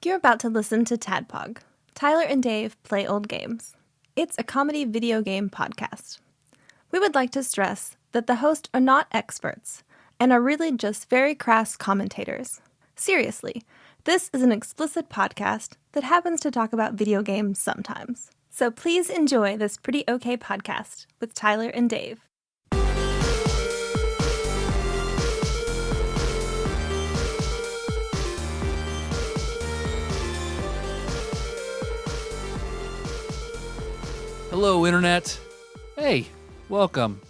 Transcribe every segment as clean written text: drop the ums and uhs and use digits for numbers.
You're about to listen to TADPOG. Tyler and Dave play old games. It's a comedy video game podcast. We would like to stress that the hosts are not experts and are really just very crass commentators. Seriously, this is an explicit podcast that happens to talk about video games sometimes. So please enjoy this pretty okay podcast with Tyler and Dave. Hello, Internet. Hey, welcome.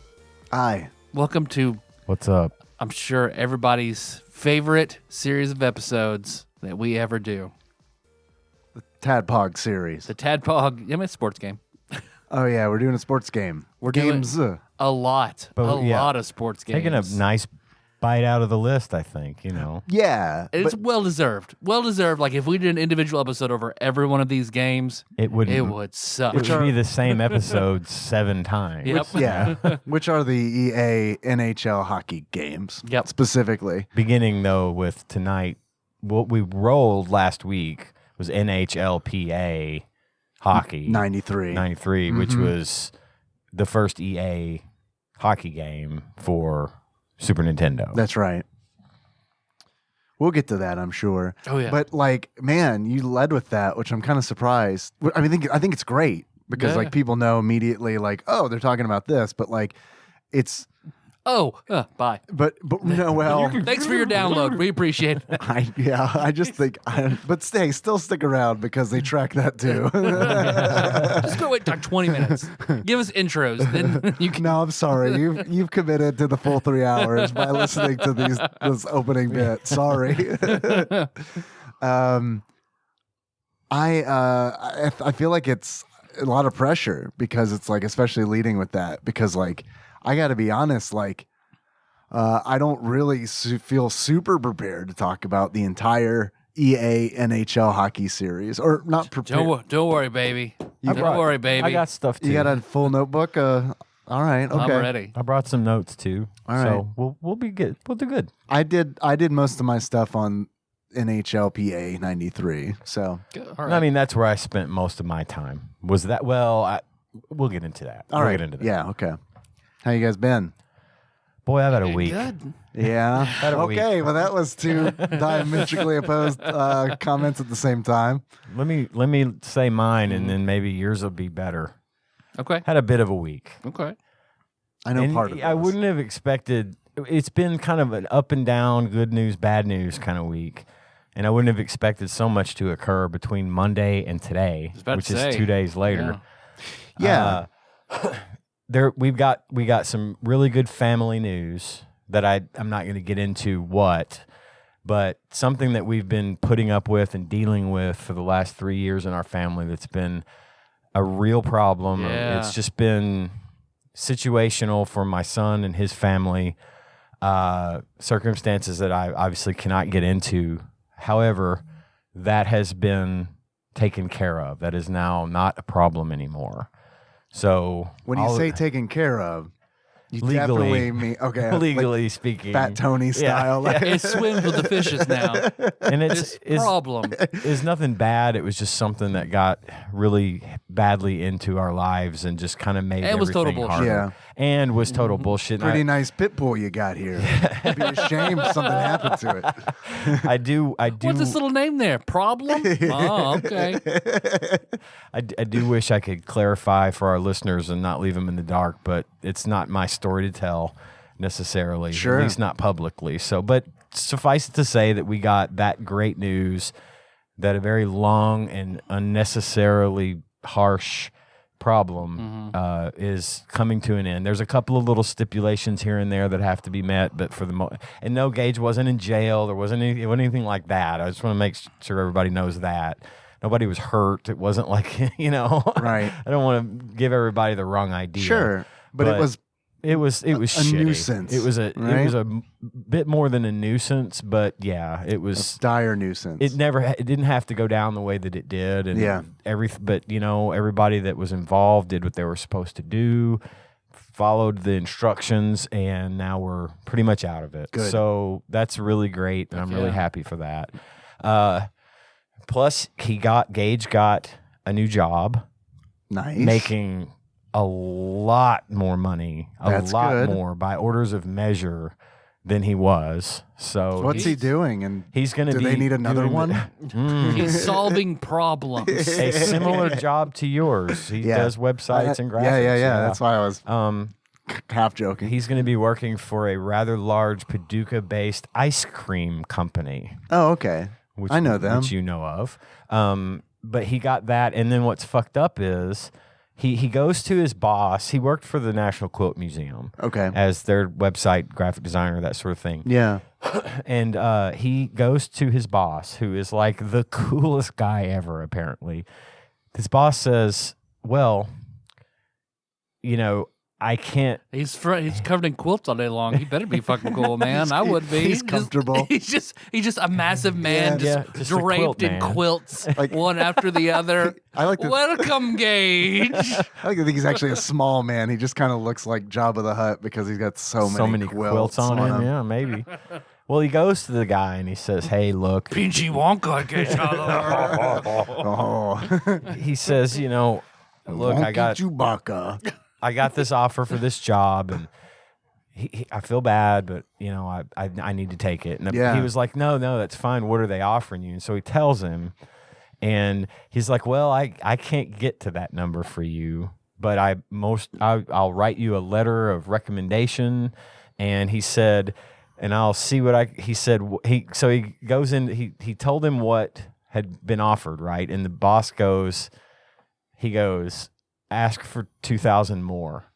Hi. Welcome to, What's up? I'm sure, everybody's favorite series of episodes that we ever do. The TADPOG series. The TADPOG, it's a sports game. Oh, yeah, we're doing a sports game. We're doing a lot of sports games. Taking a nice bite out of the list, I think, Yeah. It's well-deserved. Well-deserved. Like, if we did an individual episode over every one of these games, it would suck. It would be the same episode 7 times. Yep. Yeah. Which are the EA NHL hockey games, specifically. Beginning, though, with tonight, what we rolled last week was NHLPA hockey. 93. 93, which was the first EA hockey game for Super Nintendo. That's right. We'll get to that, I'm sure. Oh, yeah. But, man, you led with that, which I'm kind of surprised. I mean, I think it's great because, people know immediately, oh, they're talking about this. But, it's... Oh, bye. But no, well... Thanks for your download. We appreciate it. I just think... but still stick around because they track that, too. Just go wait like 20 minutes. Give us intros. Then you can... No, I'm sorry. You've committed to the full 3 hours by listening to this opening bit. Sorry. I feel like it's a lot of pressure because it's especially leading with that because I got to be honest, I don't really feel super prepared to talk about the entire EA NHL Hockey Series, or not prepared. Don't worry, baby. Don't worry, baby. I got stuff too. You got a full notebook? All right, okay. I'm ready. I brought some notes too. All right. So we'll be good. We'll do good. I did most of my stuff on NHLPA 93. So All right. I mean, that's where I spent most of my time. Was that? Well, we'll get into that. all we'll right, get into that. yeah, okay. How you guys been? Boy, I've had a week. Good. Yeah. a Okay. Well, that was two diametrically opposed comments at the same time. Let me say mine, and then maybe yours will be better. Okay. Had a bit of a week. Okay. I know And part of it. I wouldn't have expected. It's been kind of an up and down, good news, bad news kind of week, and I wouldn't have expected so much to occur between Monday and today, which is 2 days later. Yeah. We got some really good family news that I'm not going to get into but something that we've been putting up with and dealing with for the last 3 years in our family that's been a real problem. Yeah. It's just been situational for my son and his family, circumstances that I obviously cannot get into. However, that has been taken care of. That is now not a problem anymore. So when you say taken care of, you legally, definitely mean, okay. Legally speaking. Fat Tony style. Yeah. It swims with the fishes now. And It's problem. It's nothing bad. It was just something that got really badly into our lives and just kind of made And was total everything bullshit. harder. And was total bullshit. Pretty nice pit bull you got here. I'd be ashamed if something happened to it. I do. What's this little name there? Problem? Oh, okay. I do wish I could clarify for our listeners and not leave them in the dark, but it's not my story to tell necessarily, Sure. at least not publicly. So, but suffice it to say that we got that great news that a very long and unnecessarily harsh problem is coming to an end. There's a couple of little stipulations here and there that have to be met, but for the and no, Gage wasn't in jail. There wasn't anything like that. I just want to make sure everybody knows that. Nobody was hurt. It wasn't like, Right. I don't want to give everybody the wrong idea. Sure. But it was It was a shitty. nuisance, It was right? it was a bit more than a nuisance, but yeah, it was dire nuisance. it didn't have to go down the way that it did, and Yeah. but everybody that was involved did what they were supposed to do, followed the instructions, and now we're pretty much out of it. Good. So that's really great, and I'm really happy for that. Plus, Gage got a new job, Nice. making a lot more money, That's lot good. more by orders of measure than he was. So What's he doing? And he's going to do be. they need another doing one? He's solving problems. a similar job to yours. He Yeah. does websites and graphics. Yeah. That's why I was half joking. He's going to be working for a rather large Paducah-based ice cream company. Oh, okay. Which, I know them. Which you know of. But he got that, and then what's fucked up is he goes to his boss. He worked for the National Quilt Museum Okay. as their website graphic designer, that sort of thing. Yeah. And he goes to his boss, who is like the coolest guy ever, apparently. His boss says, well, I can't. He's covered in quilts all day long. He better be fucking cool, man. I would be. He's comfortable. He's just a massive man, just a draped quilt in man. quilts, Like- one after the other. I like to Welcome, Gage. I like to think he's actually a small man. He just kind of looks like Jabba the Hutt because he's got so many quilts on him. Yeah, maybe. Well, he goes to the guy and he says, hey, look. Pinchy Wonka, Gage. Oh, He says, look, Wonky Chewbacca. I got this offer for this job, and I feel bad, but I need to take it. And he was like, no, that's fine. What are they offering you? And so he tells him, and he's like, well, I can't get to that number for you, but I'll write you a letter of recommendation. And he said, and I'll see what he said. So he goes in. He told him what had been offered, right? And the boss goes, ask for 2,000 more,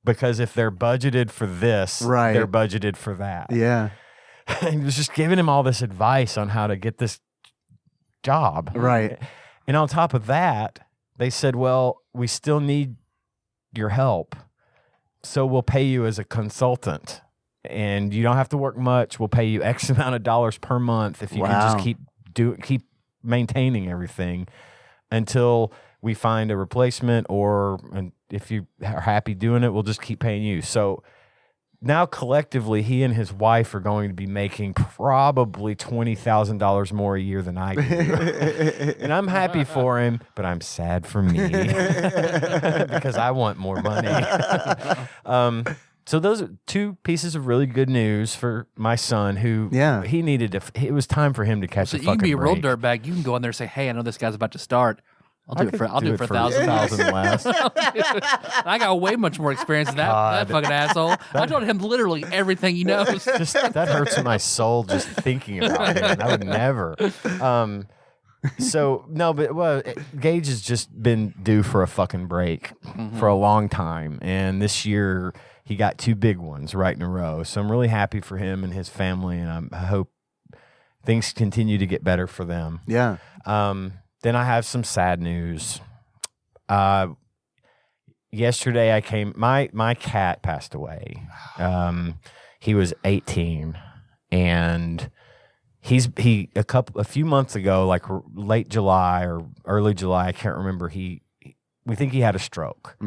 because if they're budgeted for this, Right. they're budgeted for that. Yeah. And he was just giving him all this advice on how to get this job. Right. And on top of that, they said, well, we still need your help, so we'll pay you as a consultant, and you don't have to work much. We'll pay you X amount of dollars per month if you can just keep maintaining everything until we find a replacement, and if you are happy doing it, we'll just keep paying you. So now collectively, he and his wife are going to be making probably $20,000 more a year than I do. And I'm happy for him, but I'm sad for me because I want more money. So those are two pieces of really good news for my son, who he needed to. It was time for him to catch a fucking break. So you can be a real dirtbag. You can go in there and say, "Hey, I know this guy's about to start. I'll do it for $1,000 less." I got way much more experience than that fucking asshole. I told him literally everything he knows. That hurts my soul just thinking about it. I would never. Gage has just been due for a fucking break for a long time, and this year he got two big ones right in a row. So I'm really happy for him and his family, and I hope things continue to get better for them. Yeah. Then I have some sad news. Yesterday my cat passed away. He was 18, and a few months ago, like late July or early July, I can't remember. We think he had a stroke.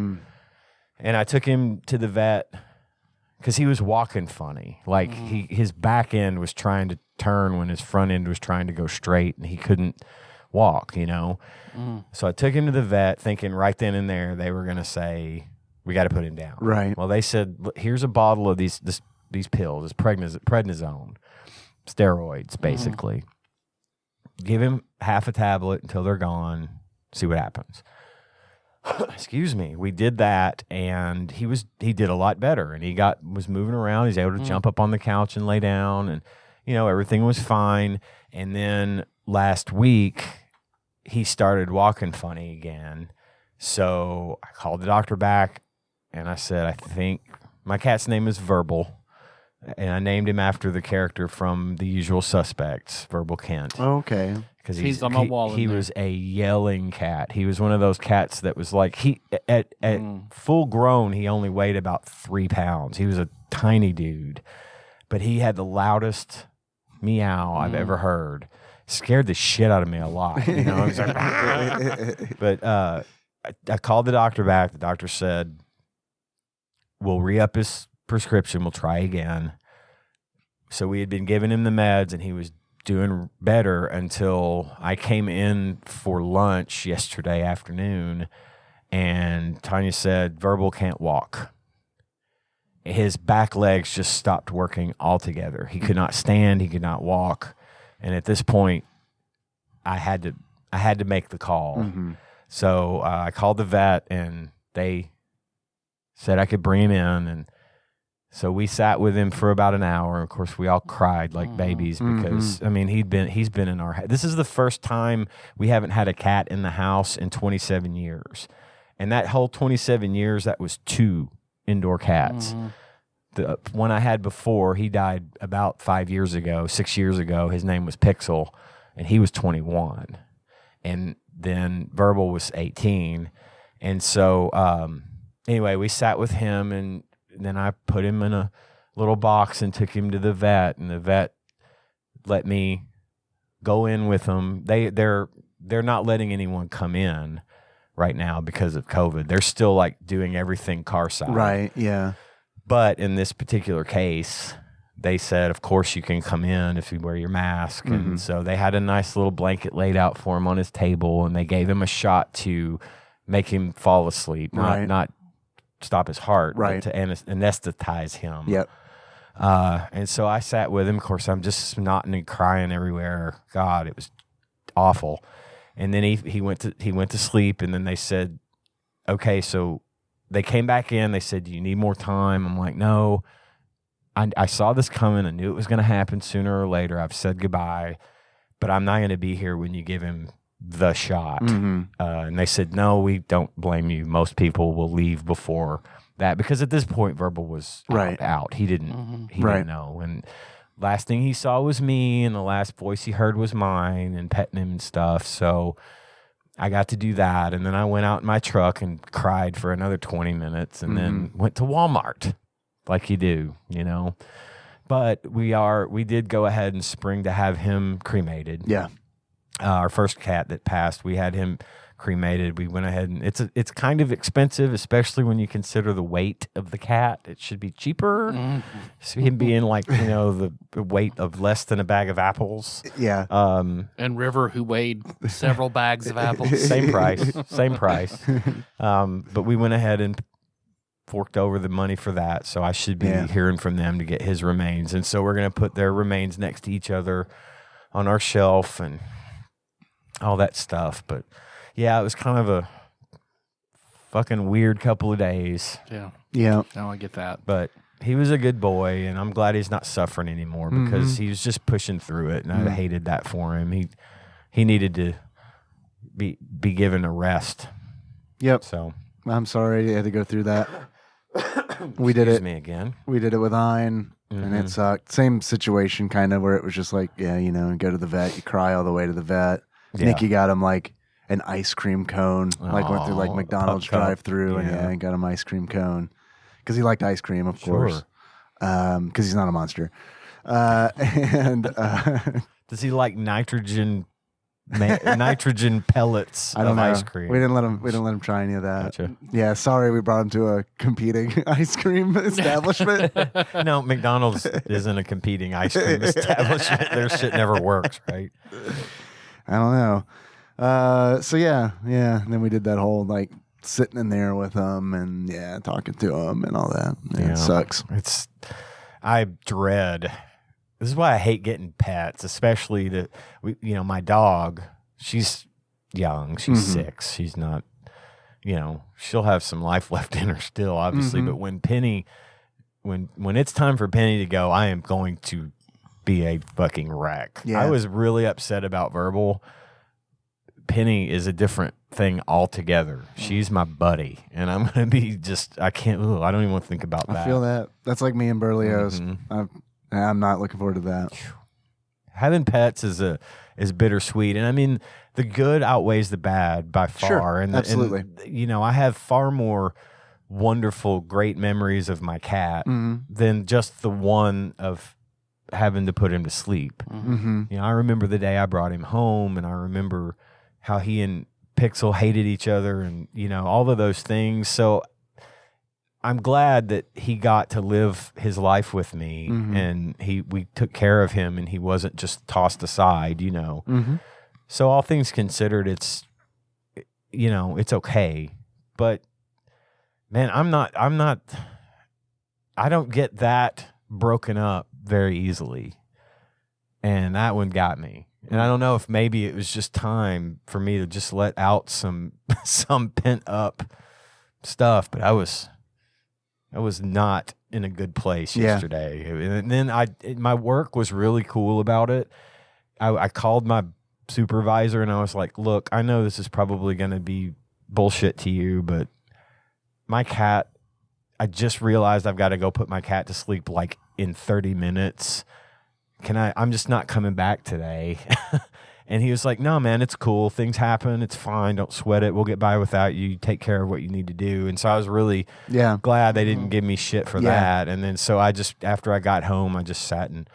And I took him to the vet because he was walking funny. Like his back end was trying to turn when his front end was trying to go straight, and he couldn't walk, So I took him to the vet thinking right then and there they were going to say, we got to put him down. Right. Well, they said, here's a bottle of these pills, this prednisone, steroids, basically. Give him half a tablet until they're gone, see what happens. Excuse me. We did that, and he did a lot better, and he was moving around. He's able to jump up on the couch and lay down, and everything was fine. And then last week he started walking funny again. So I called the doctor back, and I said, I think my cat's name is Verbal, and I named him after the character from The Usual Suspects, Verbal Kent. Okay. Because he's on my wall. He was a yelling cat. He was one of those cats that was like, at full grown, he only weighed about 3 pounds. He was a tiny dude, but he had the loudest meow I've ever heard. Scared the shit out of me a lot. I was like, but I called the doctor back. The doctor said, we'll re-up his prescription. We'll try again. So we had been giving him the meds, and he was doing better until I came in for lunch yesterday afternoon, and Tanya said, Verbal can't walk. His back legs just stopped working altogether. He could not stand. He could not walk. And at this point, I had to make the call. Mm-hmm. So I called the vet, and they said I could bring him in. And so we sat with him for about an hour. Of course, we all cried like babies because I mean he's been in our. This is the first time we haven't had a cat in the house in 27 years, and that whole 27 years that was 2 indoor cats. The one I had before, he died about 6 years ago. His name was Pixel, and he was 21, and then Verbal was 18, and so anyway, we sat with him and. Then I put him in a little box and took him to the vet, and the vet let me go in with him. They're not letting anyone come in right now because of COVID. They're still like doing everything car side. Right, yeah. But in this particular case, they said, of course you can come in if you wear your mask. And so they had a nice little blanket laid out for him on his table, and they gave him a shot to make him fall asleep, not stop his heart, right, but to anesthetize him. Yep. And so I sat with him. Of course, I'm just snotting and crying everywhere. God, it was awful. And then he went to sleep. And then they said, okay, so they came back in. They said, do you need more time? I'm like, no. I saw this coming. I knew it was going to happen sooner or later. I've said goodbye, but I'm not going to be here when you give him the shot. And they said, no, we don't blame you. Most people will leave before that, because at this point Verbal was out. He didn't know. And last thing he saw was me, and the last voice he heard was mine, and petting him and stuff. So I got to do that. And then I went out in my truck and cried for another 20 minutes, and then went to Walmart like you do, you know. But we did go ahead and spring to have him cremated. Yeah. Our first cat that passed, we had him cremated. We went ahead, and it's kind of expensive, especially when you consider the weight of the cat. It should be cheaper. So him being like, you know, the weight of less than a bag of apples. Yeah. And River, who weighed several bags of apples. Same price. But we went ahead and forked over the money for that. So I should be hearing from them to get his remains. And so we're going to put their remains next to each other on our shelf and all that stuff. But yeah, it was kind of a fucking weird couple of days. Yeah. No, I get that. But he was a good boy, and I'm glad he's not suffering anymore, because he was just pushing through it, and I hated that for him. He needed to be given a rest. Yep. So I'm sorry you had to go through that. We did excuse it. me again. We did it with Ein, and it sucked. Same situation, kind of, where it was just like, yeah, you know, go to the vet, you cry all the way to the vet. Yeah. Nikki got him like an ice cream cone, like went through like McDonald's drive-through, and got him ice cream cone because he liked ice cream, of course, because he's not a monster. And does he like nitrogen pellets I don't of know. ice cream? We didn't let him try any of that. Gotcha. Yeah, sorry, we brought him to a competing ice cream establishment. No, McDonald's isn't a competing ice cream establishment. Their shit never works, right? I don't know. So yeah. And then we did that whole like sitting in there with him and talking to him and all that. Yeah, it sucks. I dread. This is why I hate getting pets, especially my dog. She's young. She's 6. She's not, she'll have some life left in her still, obviously. But when when it's time for Penny to go, I am going to be a fucking wreck. Yeah. I was really upset about Verbal. Penny is a different thing altogether. She's my buddy, and I'm gonna be I don't even want to think about that. I feel that. That's like me and Berlioz. I'm not looking forward to that. Having pets is bittersweet, and I mean the good outweighs the bad by far. Sure, and absolutely. And, I have far more wonderful, great memories of my cat than just the one of having to put him to sleep. I remember the day I brought him home, and I remember how he and Pixel hated each other, and all of those things. So I'm glad that he got to live his life with me, and we took care of him, and he wasn't just tossed aside, you know. So all things considered, it's okay. But man, I don't get that broken up very easily, and that one got me. And I don't know if maybe it was just time for me to just let out some pent up stuff, but I was not in a good place yesterday. And then my work was really cool about it. I called my supervisor and I was like, look, I know this is probably going to be bullshit to you, but my cat, I just realized I've got to go put my cat to sleep like in 30 minutes. I'm just not coming back today. And he was like, no, man, it's cool. Things happen. It's fine. Don't sweat it. We'll get by without you. Take care of what you need to do. And so I was really glad they didn't give me shit for that. And then so after I got home, I just sat and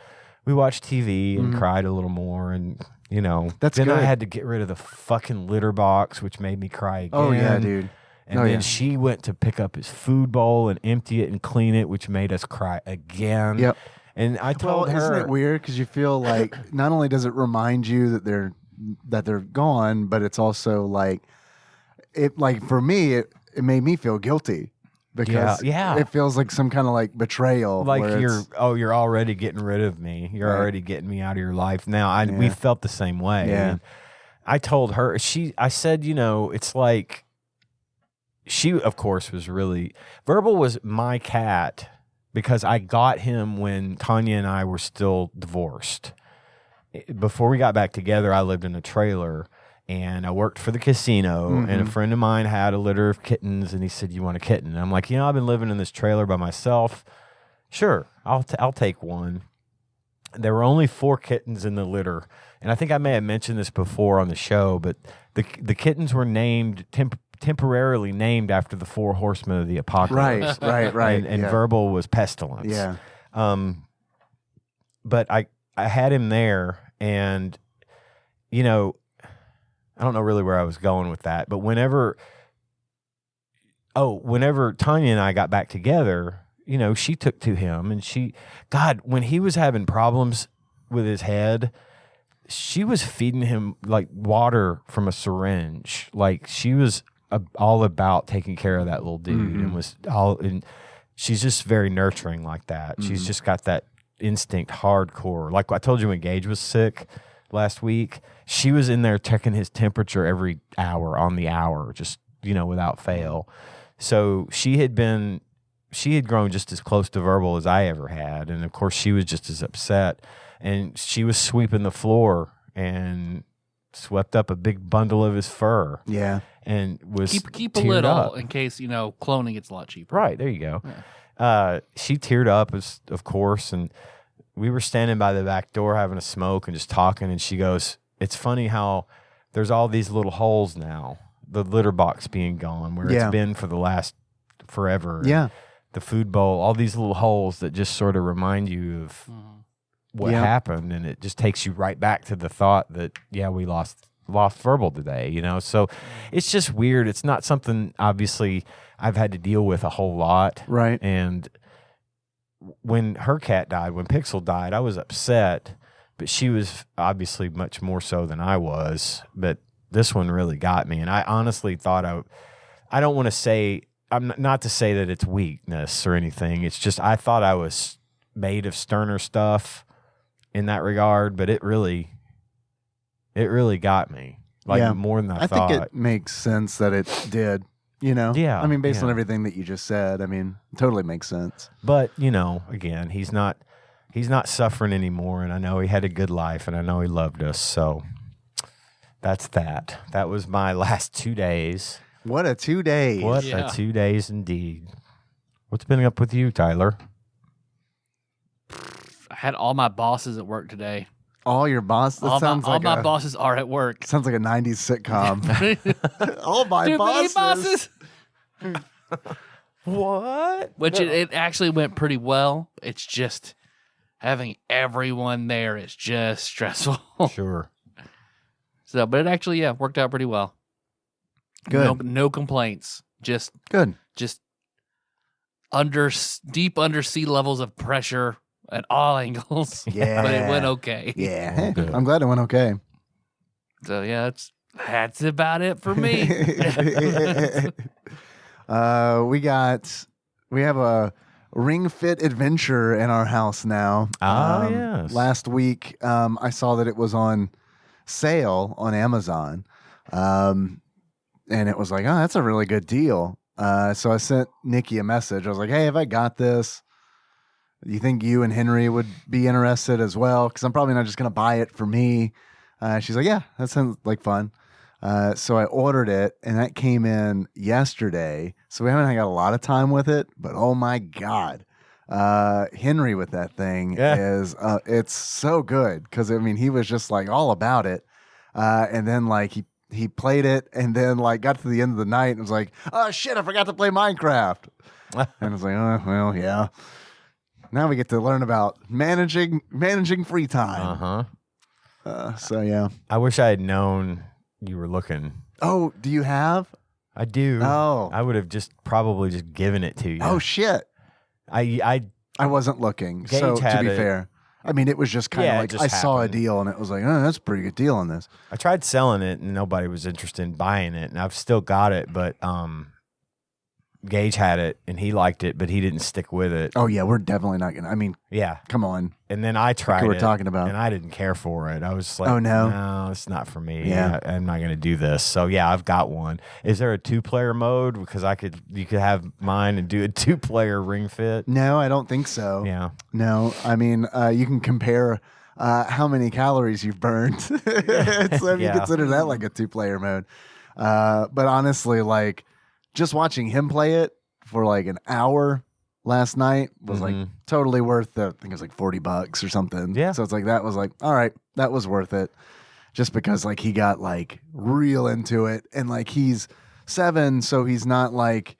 we watched TV and cried a little more. And, you know, That's then good. I had to get rid of the fucking litter box, which made me cry again. Oh, yeah, dude. And then she went to pick up his food bowl and empty it and clean it, which made us cry again. Yep. And I told her, isn't it weird? Because you feel like not only does it remind you that they're gone, but it's also like for me, it made me feel guilty because it feels like some kind of like betrayal. Like you're already getting rid of me. You're already getting me out of your life now. We felt the same way. Yeah. And I told her, I said, you know, it's like she, of course, was really Verbal was my cat. Because I got him when Tanya and I were still divorced. Before we got back together, I lived in a trailer, and I worked for the casino, and a friend of mine had a litter of kittens, and he said, you want a kitten? And I'm like, I've been living in this trailer by myself. Sure, I'll take one. There were only 4 kittens in the litter, and I think I may have mentioned this before on the show, but the kittens were named temporarily named after the 4 horsemen of the apocalypse. Right. And Verbal was pestilence. Yeah. But I had him there, and, you know, I don't know really where I was going with that, but whenever Tanya and I got back together, you know, she took to him, and when he was having problems with his head, she was feeding him like water from a syringe. Like she was all about taking care of that little dude, and she's just very nurturing like that. She's just got that instinct hardcore. Like I told you when Gage was sick last week, she was in there checking his temperature every hour on the hour, just, you know, without fail. So she had grown just as close to Verbal as I ever had. And of course she was just as upset, and she was sweeping the floor and swept up a big bundle of his fur. Yeah. And was keep a little up in case, you know, cloning gets a lot cheaper. Right, there you go. Yeah. She teared up, of course, and we were standing by the back door having a smoke and just talking, and she goes, it's funny how there's all these little holes now, the litter box being gone, where it's been for the last forever. Yeah. The food bowl, all these little holes that just sort of remind you of what happened, and it just takes you right back to the thought that, we lost Verbal today, you know? So it's just weird. It's not something, obviously, I've had to deal with a whole lot. Right. And when her cat died, when Pixel died, I was upset, but she was obviously much more so than I was. But this one really got me. And I honestly thought I don't want to say, I'm not to say that it's weakness or anything. It's just, I thought I was made of sterner stuff in that regard, but it really got me, like more than I thought. I think it makes sense that it did, you know? Yeah. I mean, based on everything that you just said, I mean, it totally makes sense. But, you know, again, he's not suffering anymore, and I know he had a good life, and I know he loved us, so that's that. That was my last 2 days. What a 2 days. What a 2 days indeed. What's been up with you, Tyler? I had all my bosses at work today. All your bosses? All my bosses are at work. Sounds like a 90s sitcom. All my Too bosses. many bosses. What? Which it actually went pretty well. It's just having everyone there is just stressful. Sure. So, but it actually, worked out pretty well. Good. No complaints. Just Good. Just deep undersea levels of pressure at all angles. Yeah. But it went okay. Yeah. Oh, good. I'm glad it went okay. So yeah, that's about it for me. We have a Ring Fit adventure in our house now. Yes. Last week, I saw that it was on sale on Amazon. And it was like, oh, that's a really good deal. So I sent Nikki a message. I was like, hey, have I got this? You think you and Henry would be interested as well? Because I'm probably not just going to buy it for me. She's like, yeah, that sounds like fun. So I ordered it, and that came in yesterday. So we haven't got a lot of time with it, but oh my God. Henry with that thing is, it's so good. Because, I mean, he was just like all about it. And then like he played it, and then like got to the end of the night and was like, oh shit, I forgot to play Minecraft. And I was like, oh, well, yeah. Now we get to learn about managing free time. So yeah. I wish I had known you were looking. Oh, do you have? I do. Oh. I would have probably just given it to you. Oh shit. I wasn't looking. Gage so to had be it. fair, I mean, it was just kind of Yeah, it like just I saw a happened. deal and it was like, oh, that's a pretty good deal on this. I tried selling it and nobody was interested in buying it, and I've still got it, but Gage had it and he liked it, but he didn't stick with it. Oh yeah, we're definitely not gonna. I mean, Yeah. come on. And then I tried we're it, talking about. and I didn't care for it. I was like, Oh, no? no, it's not for me. Yeah. I'm not going to do this. So yeah, I've got one. Is there a 2-player mode? Because you could have mine and do a 2-player Ring Fit. No, I don't think so. Yeah. No, I mean, you can compare how many calories you've burned. So if you Yeah. consider that like a 2-player mode. But honestly, like just watching him play it for like an hour last night was like totally worth it. I think it was like $40 or something. Yeah. So it's like, that was like, all right, that was worth it. Just because like he got like real into it, and like he's 7, so he's not like,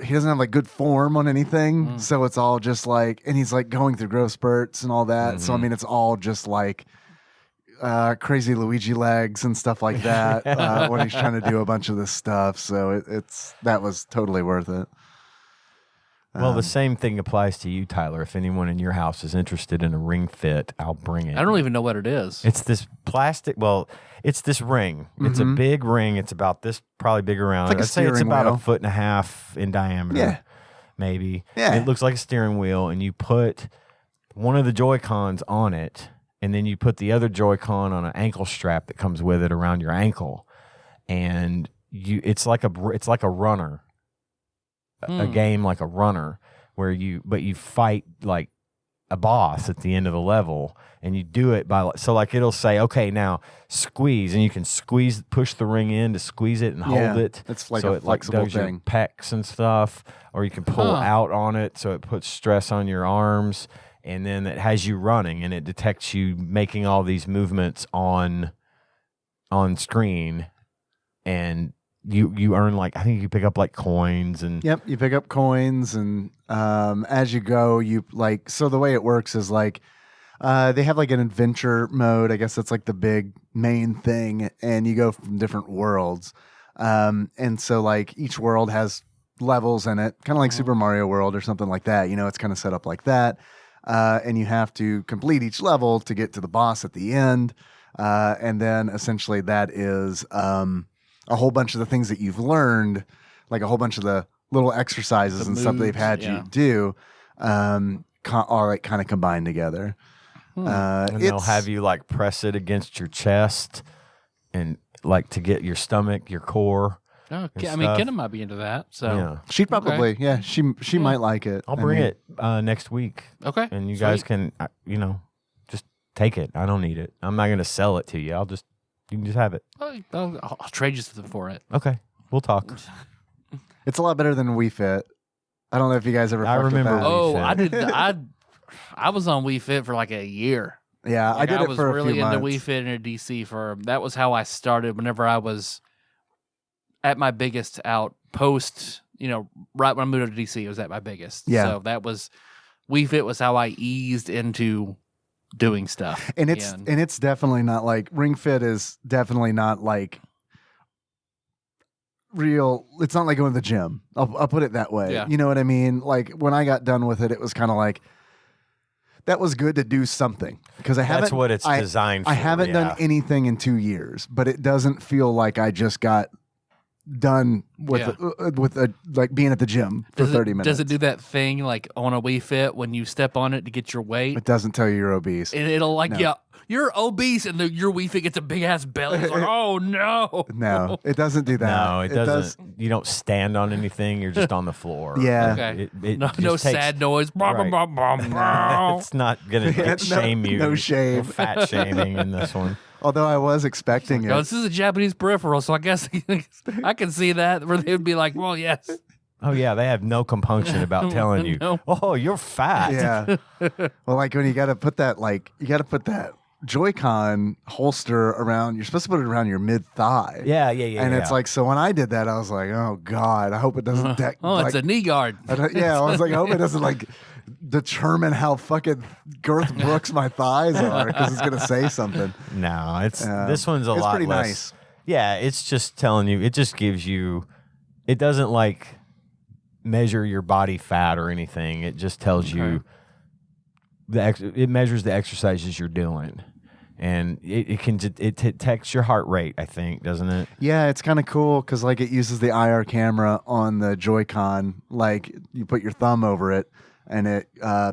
he doesn't have like good form on anything. So it's all just like, and he's like going through growth spurts and all that. So I mean, it's all just like crazy Luigi legs and stuff like that when he's trying to do a bunch of this stuff. So that was totally worth it. Well, the same thing applies to you, Tyler. If anyone in your house is interested in a Ring Fit, I'll bring it. I don't even know what it is. It's this plastic. Well, it's this ring. It's a big ring. It's about this, probably bigger around. like a I'd say it's steering about wheel. 1.5 feet in diameter. Yeah. Maybe. Yeah. It looks like a steering wheel, and you put one of the Joy-Cons on it, and then you put the other Joy-Con on an ankle strap that comes with it around your ankle, and it's like a runner. A game like a runner where you fight like a boss at the end of the level, and you do it by, so like it'll say, okay, now squeeze, and you can push the ring in to squeeze it and hold it. It's like so a it like flexible does your thing. pecs and stuff, or you can pull out on it so it puts stress on your arms, and then it has you running, and it detects you making all these movements on screen, and you earn like, I think you pick up like coins and Yep, you pick up coins, and as you go, you like, so the way it works is like they have like an adventure mode. I guess that's like the big main thing, and you go from different worlds. And so like each world has levels in it, kind of like Super Mario World or something like that. You know, it's kind of set up like that. And you have to complete each level to get to the boss at the end. And then essentially that is a whole bunch of the things that you've learned, like a whole bunch of the little exercises The and stuff they've moves, had yeah. you do, are like kind of combined together. and they'll have you like press it against your chest and like to get your stomach, your core. Okay. I and mean, stuff. Kenna might be into that. So Yeah. She'd probably, yeah, she might like it. I'll I bring mean, it next week, okay, and you guys can, just take it. I don't need it. I'm not going to sell it to you. You can just have it. I'll trade you something for it. Okay, we'll talk. It's a lot better than Wii Fit. I don't know if you guys ever. I fucked with remember that. Wii Oh, Fit. I did. I was on Wii Fit for like a year. Yeah, Like, I did it was for really a few into months. Wii Fit and DC that was how I started. Whenever I was at my biggest out post, right when I moved to DC, it was at my biggest. Yeah. So that was Wii Fit was how I eased into doing stuff. And it's definitely not like Ring Fit is definitely not like real. It's not like going to the gym. I'll put it that way. Yeah. You know what I mean? Like when I got done with it, it was kind of like that was good to do something because That's what it's designed for. I haven't done anything in 2 years, but it doesn't feel like I just got done with like being at the gym for 30 minutes. Does it do that thing like on a Wii Fit when you step on it to get your weight? It doesn't tell you you're obese. And it'll like, you're obese, and your Wii Fit gets a big ass belly. It's like, oh no. No, it doesn't do that. No, it doesn't. You don't stand on anything. You're just on the floor. Yeah. Okay. It No just takes- sad noise. Right. It's not going to shame you. No shame. No fat shaming in this one. Although I was expecting it. No, this is a Japanese peripheral, so I guess I can see that where they would be like, well, yes. Oh, yeah. They have no compunction about telling you, No. oh, you're fat. Yeah. Well, like when you got to put that Joy-Con holster around, you're supposed to put it around your mid-thigh. Yeah. And it's like, so when I did that, I was like, oh God, I hope it doesn't. It's a knee guard. I was like, I hope it doesn't like determine how fucking Girth Brooks my thighs are because it's gonna say something. No, this one's a lot pretty less. nice. Yeah, it's just telling you. It just gives you. It doesn't like measure your body fat or anything. It just tells you. It measures the exercises you're doing, and it detects your heart rate. I think, doesn't it? Yeah, it's kind of cool because like it uses the IR camera on the Joy-Con. Like you put your thumb over it, and it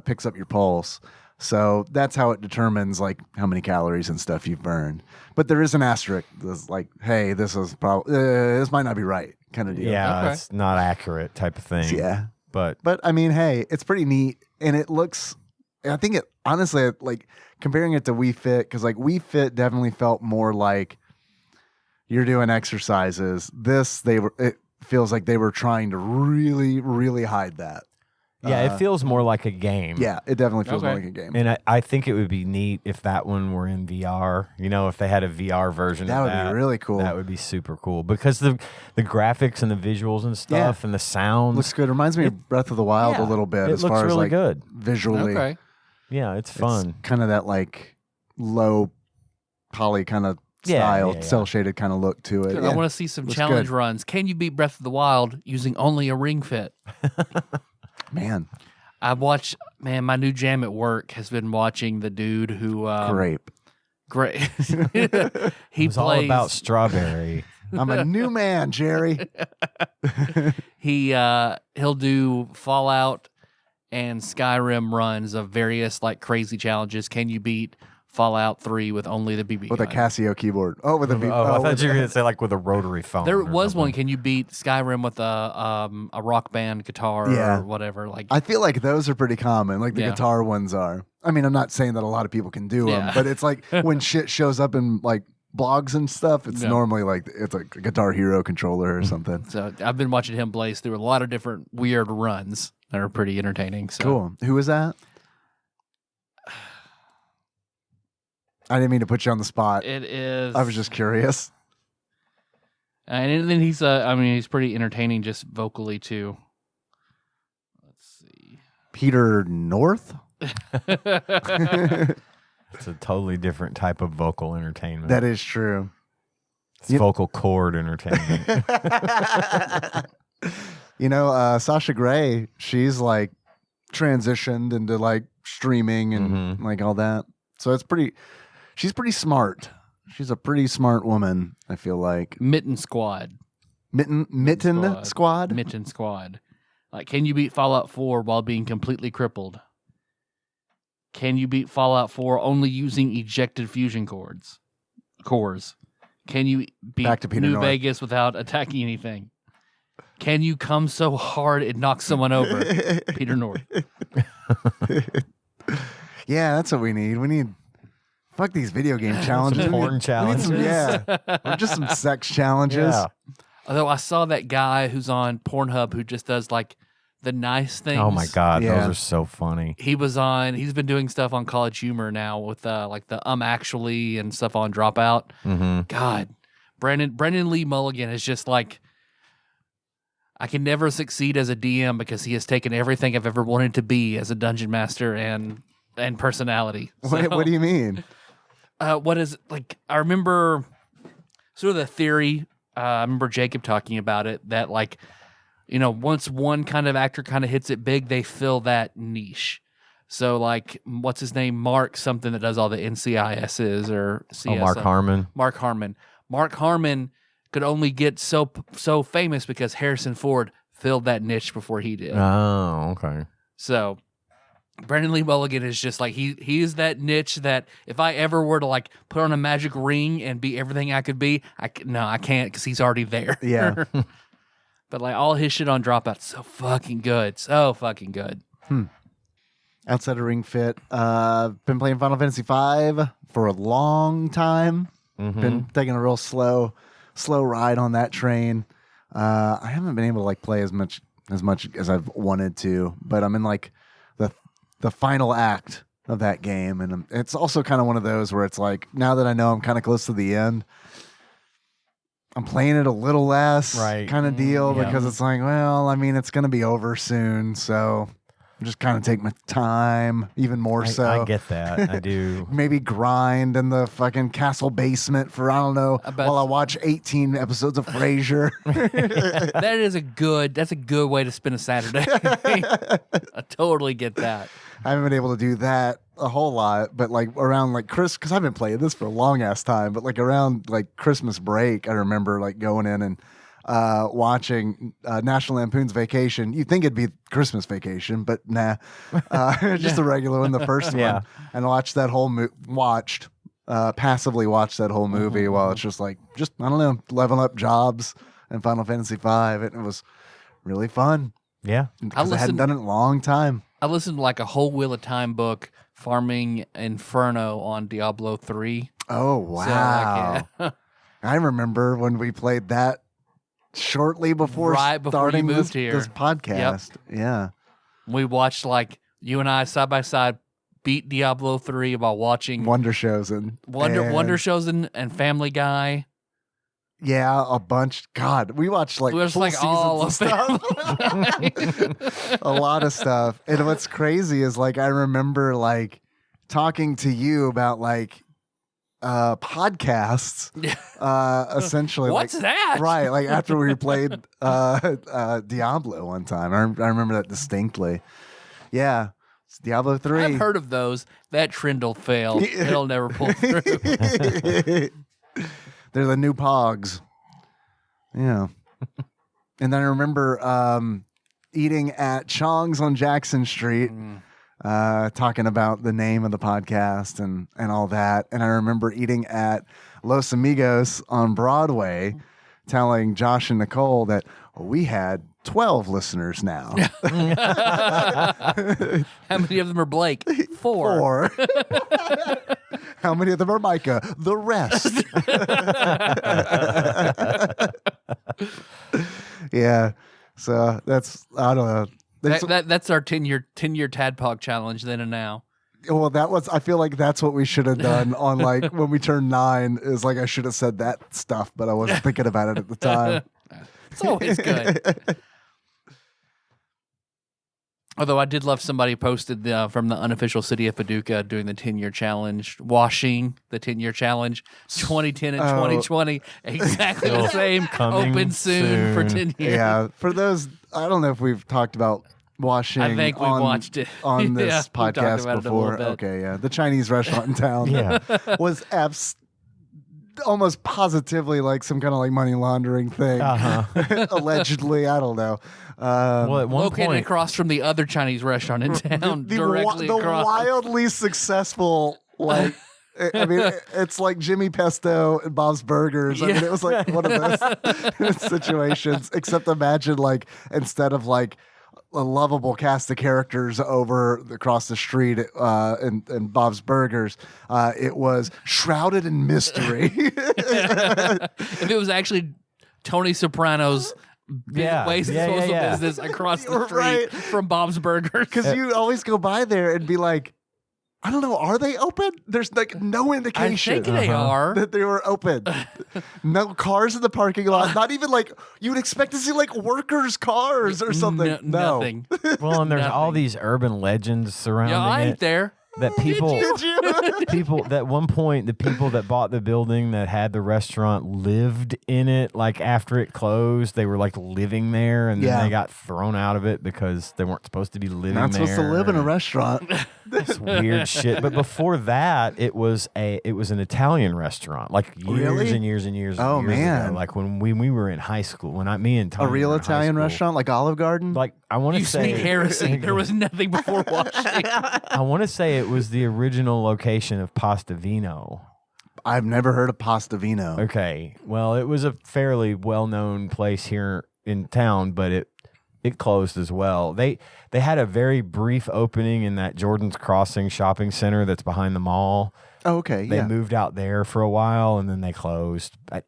picks up your pulse. So that's how it determines like how many calories and stuff you've burned. But there is an asterisk that's like, hey, this is probably this might not be right, kind of deal. Yeah, it's not accurate type of thing. Yeah. But I mean, hey, it's pretty neat, and it looks. I think it honestly like comparing it to Wii Fit because like Wii Fit definitely felt more like you're doing exercises. It feels like they were trying to really, really hide that. yeah, it feels more like a game. Yeah, it definitely feels more like a game. And I think it would be neat if that one were in VR. You know, if they had a VR version That of would that. be really cool. That would be super cool because the graphics and the visuals and stuff and the sounds. Looks good. Reminds me of Breath of the Wild a little bit It as looks far as really like good. visually. Okay. Yeah, it's fun. Kind of that like low poly kind of style, cell shaded kind of look to it. Good. Yeah. I want to see some Looks challenge good. runs. Can you beat Breath of the Wild using only a Ring Fit? Man, I watched. Man, my new jam at work has been watching the dude who. grape. Great. He It's all plays about strawberry. I'm a new man, Jerry. He'll do Fallout and Skyrim runs of various like crazy challenges. Can you beat Fallout 3 with only the BB With a gun? Casio keyboard. Oh, with a B. I thought with you were going to say like with a rotary phone. There or was something. one. Can you beat Skyrim with a rock band guitar Yeah. or whatever? Like I feel like those are pretty common, like the Yeah. guitar ones are. I mean, I'm not saying that a lot of people can do them, Yeah. but it's like when shit shows up in like blogs and stuff, it's Yeah. normally like it's like a Guitar Hero controller or something. so. I've been watching him blaze through a lot of different weird runs that are pretty entertaining. So. Cool. Who was that? I didn't mean to put you on the spot. It is. I was just curious. And then he's he's pretty entertaining just vocally too. Let's see. Peter North? It's a totally different type of vocal entertainment. That is true. It's vocal cord entertainment. You know, Sasha Grey, she's like transitioned into like streaming and like all that. So she's pretty smart. She's a pretty smart woman, I feel like. Mitten Squad. Mitten Squad? Mitten Squad. Like, can you beat Fallout 4 while being completely crippled? Can you beat Fallout 4 only using ejected fusion cores? Can you beat Back to Peter New North. Vegas without attacking anything? Can you come so hard it knocks someone over? Peter North. Yeah, that's what we need. We need fuck these video game challenges. Some We need- porn we need challenges. some- yeah. Or just some sex challenges. Yeah. Although I saw that guy who's on Pornhub who just does like the nice things. Oh my God, Yeah. those are so funny. He's been doing stuff on College Humor now with like the Actually and stuff on Dropout. Mm-hmm. God, Brendan Lee Mulligan is just like, I can never succeed as a DM because he has taken everything I've ever wanted to be as a dungeon master and personality. What do you mean? What is like? I remember sort of the theory I remember Jacob talking about it, that like, once one kind of actor kind of hits it big, they fill that niche. So like, what's his name? Mark something that does all the NCISs or CSI. Mark Harmon. Mark Harmon. Mark Harmon could only get so famous because Harrison Ford filled that niche before he did. Oh, okay. So Brandon Lee Mulligan is just like, he is that niche that if I ever were to like put on a magic ring and be everything I could be, I can't because he's already there. Yeah. But like all his shit on Dropout, so fucking good. So fucking good. Outside of Ring Fit, been playing Final Fantasy V for a long time. Been taking a real slow ride on that train. I haven't been able to like play as much as I've wanted to, but I'm in like the final act of that game, and it's also kind of one of those where it's like, now that I know I'm kind of close to the end, I'm playing it a little less, right, kind of deal, yeah. because it's like, well, I mean, it's going to be over soon, so just kind of take my time, even more so. I get that. I do. Maybe grind in the fucking castle basement for, I don't know, while I watch 18 episodes of Frasier. That's a good way to spend a Saturday. I totally get that. I haven't been able to do that a whole lot, but like around like because I've been playing this for a long ass time, but like around like Christmas break, I remember like going in and watching National Lampoon's Vacation. You'd think it'd be Christmas Vacation, but nah, just a regular one, the first one, and watched that whole passively watched that whole movie while it's just I don't know, leveling up jobs and Final Fantasy V, and it was really fun. Yeah, because I hadn't done it in a long time. I listened to like a whole Wheel of Time book, Farming Inferno on Diablo 3. Oh wow! So, like, I remember when we played that shortly before starting you moved here. This podcast. Yep. Yeah. We watched, like, you and I side by side beat Diablo 3 while watching Wonder Shows and Family Guy. Yeah, a bunch. God, we watched like full seasons all of stuff. A lot of stuff. And what's crazy is like I remember like talking to you about like podcasts. Essentially. What's like, that? Right. Like after we played Diablo one time. I remember that distinctly. Yeah. It's Diablo 3. I've heard of those. That trend will fail. It'll never pull through. They're the new pogs. Yeah. And then I remember eating at Chong's on Jackson Street, talking about the name of the podcast and all that. And I remember eating at Los Amigos on Broadway, telling Josh and Nicole that we had 12 listeners now. How many of them are Blake? 4. How many of them are Micah? The rest. Yeah. So that's, I don't know. That's our 10-year TADPOG challenge then and now. Well, I feel like that's what we should have done on like when we turned 9 is like I should have said that stuff, but I wasn't thinking about it at the time. It's always good. Although I did love somebody posted from the unofficial city of Paducah doing the 10-year challenge, washing the 10-year challenge, 2010 and 2020, exactly the same, open soon for 10 years. Yeah, for those, I don't know if we've talked about washing. I think we watched it on this podcast before. It okay, yeah, the Chinese restaurant in town was almost positively like some kind of like money laundering thing. Allegedly, I don't know. Well, at one located point, across from the other Chinese restaurant in town, directly the across. wildly successful, like, I mean, it's like Jimmy Pesto and Bob's Burgers. I mean, it was like one of those situations, except imagine like instead of like a lovable cast of characters across the street in Bob's Burgers, it was shrouded in mystery. If it was actually Tony Soprano's social business across the street from Bob's Burgers. Because you always go by there and be like, I don't know, are they open? There's like no indication I think they are. that they were open. No cars in the parking lot. Not even like you would expect to see like workers' cars or something. Nothing. Well, and there's all these urban legends surrounding I it. ain't there. that people at one point, the people that bought the building that had the restaurant lived in it. Like after it closed, they were like living there, and then they got thrown out of it because they weren't supposed to be living there. Not supposed to live in a restaurant. This weird shit. But before that, it was an Italian restaurant, like years and years and years. Oh, years man. ago. Like when we were in high school, me and Tony A real were in high Italian school. restaurant like Olive Garden? Like I want to You say speak heresy. There was nothing before washing. I want to say it was the original location of Pasta Vino. I've never heard of Pasta Vino. Okay. Well, it was a fairly well-known place here in town, but it closed as well. They had a very brief opening in that Jordan's Crossing shopping center that's behind the mall. Oh, okay. They moved out there for a while and then they closed. I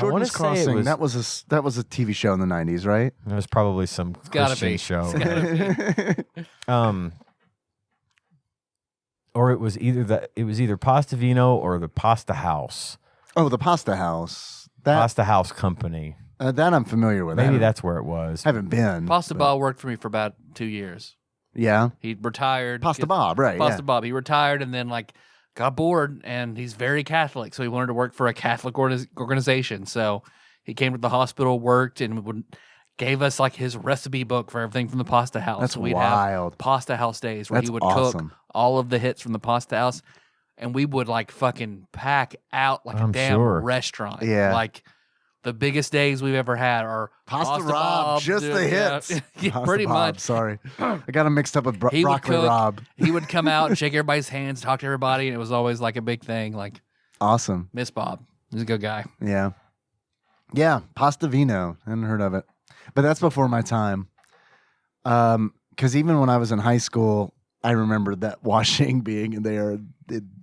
wanna Jordan's say Crossing. it was, that was a TV show in the 90s, right? it was probably some gotta Christian be. show. It's gotta be. Or it was either Pasta Vino or the Pasta House. Oh, the Pasta House. Pasta House Company. That I'm familiar with. Maybe that's where it was. Haven't been. Pasta Bob worked for me for about 2 years. Yeah. He retired. Pasta Bob, right. Pasta Bob. He retired and then got bored, and he's very Catholic, so he wanted to work for a Catholic organization. So he came to the hospital, worked, and gave us his recipe book for everything from the Pasta House. That's We'd wild. have Pasta House days where That's he would awesome. cook all of the hits from the Pasta House, and we would fucking pack out like I'm a damn sure. restaurant. Yeah. The biggest days we've ever had are Pasta Rob, Bob, just dude, the yeah. hits. Yeah, Pasta pretty Bob, much. Sorry. I got him mixed up with He would Broccoli cook. Rob. He would come out and shake everybody's hands, talk to everybody, and it was always a big thing. Awesome. Miss Bob. He's a good guy. Yeah. Yeah. Pasta Vino. I hadn't heard of it. But that's before my time. Because even when I was in high school, I remember that washing being there.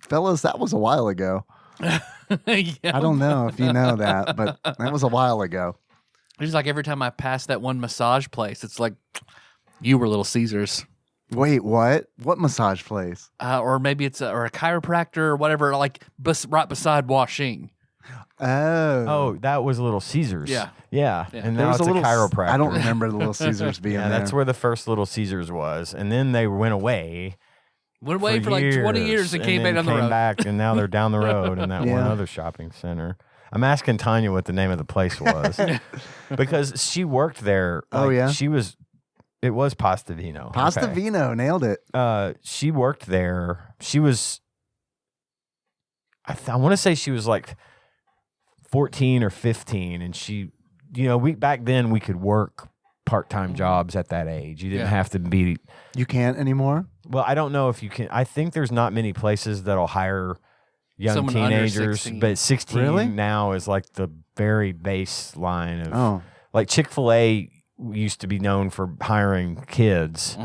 Fellas, that was a while ago. Yeah. I don't know if you know that, but that was a while ago. It's every time I pass that one massage place, it's you were Little Caesars. Wait, what? What massage place? Or maybe it's a chiropractor or whatever, right beside washing. Oh, that was Little Caesars. Yeah. Yeah. Yeah. And There now was it's a little, chiropractor. I don't remember the Little Caesars being Yeah, there. that's where the first Little Caesars was. And then they went away. Went away for 20 years and came back down the road. Back, and now they're down the road in that one Yeah. other shopping center. I'm asking Tanya what the name of the place was because she worked there. Oh, yeah? It was Pasta Vino. Pasta Okay. Vino, nailed it. She worked there. She was, I want to say she was 14 or 15, and she, back then we could work part-time jobs at that age. You didn't have to be. You can't anymore? Well, I don't know if you can. I think there's not many places that'll hire young Someone under teenagers, 16. but 16 Really? now is the very baseline of. Oh. Chick-fil-A used to be known for hiring kids,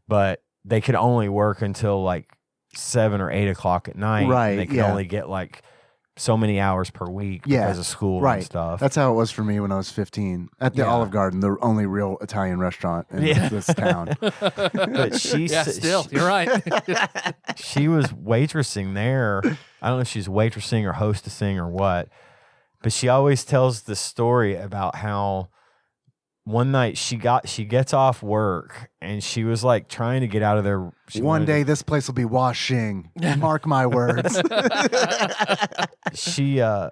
but they could only work until 7 or 8 o'clock at night. Right, And they could yeah. only get so many hours per week Yeah, because of school right. and stuff. That's how it was for me when I was 15 at the Yeah. Olive Garden, the only real Italian restaurant in Yeah. this town. But she Yeah, still, you're right. she was waitressing there. I don't know if she's waitressing or hostessing or what, but she always tells the story about how one night she gets off work and she was trying to get out of there. One day this place will be washing. Mark my words. She and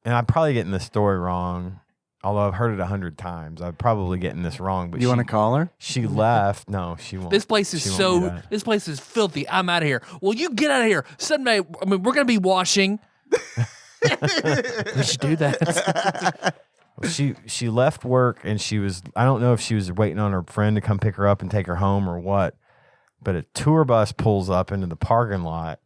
I'm probably getting the story wrong, although I've heard it 100 times. I'm probably getting this wrong. But You want to call her? She left. No, she won't. This place is She won't do that. this place is filthy. I'm out of here. Well, you get out of here. Sunday, we're going to be washing. We should do that. She left work and she was, I don't know if she was waiting on her friend to come pick her up and take her home or what, but a tour bus pulls up into the parking lot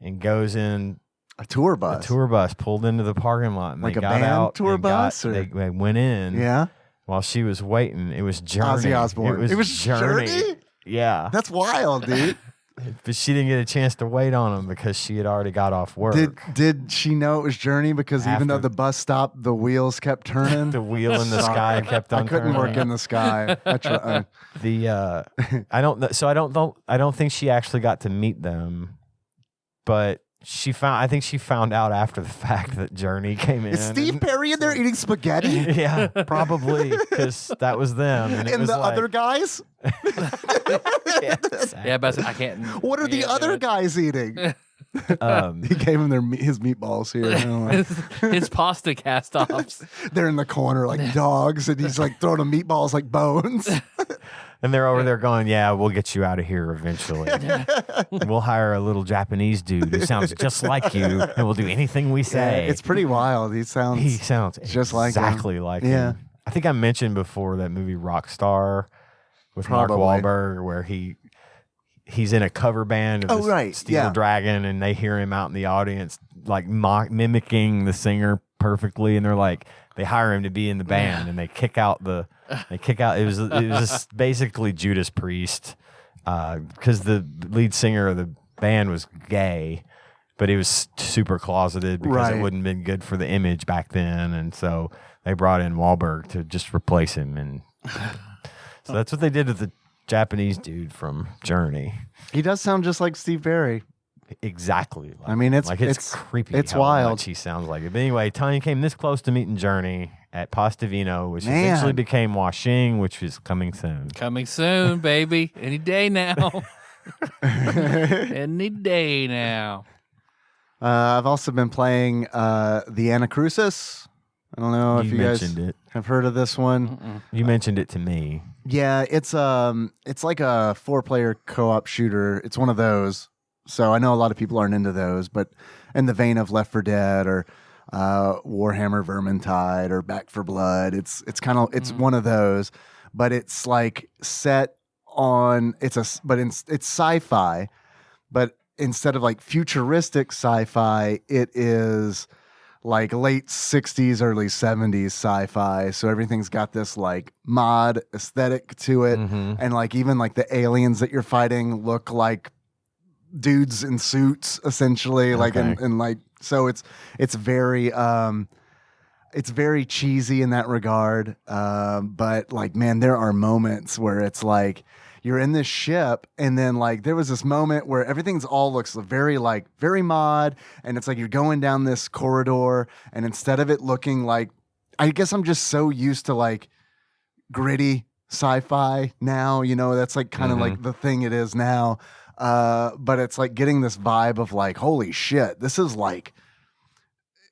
and goes in. A tour bus. A tour bus pulled into the parking lot and Like they a got band out. tour and bus, or- they went in. Yeah. While she was waiting, it was Journey. Ozzy Osbourne. It was Journey. Journey? Yeah. That's wild, dude. But she didn't get a chance to wait on him because she had already got off work. Did she know it was Journey? Because even though After- the bus stopped, the wheels kept turning. The wheel in the sky kept on I couldn't turning. work in the sky. I tried. I don't know. So I don't think she actually got to meet them, but I think she found out after the fact that Journey came in. Is Steve Perry in there eating spaghetti? Yeah, probably because that was them. And, it And was the like, other guys? Yeah, but I can't. What are the can't do other it. guys eating? Um, He gave him his meatballs here. I don't know. His pasta cast-offs. They're in the corner like dogs, and he's like throwing them meatballs like bones. and they're over there going, "Yeah, we'll get you out of here eventually. We'll hire a little Japanese dude who sounds just like you, and we'll do anything we say." It's pretty wild. He sounds just like him. exactly like Yeah. him. I think I mentioned before that movie Rockstar with Probably. Mark Wahlberg, where he's in a cover band of Steel Dragon, and they hear him out in the audience like mimicking the singer perfectly, and they're like, they hire him to be in the band, and they kick out. It was just basically Judas Priest, because the lead singer of the band was gay, but he was super closeted because it wouldn't have been good for the image back then, and so they brought in Wahlberg to just replace him, and so that's what they did with the Japanese dude from Journey. He does sound just like Steve Perry. Exactly. I mean, it's creepy. It's how wild. much he sounds like it. But anyway, Tanya came this close to meeting Journey at Pasta Vino, which eventually became Washing, which is coming soon. Coming soon, baby. Any day now. Any day now. I've also been playing the Anacrusis. I don't know if you guys mentioned it. have heard of this one. You mentioned it to me. Yeah, it's like a 4-player co-op shooter. It's one of those. So I know a lot of people aren't into those, but in the vein of Left 4 Dead or Warhammer Vermintide or Back 4 Blood, it's kind of one of those, but it's like set on it's sci-fi, but instead of like futuristic sci-fi, it is like late 60s, early 70s sci-fi. So everything's got this like mod aesthetic to it. And like even like the aliens that you're fighting look like dudes in suits essentially. Like and like so it's very cheesy in that regard. But like man, there are moments where it's like you're in this ship, and then like there was this moment where everything's all looks very mod, and it's like you're going down this corridor, and instead of it looking like, I guess I'm just so used to like gritty sci-fi now, you know, that's like kind of like the thing it is now. But it's like getting this vibe of like, holy shit, this is like,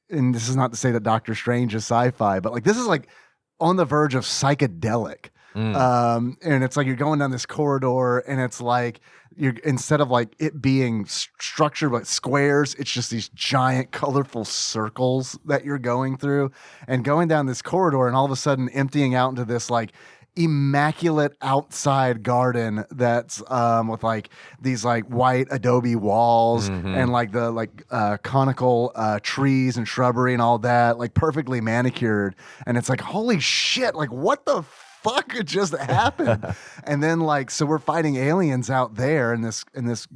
and this is not to say that Doctor Strange is sci-fi, but like this is like on the verge of psychedelic. And it's like you're going down this corridor, and it's like you're, instead of like it being structured like squares, it's just these giant colorful circles that you're going through, and going down this corridor, and all of a sudden emptying out into this like immaculate outside garden that's with like these like white adobe walls and like the like conical trees and shrubbery and all that, like perfectly manicured, and it's like holy shit, like what the fuck just happened? And then like so we're fighting aliens out there in this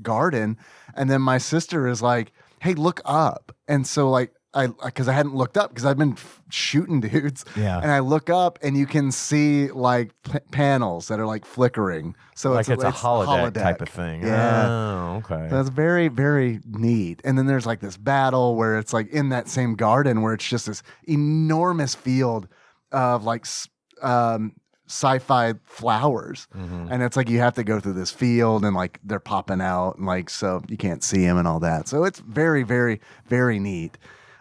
garden, and then my sister is like, hey, look up. And so like because I hadn't looked up because I've been shooting dudes. Yeah. And I look up, and you can see like panels that are like flickering. So Like it's a holodeck holodeck type of thing. Yeah. Oh, okay. So that's very, very neat. And then there's like this battle where it's like in that same garden where it's just this enormous field of like sci-fi flowers. And it's like you have to go through this field, and like they're popping out, and like so you can't see them and all that. So it's very, very, very neat.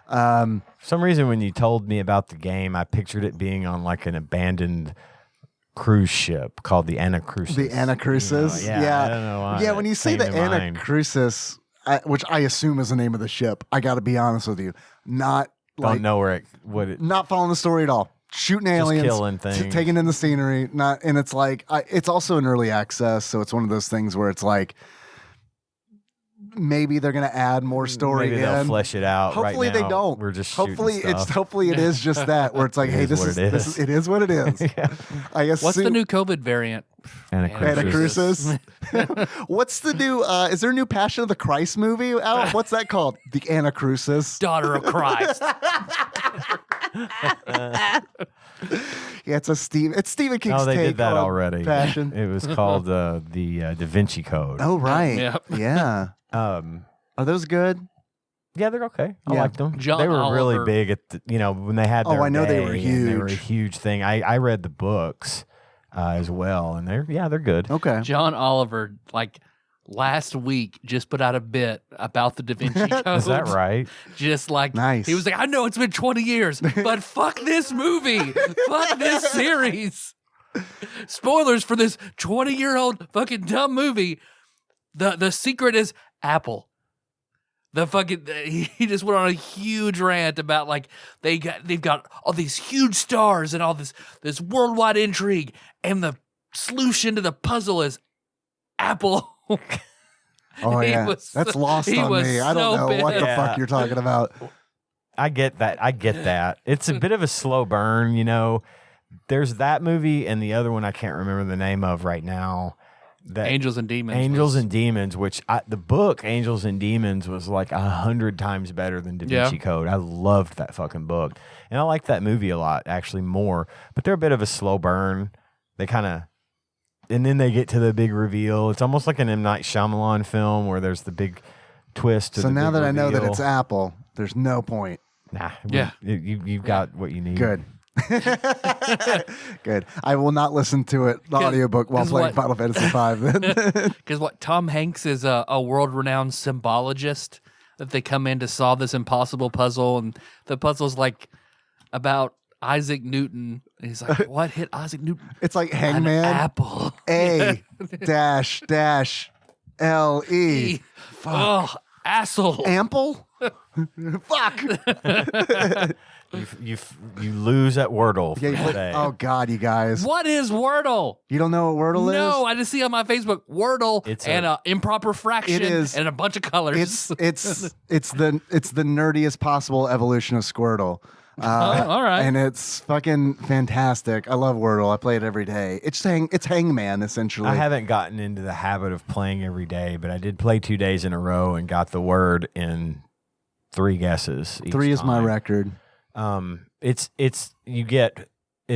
For some reason, when you told me about the game, I pictured it being on like an abandoned cruise ship called the Anacrusis. The Anacrusis? Yeah. I don't know why. Yeah, when you say the came to mind. Anacrusis, which I assume is the name of the ship, I got to be honest with you, not Don't know not following the story at all. Shooting aliens, killing things. taking in the scenery, and it's like it's also an early access, so it's one of those things where it's like maybe they're gonna add more story. Maybe they'll flesh it out. Hopefully right they now, don't. We're just hopefully shooting stuff. hopefully it is just that where it's like, hey, this is it is what it is. I guess. What's the new COVID variant? Anacrusis. What's the new? Is there a new Passion of the Christ movie out? What's that called? The Anacrusis. Daughter of Christ. Yeah, it's Stephen King's Oh, they take did that on already. Passion. It was called the Da Vinci Code. Oh right. Yep. Yeah. Are those good? Yeah, they're okay. I Yeah. liked them. John they were really Oliver- big at when they had. Their I know they day, were and They were a huge. huge thing. I read the books as well, and they're good. Okay. John Oliver, like last week, just put out a bit about the Da Vinci Code. Is that right? Just like Nice. he was like, I know it's been 20 years, but fuck this movie, fuck this series. Spoilers for this 20-year-old fucking dumb movie. The secret is Apple. He just went on a huge rant about like they've got all these huge stars and all this worldwide intrigue, and the solution to the puzzle is Apple. Oh He yeah, was that's so- lost he on was me. I don't so know what the bad. fuck you're talking about. I get that. It's a bit of a slow burn, There's that movie and the other one I can't remember the name of right now. That Angels and Demons. Angels and Demons, which the book Angels and Demons was like 100 times better than Da Vinci Code. I loved that fucking book. And I like that movie a lot, actually more. But they're a bit of a slow burn. They kind of, and then they get to the big reveal. It's almost like an M. Night Shyamalan film where there's the big twist. So now that I know that it's Apple, there's no point. Nah, Yeah. you've got what you need. Good. Good. I will not listen to it, the audiobook, while 'cause playing what- Final Fantasy V. Then. Because Tom Hanks is a world-renowned symbologist that they come in to solve this impossible puzzle, and the puzzle's like about Isaac Newton. And he's like, what hit Isaac Newton? It's like An Hangman. apple. A dash dash L E. Oh, asshole. Ample. Fuck. You lose at Wordle Yeah, you play- today. oh God, you guys. What is Wordle? You don't know what Wordle No, is? I just see on my Facebook Wordle It's and an improper fraction It is- and a bunch of colors. It's the nerdiest possible evolution of Squirtle. all right. And it's fucking fantastic. I love Wordle. I play it every day. It's Hangman essentially. I haven't gotten into the habit of playing every day, but I did play 2 days in a row and got the word in 3 guesses. Each 3 is my time. record. It's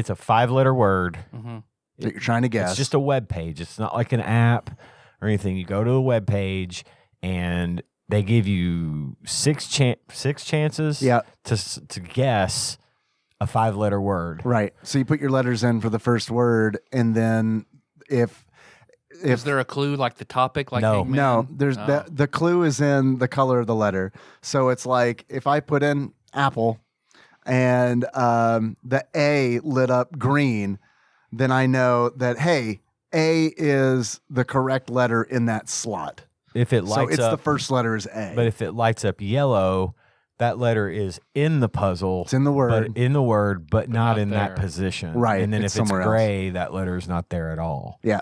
a 5-letter word. Mhm. That you're trying to guess. It's just a web page. It's not like an app or anything. You go to a web page and they give you 6 chances Yeah. to guess a 5-letter word. Right. So you put your letters in for the first word, and then if Is there a clue like the topic? Like No. Hangman? no, there's Oh. the clue is in the color of the letter. So it's like if I put in apple and the A lit up green, then I know that hey, A is the correct letter in that slot. If it So lights it's up, the first letter is A. but if it lights up yellow, that letter is in the puzzle. It's in the word. But in the word, but not not in that there. position. Right, And then it's if it's somewhere else. gray, that letter is not there at all. Yeah.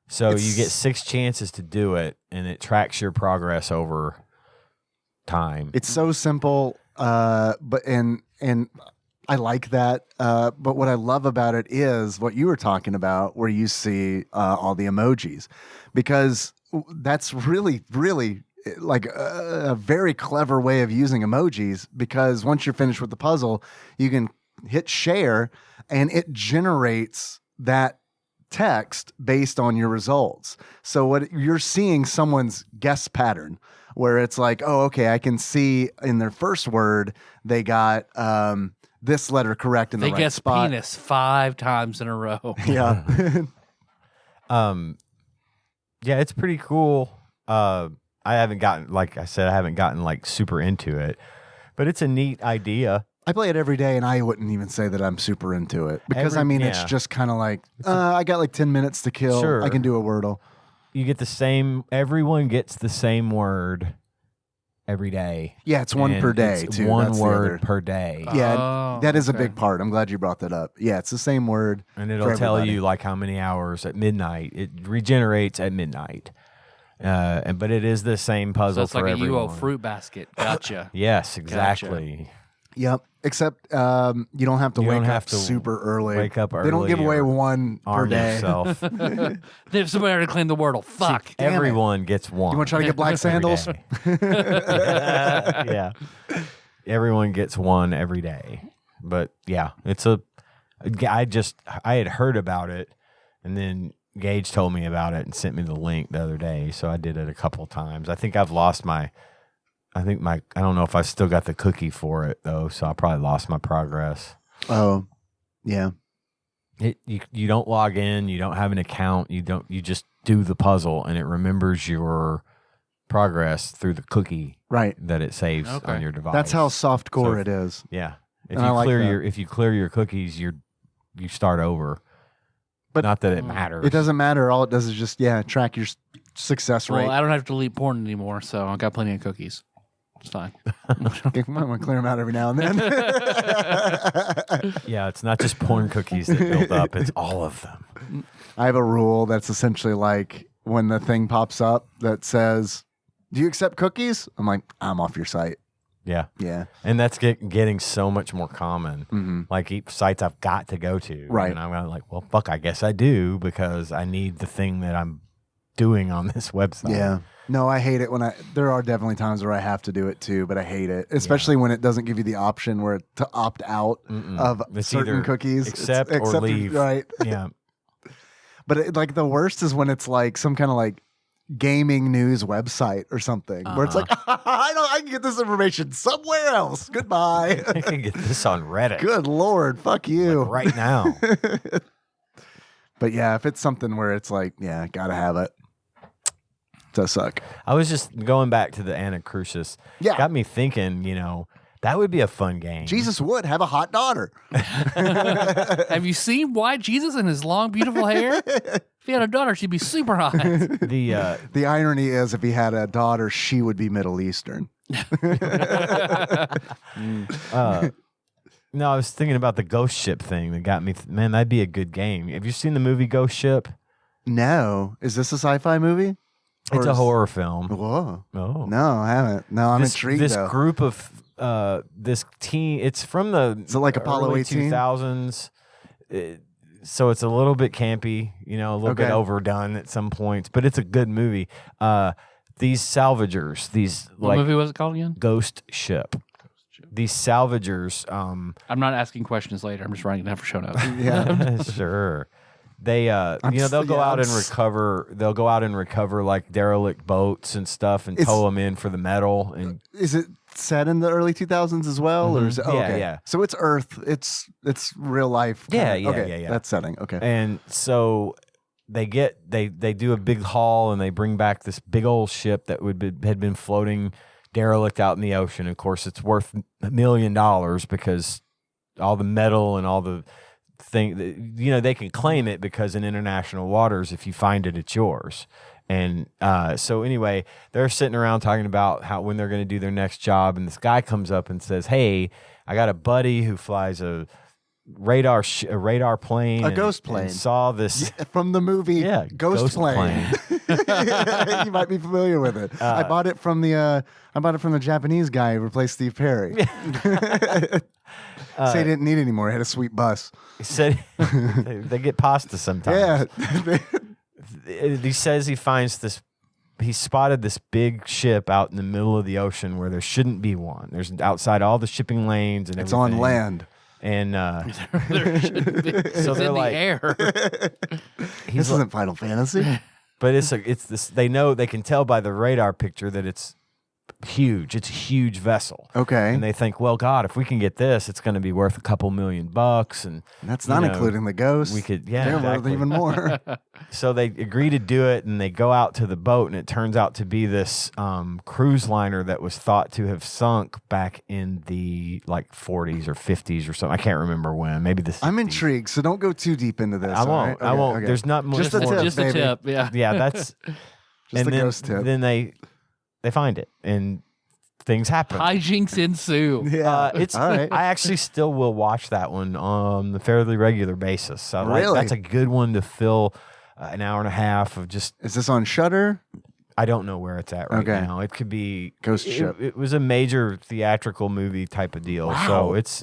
So you It's- get 6 chances to do it, and it tracks your progress over time. It's so simple, but and I like that. But what I love about it is what you were talking about, where you see all the emojis, because that's really, really like a very clever way of using emojis. Because once you're finished with the puzzle, you can hit share, and it generates that text based on your results. So what you're seeing someone's guess pattern where it's like, oh, okay, I can see in their first word they got this letter correct in the They right guess spot. penis 5 times in a row. Yeah. Yeah, it's pretty cool. I haven't gotten, like I said, I haven't gotten like super into it, but it's a neat idea. I play it every day, and I wouldn't even say that I'm super into it because it's yeah. just kind of like I got like 10 minutes to kill. Sure. I can do a Wordle. You get the same. Everyone gets the same word every day. Yeah, it's one And per day it's too. One That's the word other- per day, Yeah, Oh, that is okay. a big part. I'm glad you brought that up. Yeah, it's the same word. and for it'll tell everybody. you like how many hours at midnight. It regenerates at midnight, but it is the same So puzzle it's for like a everyone. UO fruit basket. Gotcha. Yes, exactly. Yep. Except you don't have to You wake don't up have to super early. wake up They don't give early away or one per Arm day. yourself. There's somebody already claimed the Wordle. Fuck. damn it. Everyone gets one. You want to try to get black every sandals? day. Yeah. Everyone gets one every day. But yeah, I had heard about it, and then Gage told me about it and sent me the link the other day, so I did it a couple times. I think I've lost my I don't know if I still got the cookie for it though, so I probably lost my progress. Oh, yeah. You don't log in, you don't have an account, you just do the puzzle and it remembers your progress through the cookie that it saves on your device. That's how softcore it is. Yeah. If you clear your cookies, you start over. But not that it matters. It doesn't matter. All it does is just track your success rate. Well, I don't have to delete porn anymore, so I got plenty of cookies. It's fine. Okay, I want to clear them out every now and then. Yeah, it's not just porn cookies that build up; it's all of them. I have a rule that's essentially like when the thing pops up that says, "Do you accept cookies?" I'm like, "I'm off your site." Yeah, yeah, and that's getting so much more common. Mm-hmm. Like sites I've got to go to, right? And I'm like, well, fuck, I guess I do because I need the thing that I'm doing on this website. Yeah. No, I hate it when there are definitely times where I have to do it too, but I hate it, especially when it doesn't give you the option where to opt out of it's certain cookies. Accept or leave. Right. Yeah. But like the worst is when it's like some kind of like gaming news website or something where it's like, I can get this information somewhere else. Goodbye. I can get this on Reddit. Good Lord. Fuck you. Like right now. But yeah, if it's something where it's like, gotta have it. Does suck. I was just going back to the Anna Crucis. Yeah. Got me thinking, that would be a fun game. Jesus would have a hot daughter. Have you seen White Jesus and his long, beautiful hair? If he had a daughter, she'd be super hot. The irony is, if he had a daughter, she would be Middle Eastern. No, I was thinking about the Ghost Ship thing that got me. Man, that'd be a good game. Have you seen the movie Ghost Ship? No. Is this a sci-fi movie? It's a horror film. Whoa. Oh. No, I haven't. No, I'm intrigued, This though. group of, this teen, it's from the Is it like Apollo early 18? 2000s. So it's a little bit campy, a little bit overdone at some points, but it's a good movie. These salvagers, What movie was it called again? Ghost Ship. These salvagers. I'm not asking questions later. I'm just writing it down for show notes. Yeah. Sure. They they'll go out and recover. They'll go out and recover like derelict boats and stuff and tow them in for the metal. And is it set in the early 2000s as well, or is it? Oh, okay. Yeah. So it's Earth. It's real life. Yeah. That setting. Okay. And so they do a big haul and they bring back this big old ship that had been floating derelict out in the ocean. Of course, it's worth $1 million because all the metal and all the thing, they can claim it because in international waters, if you find it, it's yours. And so anyway, they're sitting around talking about when they're going to do their next job. And this guy comes up and says, "Hey, I got a buddy who flies a radar plane, ghost plane. And saw this from the movie Ghost Plane." You might be familiar with it. I bought it from the Japanese guy who replaced Steve Perry. Say he didn't need any more. He had a sweet bus. He said they get pasta sometimes. Yeah. He says he spotted this big ship out in the middle of the ocean where there shouldn't be one. There's outside all the shipping lanes and everything. It's on land. And there shouldn't be. So they're in like, the air. This isn't Final Fantasy. But it's this. They can tell by the radar picture that it's huge. It's a huge vessel. Okay. And they think, well, God, if we can get this, it's going to be worth $2 million. And that's not including the ghosts. We could, they're worth even more. So they agree to do it, and they go out to the boat, and it turns out to be this cruise liner that was thought to have sunk back in the 40s or 50s or something. I can't remember when. Maybe the 60s. I'm intrigued, so don't go too deep into this. I won't. Right? Okay, I won't. okay. There's not more. Just a tip. Yeah. Yeah, that's just a ghost tip. Then they find it, and things happen. Hijinks ensue. Yeah, it's. All right. I actually still will watch that one on a fairly regular basis. So really, that's a good one to fill an hour and a half of just. Is this on Shudder? I don't know where it's at right now. It could be Ghost Ship. It was a major theatrical movie type of deal, so it's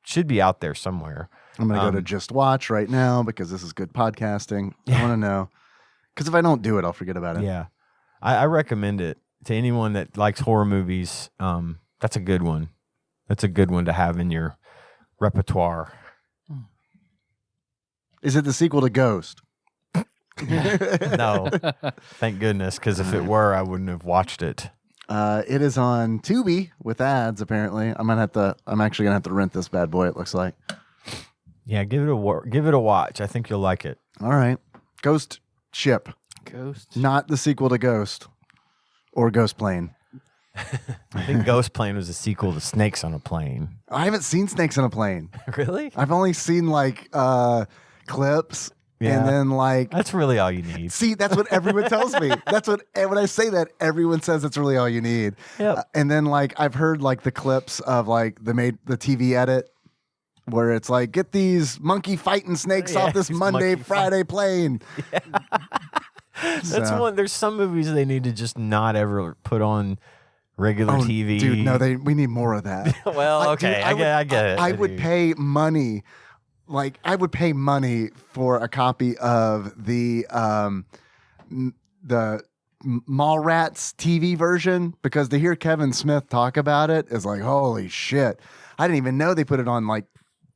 should be out there somewhere. I'm gonna go to Just Watch right now because this is good podcasting. I want to know because if I don't do it, I'll forget about it. Yeah, I recommend it to anyone that likes horror movies. That's a good one. That's a good one to have in your repertoire. Is it the sequel to Ghost? No, thank goodness, because if it were, I wouldn't have watched it. It is on Tubi with ads. Apparently, I'm actually gonna have to rent this bad boy. It looks like. Yeah, give it a watch. I think you'll like it. All right, Ghost Ship, Ghost. not the sequel to Ghost or Ghost Plane. I think Ghost Plane was a sequel to Snakes on a Plane. I haven't seen Snakes on a Plane. Really? I've only seen like clips, and then like. That's really all you need. See, that's what everyone tells me. That's what when I say that, everyone says that's really all you need. Yep. And then like I've heard like the clips of like the TV edit where it's like get these monkey fighting snakes off this Monday Friday plane. That's one. There's some movies they need to just not ever put on regular TV. Dude, no, we need more of that. Well, okay, I get it. I would pay money. Like I would pay money for a copy of the Mallrats TV version because to hear Kevin Smith talk about it is like holy shit. I didn't even know they put it on like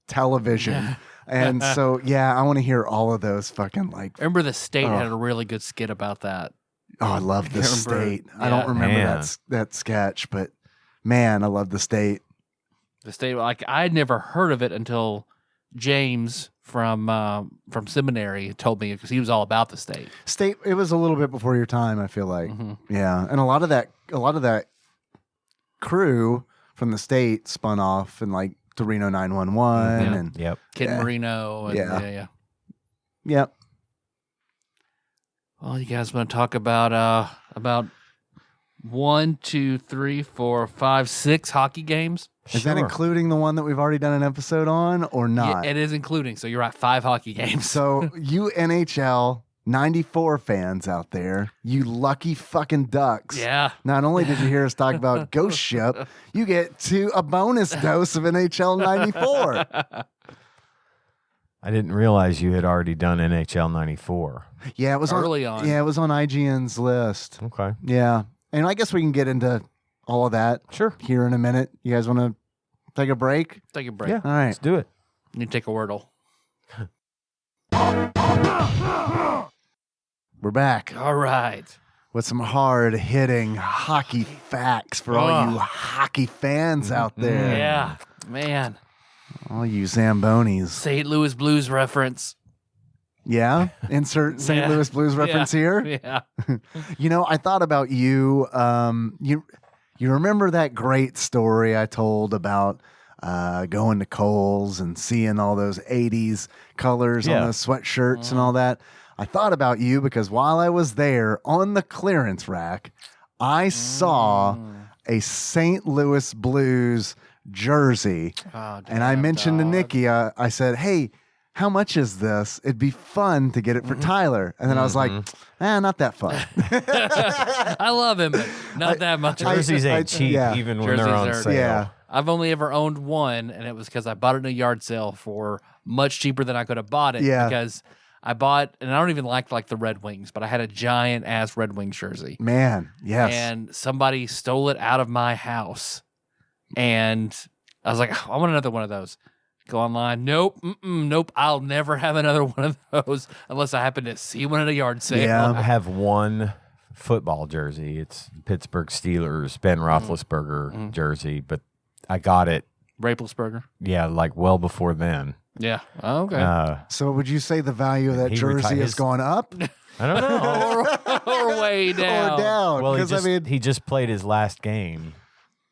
television. And so I want to hear all of those fucking like. Remember the State had a really good skit about that. Oh, I love the State. Yeah. I don't remember that sketch, but man, I love the State. The State, like I'd never heard of it until James from seminary told me because he was all about the State. State. It was a little bit before your time. I feel like, yeah, and a lot of that crew from the State spun off and like to Reno 911 and Kid Marino. And, Yep. Well, you guys want to talk about 1, 2, 3, 4, 5, 6 hockey games? Is that including the one that we've already done an episode on or not? Yeah, it is including. So you're right, 5 hockey games. So you NHL 94 fans out there, you lucky fucking ducks. Yeah. Not only did you hear us talk about Ghost Ship, you get a bonus dose of NHL 94. I didn't realize you had already done NHL 94. Yeah, it was early on. Yeah, it was on IGN's list. Okay. Yeah. And I guess we can get into all of that here in a minute. You guys want to take a break? Take a break. Yeah. All right. Let's do it. You take a Wordle. We're back All right. with some hard-hitting hockey facts for all you hockey fans out there. Yeah. Man. All you Zambonis. St. Louis Blues reference. Yeah? Insert St. Louis Blues reference here. Yeah. You know, I thought about you. You remember that great story I told about going to Kohl's and seeing all those 80s colors on the sweatshirts and all that? I thought about you because while I was there on the clearance rack, I saw a St. Louis Blues jersey. And I mentioned to Nikki, I said, hey, how much is this? It'd be fun to get it for Tyler. And then I was like, not that fun. I love him, but not that much. Jerseys ain't cheap even when they're on sale. Yeah. I've only ever owned one, and it was because I bought it in a yard sale for much cheaper than I could have bought it. Yeah. Because I bought, and I don't even like the Red Wings, but I had a giant ass Red Wings jersey. Man, yes. And somebody stole it out of my house. And I was like, I want another one of those. Go online. Nope. Nope. I'll never have another one of those unless I happen to see one at a yard sale. Yeah. I have one football jersey. It's Pittsburgh Steelers, Ben Roethlisberger jersey, but I got it. Raplesberger. Yeah, like well before then. Yeah. Oh, okay. So would you say the value of that jersey has gone up I don't know. or way down. or down? Well, Because he just played his last game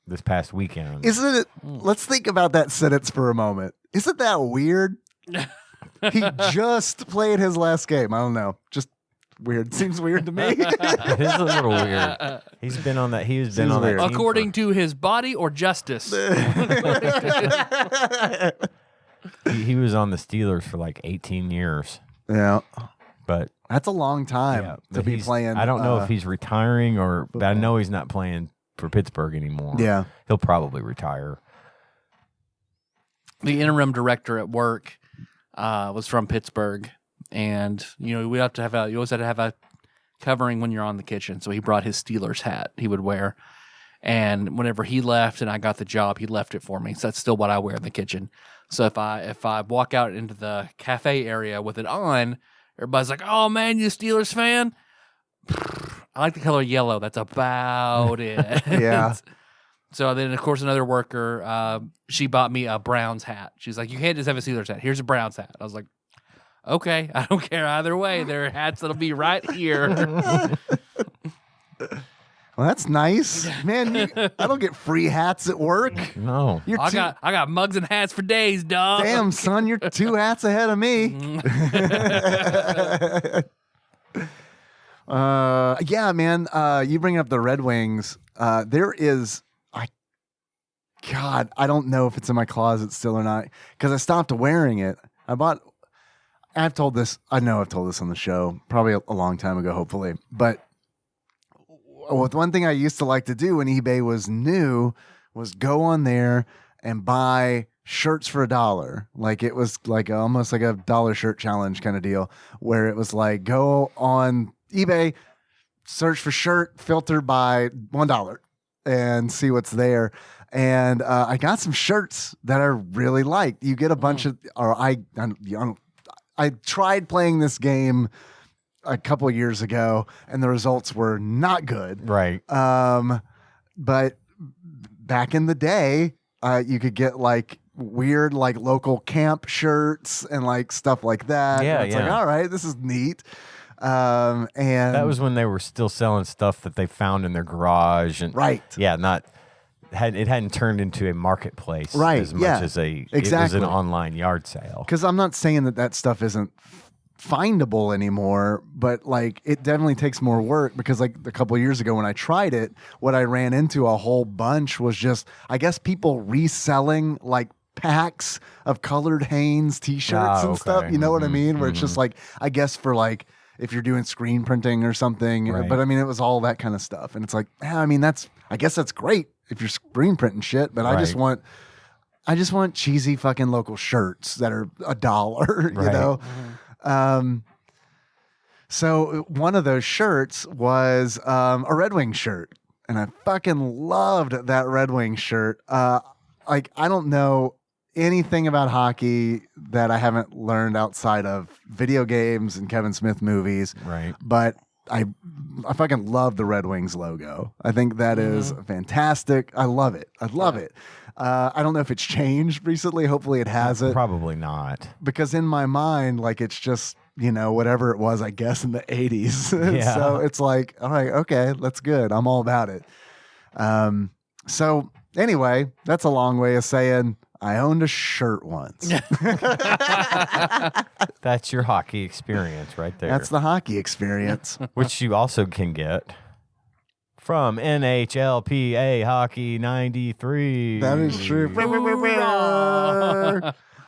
this past weekend. isn't it? Let's think about that sentence for a moment. Isn't that weird? He just played his last game. I don't know. Just weird. Seems weird to me. It is a little weird. He's been on that. He's been on that. weird. team According to his body or justice? he was on the Steelers for like 18 years, Yeah, but that's a long time to be playing. I don't know if he's retiring but I know he's not playing for Pittsburgh anymore. Yeah, he'll probably retire. The interim director at work was from Pittsburgh, and you always have to have a covering when you're on the kitchen. So he brought his Steelers hat he would wear, and whenever he left and I got the job, he left it for me. So that's still what I wear in the kitchen. So if I walk out into the cafe area with it on, everybody's like, "Oh man, you Steelers fan?" I like the color yellow. That's about it. Yeah. So then, of course, another worker, she bought me a Browns hat. She's like, you can't just have a Steelers hat. Here's a Browns hat. I was like, okay, I don't care either way. There are hats that'll be right here. Well, that's nice, man. I don't get free hats at work. No. You're I got mugs and hats for days, dog. damn, son. You're 2 hats ahead of me. Yeah, man. You bring up the Red Wings. There is, God, I don't know if it's in my closet still or not because I stopped wearing it. I know I've told this on the show probably a long time ago, hopefully. But one thing I used to like to do when eBay was new was go on there and buy shirts for $1. Like it was like almost like a dollar shirt challenge kind of deal where it was like go on eBay, search for shirt, filter by $1 and see what's there. And I got some shirts that I really liked. You get a bunch of, or I tried playing this game a couple of years ago, and the results were not good. Right. But back in the day, you could get like weird, like local camp shirts and like stuff like that. Yeah, and it's like, all right, this is neat. And that was when they were still selling stuff that they found in their garage, and right. Yeah, it hadn't turned into a marketplace, right? As much as it was an online yard sale. Because I'm not saying that stuff isn't findable anymore, but like it definitely takes more work. Because like a couple of years ago when I tried it, what I ran into a whole bunch was just, I guess, people reselling like packs of colored Hanes t-shirts and stuff. You know what I mean? Where it's just like, I guess for like if you're doing screen printing or something. Right. But I mean, it was all that kind of stuff. And it's like, I mean, I guess that's great if you're screen printing shit, but I just want cheesy fucking local shirts that are $1, you know? So one of those shirts was a Red Wing shirt, and I fucking loved that Red Wing shirt. Like, I don't know anything about hockey that I haven't learned outside of video games and Kevin Smith movies. Right. But I fucking love the Red Wings logo. I think that is fantastic. I love it. I don't know if it's changed recently. Hopefully it hasn't. Probably not. Because in my mind, like it's just, whatever it was, I guess, in the 80s. Yeah. So it's like, all right, okay, that's good. I'm all about it. So anyway, that's a long way of saying I owned a shirt once. That's your hockey experience right there. That's the hockey experience. Which you also can get from NHLPA Hockey 93. That is true.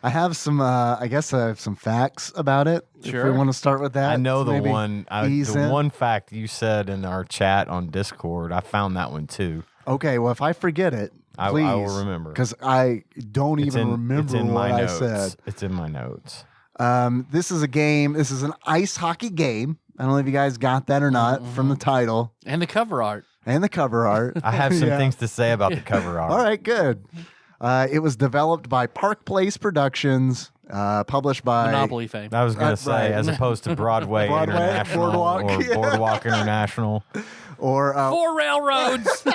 I have some, I have some facts about it. Sure. If we want to start with that. I know the maybe one fact you said in our chat on Discord. I found that one too. Okay, well, if I forget it, please. I will remember. Because I don't even remember what I notes. said. It's in my notes. This is a game. This is an ice hockey game. I don't know if you guys got that or not from the title. And the cover art. And the cover art. I have some things to say about the cover art. All right, good. It was developed by Park Place Productions, published by Monopoly fame. I was going to say, right. as opposed to Broadway International Boardwalk. or Boardwalk International. Or 4 railroads.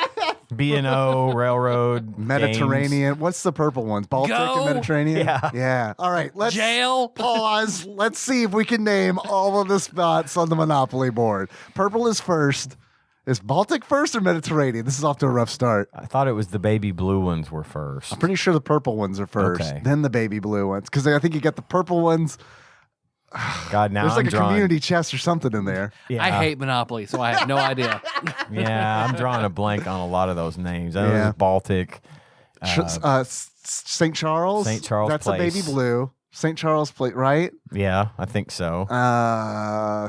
B&O, Railroad, Mediterranean. Games. What's the purple ones? Baltic Go. and Mediterranean? Yeah. Yeah. All right. Let's Jail. pause. Let's see if we can name all of the spots on the Monopoly board. Purple is first. Is Baltic first or Mediterranean? This is off to a rough start. I thought it was the baby blue ones were first. I'm pretty sure the purple ones are first, Okay. then the baby blue ones. Because I think you got the purple ones. God, now There's like I'm a drawing. community chest or something in there. Yeah, I hate Monopoly, so I have no idea. Yeah, I'm drawing a blank on a lot of those names. I know Yeah. there's Baltic. St. Charles. St. Charles That's Place. a baby blue. St. Charles Place, right? Yeah, I think so.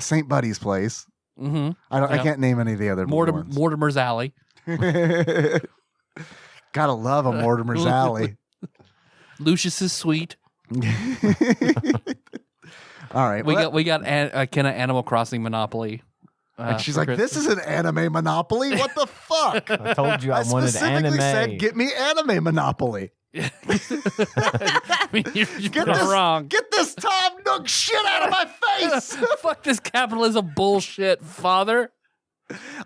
St. Buddy's Place. Mm-hmm. I can't name any of the other blue ones. Mortimer's Alley. Gotta love a Mortimer's Alley. Lucius's Suite. All right. We got a kind of Animal Crossing Monopoly. And she's for like, Christmas. this is an anime Monopoly? What the fuck? I told you I wanted specifically anime. said, get me anime Monopoly. I mean, you're Get not this, wrong. Get this Tom Nook shit out of my face. Fuck this capitalism bullshit, father.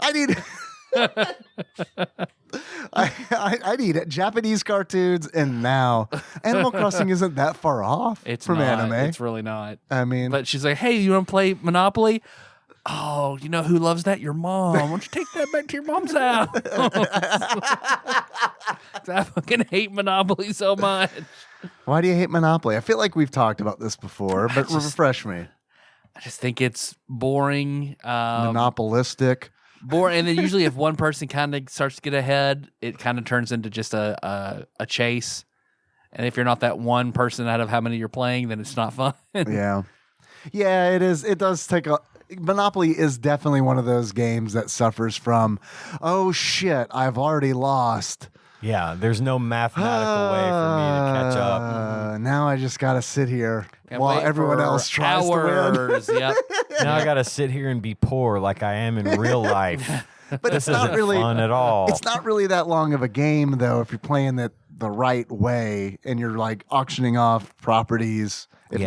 I need. I need Japanese cartoons, and now Animal Crossing isn't that far off from not, anime. It's really not. I mean, But she's like, hey, you want to play Monopoly? Oh, you know who loves that? Your mom. Why don't you take that back to your mom's house? I fucking hate Monopoly so much. why do you hate Monopoly? I feel like we've talked about this before, but refresh me. I just think it's boring. Monopolistic. Boring, and then usually if one person kind of starts to get ahead, it kind of turns into just a chase. And if you're not that one person out of how many you're playing, then it's not fun. Yeah, it is. It does take a. Monopoly is definitely one of those games that suffers from, oh shit, I've already lost. Yeah, there's no mathematical way for me to catch up. Now I just got to sit here And while wait everyone for else tries to win. hours. Yep. Now I got to sit here and be poor like I am in real life. But This it's not isn't really fun at all. It's not really that long of a game, though, if you're playing it the right way and you're like auctioning off properties. If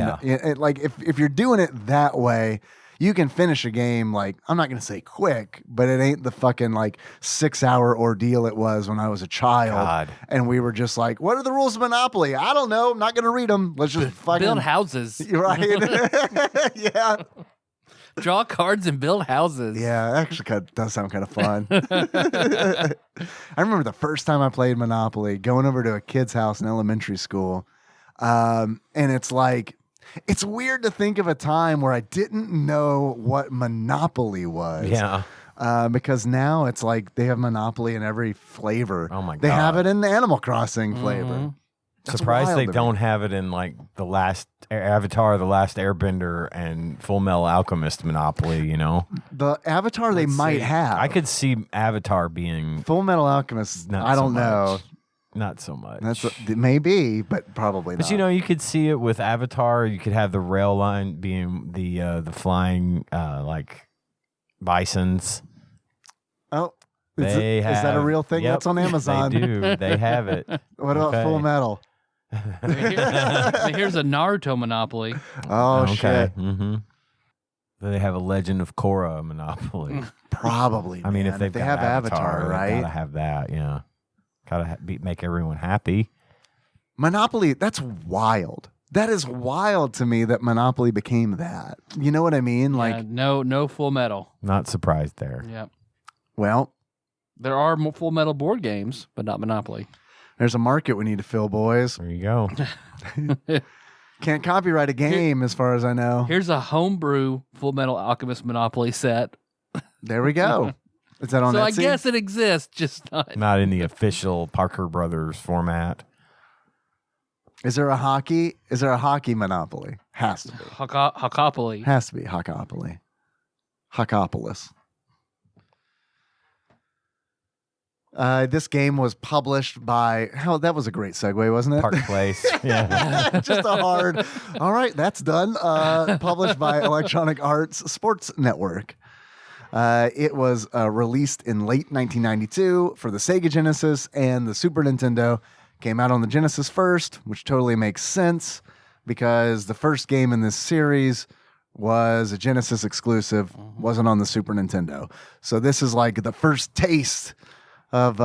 if you're doing it that way, you can finish a game like, I'm not going to say quick, but it ain't the fucking like 6-hour ordeal it was when I was a child. God. And we were just like, what are the rules of Monopoly? I don't know. I'm not going to read them. Let's just fucking Build houses. Right. Yeah. Draw cards and build houses. Yeah, actually does sound kind of fun. I remember the first time I played Monopoly, going over to a kid's house in elementary school. And it's like, it's weird to think of a time where I didn't know what Monopoly was. Yeah. Because now it's like they have Monopoly in every flavor. Oh my They have God. it in the Animal Crossing flavor. That's Surprised wild they to me. don't have it in like the last Avatar, the Last Airbender, and Full Metal Alchemist Monopoly. You know, The Avatar they Let's might see. have. I could see Avatar being Full Metal Alchemist. not. I don't so know. much. Not so much. It may be, but probably not. But you know, you could see it with Avatar. You could have the rail line being the flying like bisons. Oh, They is that a have- real thing? Yep, That's on Amazon. They do. They have it. What about Okay. Full Metal? Here's a Naruto Monopoly. Oh shit! Mm-hmm. They have a Legend of Korra Monopoly. Probably. I mean, man. if they've they got have Avatar, right? They gotta have that. Yeah, gotta make everyone happy. Monopoly. That's wild. That is wild to me that Monopoly became that. You know what I mean? Like, Yeah, no Full Metal. Not surprised there. Yep. well, There are Full Metal board games, but not Monopoly. there's a market we need to fill, boys. There you go. Can't copyright a game, as far as I know. Here's a homebrew Full Metal Alchemist Monopoly set. There we go. Is that on So Etsy? I guess it exists, just not. Not in the official Parker Brothers format. Is there a hockey Monopoly? Has to be. Hockopoly. Has to be Hockopoly. Hockopolis. This game was published by. That was a great segue, wasn't it? Park Place. Yeah. Just a hard. All right, that's done. Published by Electronic Arts Sports Network. It was released in late 1992 for the Sega Genesis and the Super Nintendo. Came out on the Genesis first, which totally makes sense because the first game in this series was a Genesis exclusive, wasn't on the Super Nintendo. So this is like the first taste of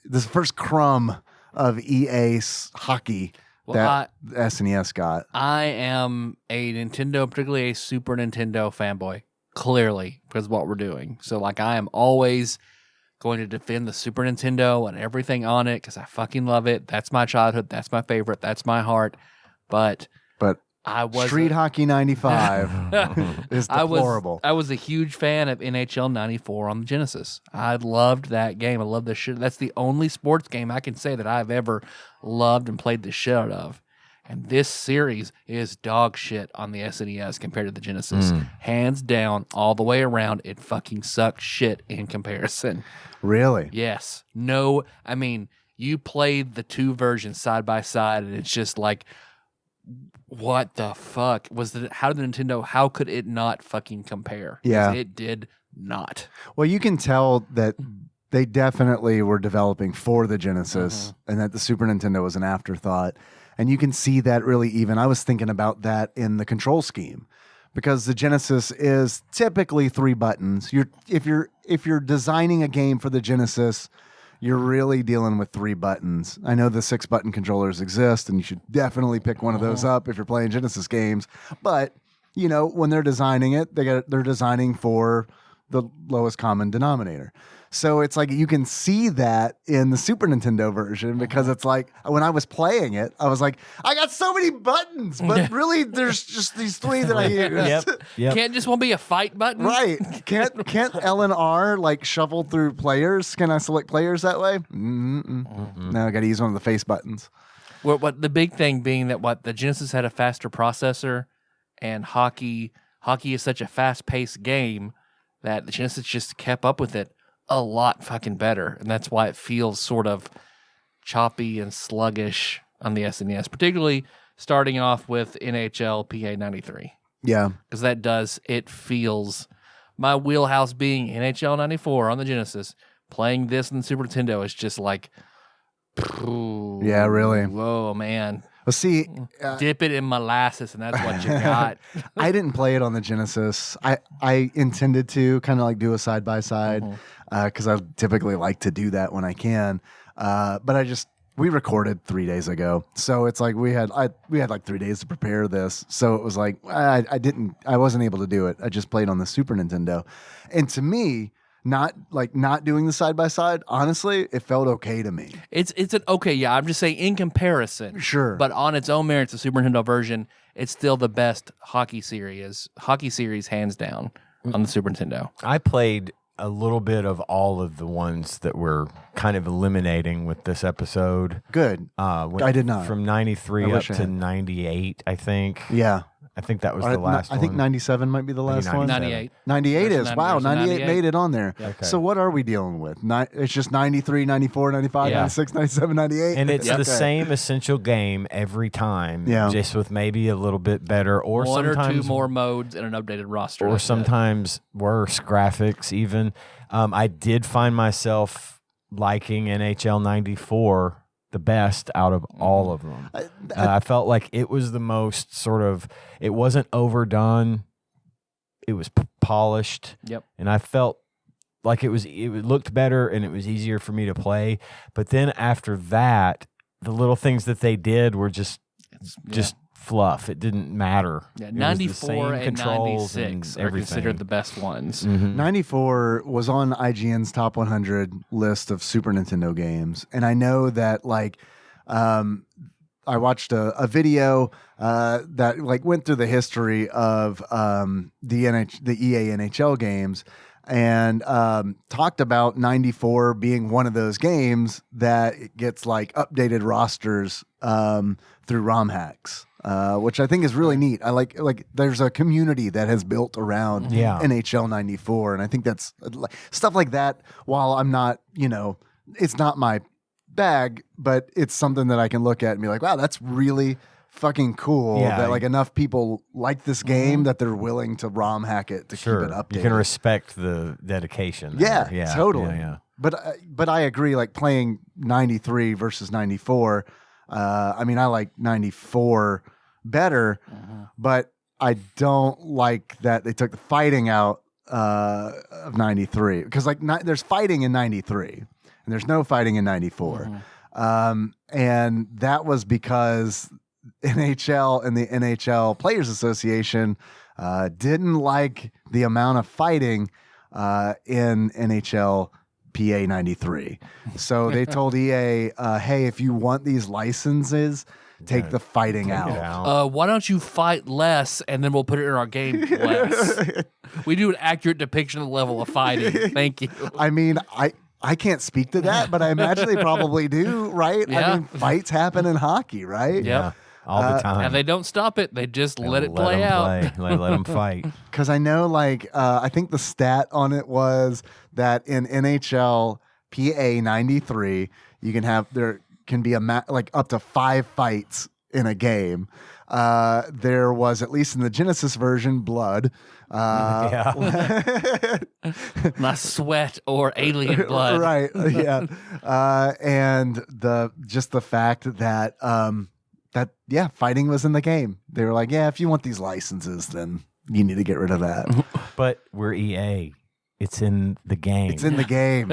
this first crumb of EA hockey that SNES got. I am a Nintendo, particularly a Super Nintendo fanboy, clearly, because of what we're doing. So, like, I am always going to defend the Super Nintendo and everything on it because I fucking love it. That's my childhood. That's my favorite. That's my heart. But I was Street Hockey 95 is deplorable. I was a huge fan of NHL 94 on the Genesis. I loved that game. I love the shit. That's the only sports game I can say that I've ever loved and played the shit out of. And this series is dog shit on the SNES compared to the Genesis. Hands down, all the way around, it fucking sucks shit in comparison. Really? Yes. No, I mean, you played the two versions side by side, and it's just like, what the fuck? How could it not fucking compare? Yeah. It did not. Well, you can tell that they definitely were developing for the Genesis and that the Super Nintendo was an afterthought. And you can see that really even. I was thinking about that in the control scheme because the Genesis is typically 3 buttons. If you're designing a game for the Genesis, you're really dealing with 3 buttons. I know the 6-button controllers exist, and you should definitely pick one of those up if you're playing Genesis games. But when they're designing it, they're designing for the lowest common denominator. So it's like you can see that in the Super Nintendo version, because it's like when I was playing it, I was like, I got so many buttons, but really there's just these 3 that I use. Yep. Can't just one be a fight button? Right. Can't L and R like shuffle through players? Can I select players that way? No, I got to use one of the face buttons. What the big thing being that the Genesis had a faster processor, and hockey is such a fast-paced game that the Genesis just kept up with it a lot fucking better, and that's why it feels sort of choppy and sluggish on the SNES, particularly starting off with NHL PA 93. Yeah. Because it feels, my wheelhouse being NHL 94 on the Genesis, playing this in the Super Nintendo is just like, ooh, yeah, really. Whoa, man. Well, see, dip it in molasses, and that's what you got. I didn't play it on the Genesis. I intended to kind of like do a side-by-side because I typically like to do that when I can. But we recorded 3 days ago, so it's like we had like 3 days to prepare this. So it was like I wasn't able to do it. I just played on the Super Nintendo, and to me, not doing the side by side, honestly, it felt okay to me. It's an okay, yeah. I'm just saying in comparison, sure, but on its own merits, the Super Nintendo version, it's still the best hockey series hands down on the Super Nintendo. I played a little bit of all of the ones that we're kind of eliminating with this episode. Good. I did not. From 93 up to 98, I think. Yeah. I think that was the last one. I think 97 might be the last one. 98. 98 is. Wow, 98 made it on there. Okay. So what are we dealing with? It's just 93, 94, 95, 96, 97, 98? And it's the same essential game every time, just with maybe a little bit better or one sometimes or 2 more modes and an updated roster. Or sometimes worse graphics even. I did find myself liking NHL 94 the best out of all of them. I felt like it was the most sort of, it wasn't overdone. It was polished. Yep. And I felt like it looked better and it was easier for me to play. But then after that, the little things that they did were just fluff. It didn't matter. Yeah, It 94 was the same and controls 96 and are considered the best ones. 94 was on IGN's top 100 list of Super Nintendo games. And I know that I watched a video that went through the history of the EA NHL games, and talked about 94 being one of those games that gets updated rosters through ROM hacks. Which I think is really neat. I like there's a community that has built around NHL 94, and I think that's stuff like that. While I'm not, it's not my bag, but it's something that I can look at and be like, wow, that's really fucking cool. That enough people like this game that they're willing to ROM hack it to keep it updated. You can respect the dedication. Yeah, totally. Yeah. But I agree. Playing 93 versus 94. I like 94 better, but I don't like that they took the fighting out of 93, because there's fighting in 93 and there's no fighting in 94. And that was because NHL and the NHL Players Association didn't like the amount of fighting in NHL PA 93. So they told EA, hey, if you want these licenses, take the fighting out. Why don't you fight less, and then we'll put it in our game less. We do an accurate depiction of the level of fighting. Thank you. I can't speak to that, but I imagine they probably do, right? Yeah. Fights happen in hockey, right? Yep. All the time. And they don't stop it. They just let it play out. Let them fight. Because I know, I think the stat on it was that in NHL PA 93, there can be up to 5 fights in a game. There was, at least in the Genesis version, blood. Not sweat or alien blood. Right. Yeah. And the fact that fighting was in the game. They were like, yeah, if you want these licenses, then you need to get rid of that. But we're EA. It's in the game. It's in the game.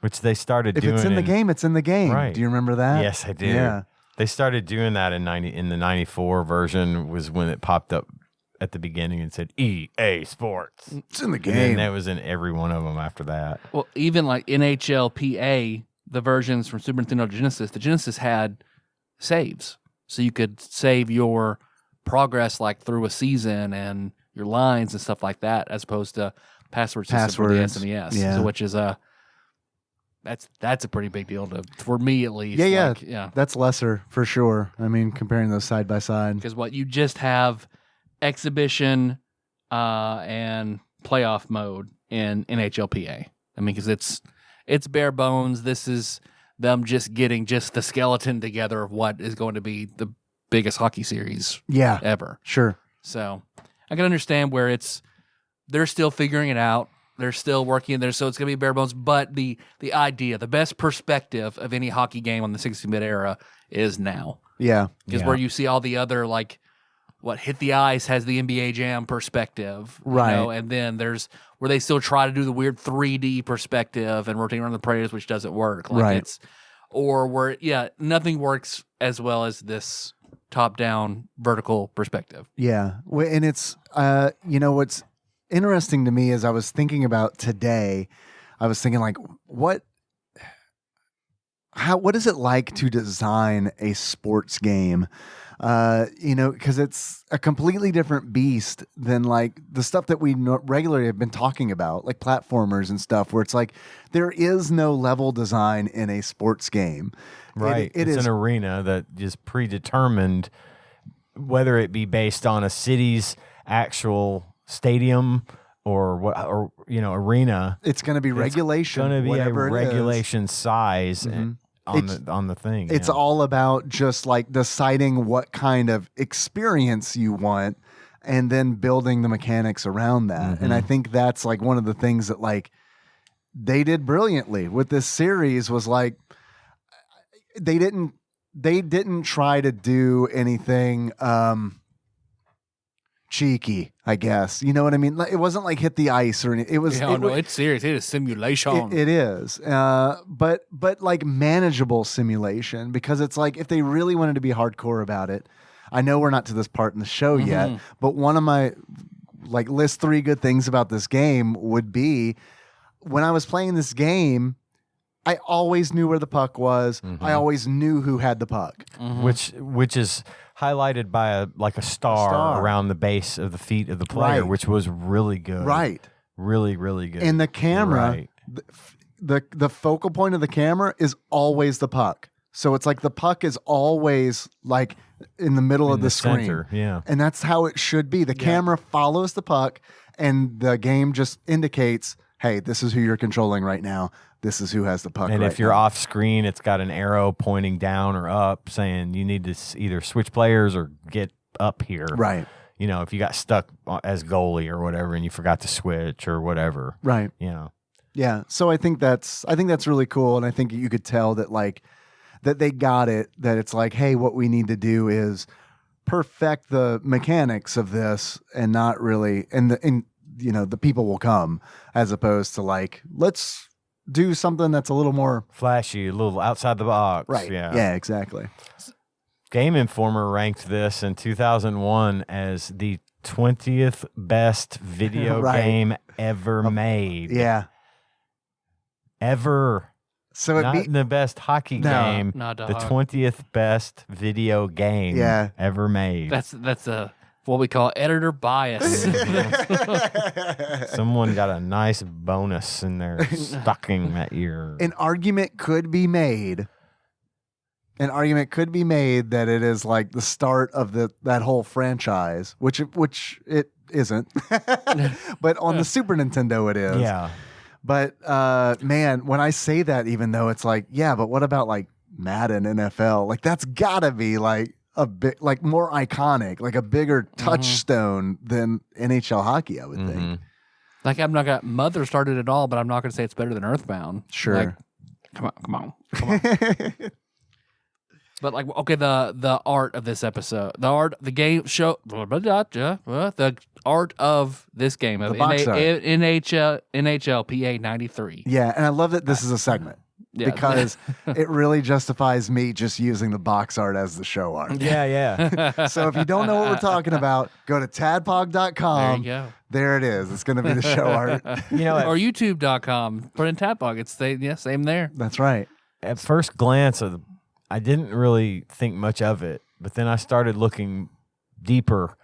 Which they started If doing. it's in the game, it's in the game. Right. Do you remember that? Yes, I do. Yeah. They started doing that in the 94 version was when it popped up at the beginning and said EA Sports. It's in the And game. then that was in every one of them after that. Well, even like NHL PA, the versions from Super Nintendo Genesis, the Genesis had saves. So you could save your progress like through a season and your lines and stuff like that, as opposed to password system for the SNES. Yeah. So which is that's a pretty big deal for me at least. Yeah. Like, yeah. That's lesser for sure. I mean, comparing those side by side. Because what you just have exhibition and playoff mode in NHLPA. I mean, because it's bare bones. This is them just getting just the skeleton together of what is going to be the biggest hockey series Yeah. ever. Sure. So I can understand where they're still figuring it out. They're still working in there, so it's going to be bare bones. But the idea, the best perspective of any hockey game on the 16-bit era is now. Yeah. Because where you see all the other, like, what Hit the Ice has the NBA Jam perspective. Right. You know, and then there's where they still try to do the weird 3D perspective and rotating around the Predators, which doesn't work. Like Right. Or where, nothing works as well as this top-down vertical perspective. Yeah. And it's, what's interesting to me is I was thinking about today, I was thinking like, what is it like to design a sports game? Because it's a completely different beast than like the stuff that we regularly have been talking about, like platformers and stuff, where it's like there is no level design in a sports game. Right. It's an arena that is predetermined, whether it be based on a city's actual stadium or what, or arena. It's going to be regulation. It's going to be a whatever it is. regulation size Mm-hmm. on the thing. It's all about just like deciding what kind of experience you want and then building the mechanics around that. Mm-hmm. And I think that's like one of the things that like they did brilliantly with this series was like they didn't try to do anything cheeky, I guess. You know what I mean? Like, it wasn't like Hit the Ice or anything. It was. It's serious. It is simulation. It is, but like manageable simulation, because it's like if they really wanted to be hardcore about it. I know we're not to this part in the show yet, but one of my like list 3 good things about this game would be when I was playing this game, I always knew where the puck was. I always knew who had the puck, which is highlighted by a star around the base of the feet of the player, Right. which was really good. right? Really, really good. And the camera, Right. the focal point of the camera is always the puck. So it's like the puck is always like in the middle of the screen. center, yeah. And that's how it should be. The camera follows the puck and the game just indicates, hey, this is who you're controlling right now. This is who has the puck And right if you're now. off screen, it's got an arrow pointing down or up saying you need to either switch players or get up here. Right. If you got stuck as goalie or whatever and you forgot to switch or whatever. Right. Yeah. So I think that's really cool. And I think you could tell that like that they got it, that it's like, hey, what we need to do is perfect the mechanics of this and not really and the people will come, as opposed to like, let's do something that's a little more Flashy, a little outside the box. right. Yeah. Exactly. Game Informer ranked this in 2001 as the 20th best video Right. game ever made. Yeah. Ever. So Not it the best hockey No, game, not the the 20th best video game Yeah. ever made. That's a what we call editor bias. Someone got a nice bonus in their stocking that year. an argument could be made. An argument could be made that it is like the start of that whole franchise, which it isn't. But on the Super Nintendo it is. Yeah. But man, when I say that, even though it's like, yeah, but what about like Madden NFL? Like that's gotta be like a bit like more iconic, like a bigger touchstone than NHL hockey, I would think. Like I'm not gonna Mother started it all, but I'm not gonna say it's better than Earthbound. Sure. Like, come on. But like, okay, the art of this episode, the art, the game show, the art of this game of The box art. NHL PA 93. Yeah, and I love that this is a segment. Yeah. Because it really justifies me just using the box art as the show art. Yeah. So if you don't know what we're talking about, go to tadpog.com. There you go. There it is. It's going to be the show art. You know, Or youtube.com. Put in TADPOG. It's same there. That's right. at first glance, I didn't really think much of it, but then I started looking deeper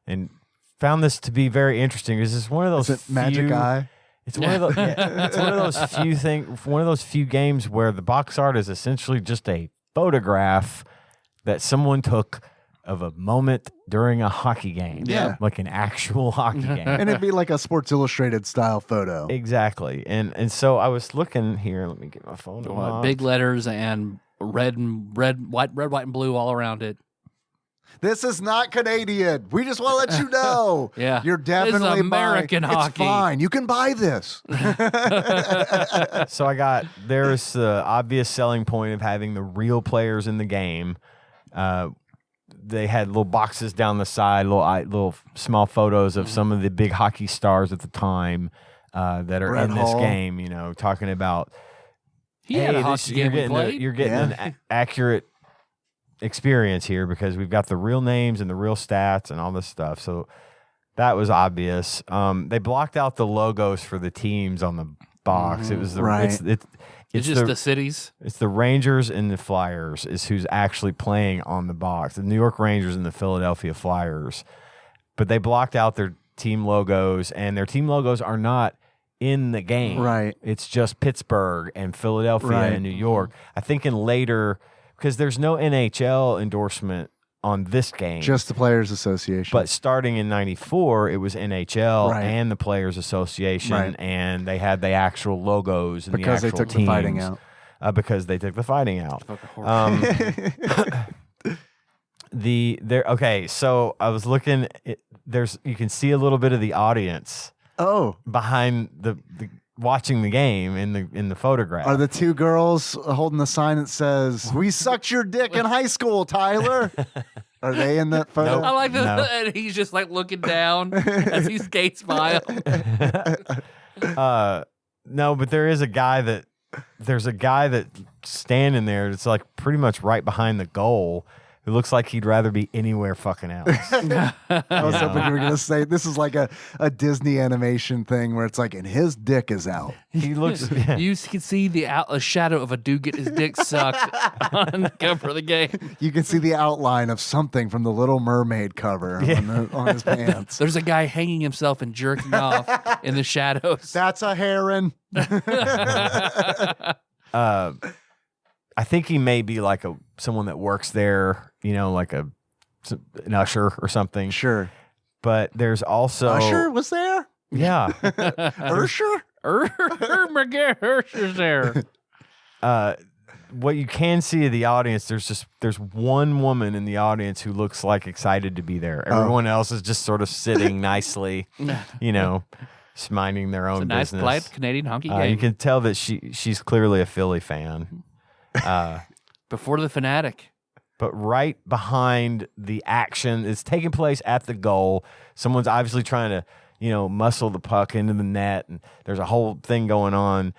and found this to be very interesting. Because it's one of those Is it Magic Eye? It's one of those. It's one of those few things. One of those few games where the box art is essentially just a photograph that someone took of a moment during a hockey game. Yeah. Like an actual hockey game. And it'd be like a Sports Illustrated style photo. Exactly. And so I was looking here. Let me get my phone. Big letters and red, white, and blue all around it. This is not Canadian. We just want to let you know. Yeah. You're definitely This is American buying, hockey. It's fine. You can buy this. So there's the obvious selling point of having the real players in the game. They had little boxes down the side, little small photos of some of the big hockey stars at the time that are Brett in this Hull. game. You know, talking about He had a hockey game we played. you're getting Yeah. an accurate experience here because we've got the real names and the real stats and all this stuff. So that was obvious. They blocked out the logos for the teams on the box. It was the Right. It's just the cities. It's the Rangers and the Flyers is who's actually playing on the box. The New York Rangers and the Philadelphia Flyers. But they blocked out their team logos, and their team logos are not in the game. Right. It's just Pittsburgh and Philadelphia Right. and New York. I think in later, because there's no NHL endorsement on this game. Just the Players Association. But starting in '94, it was NHL Right. and the Players Association, Right. and they had the actual logos and because the they actual took teams. the fighting out. Because they took the fighting out. Okay, so I was looking. You can see a little bit of the audience Oh, behind the watching the game in the photograph. are the two girls holding the sign that says, "We sucked your dick in high school, Tyler"? Are they in that photo? I like that. No. And he's just like looking down as he skates by. No, but there's a guy that's standing there. It's like pretty much right behind the goal. Who looks like he'd rather be anywhere fucking else. I was hoping you were going to say this is like a Disney animation thing where it's like, and his dick is out. He looks. You can see a shadow of a dude get his dick sucked on the cover of the game. You can see the outline of something from the Little Mermaid cover on his pants. There's a guy hanging himself and jerking off in the shadows. That's a heron. I think he may be like someone that works there, like an usher or something. Sure. But there's also Usher was there? Yeah. Ursher? Hirsch's there. What you can see of the audience, there's one woman in the audience who looks like excited to be there. Everyone else is just sort of sitting nicely, just minding their own It's a nice, business. polite Canadian hockey game. You can tell that she's clearly a Philly fan. Before the Fanatic. But right behind the action is taking place at the goal. Someone's obviously trying to, muscle the puck into the net, and there's a whole thing going on.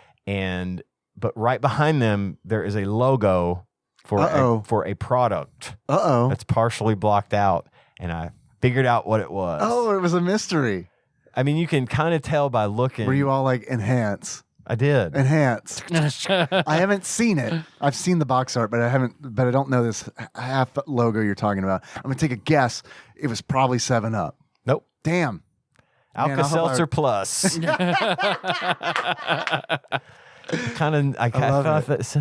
But right behind them, there is a logo for a product that's partially blocked out, and I figured out what it was. Oh, it was a mystery. I mean, you can kind of tell by looking. Were you all like, enhance? I did. Enhance. I haven't seen it. I've seen the box art, but I don't know this half logo you're talking about. I'm gonna take a guess. It was probably 7-Up. Nope. Damn. Man, Alka-Seltzer Plus. I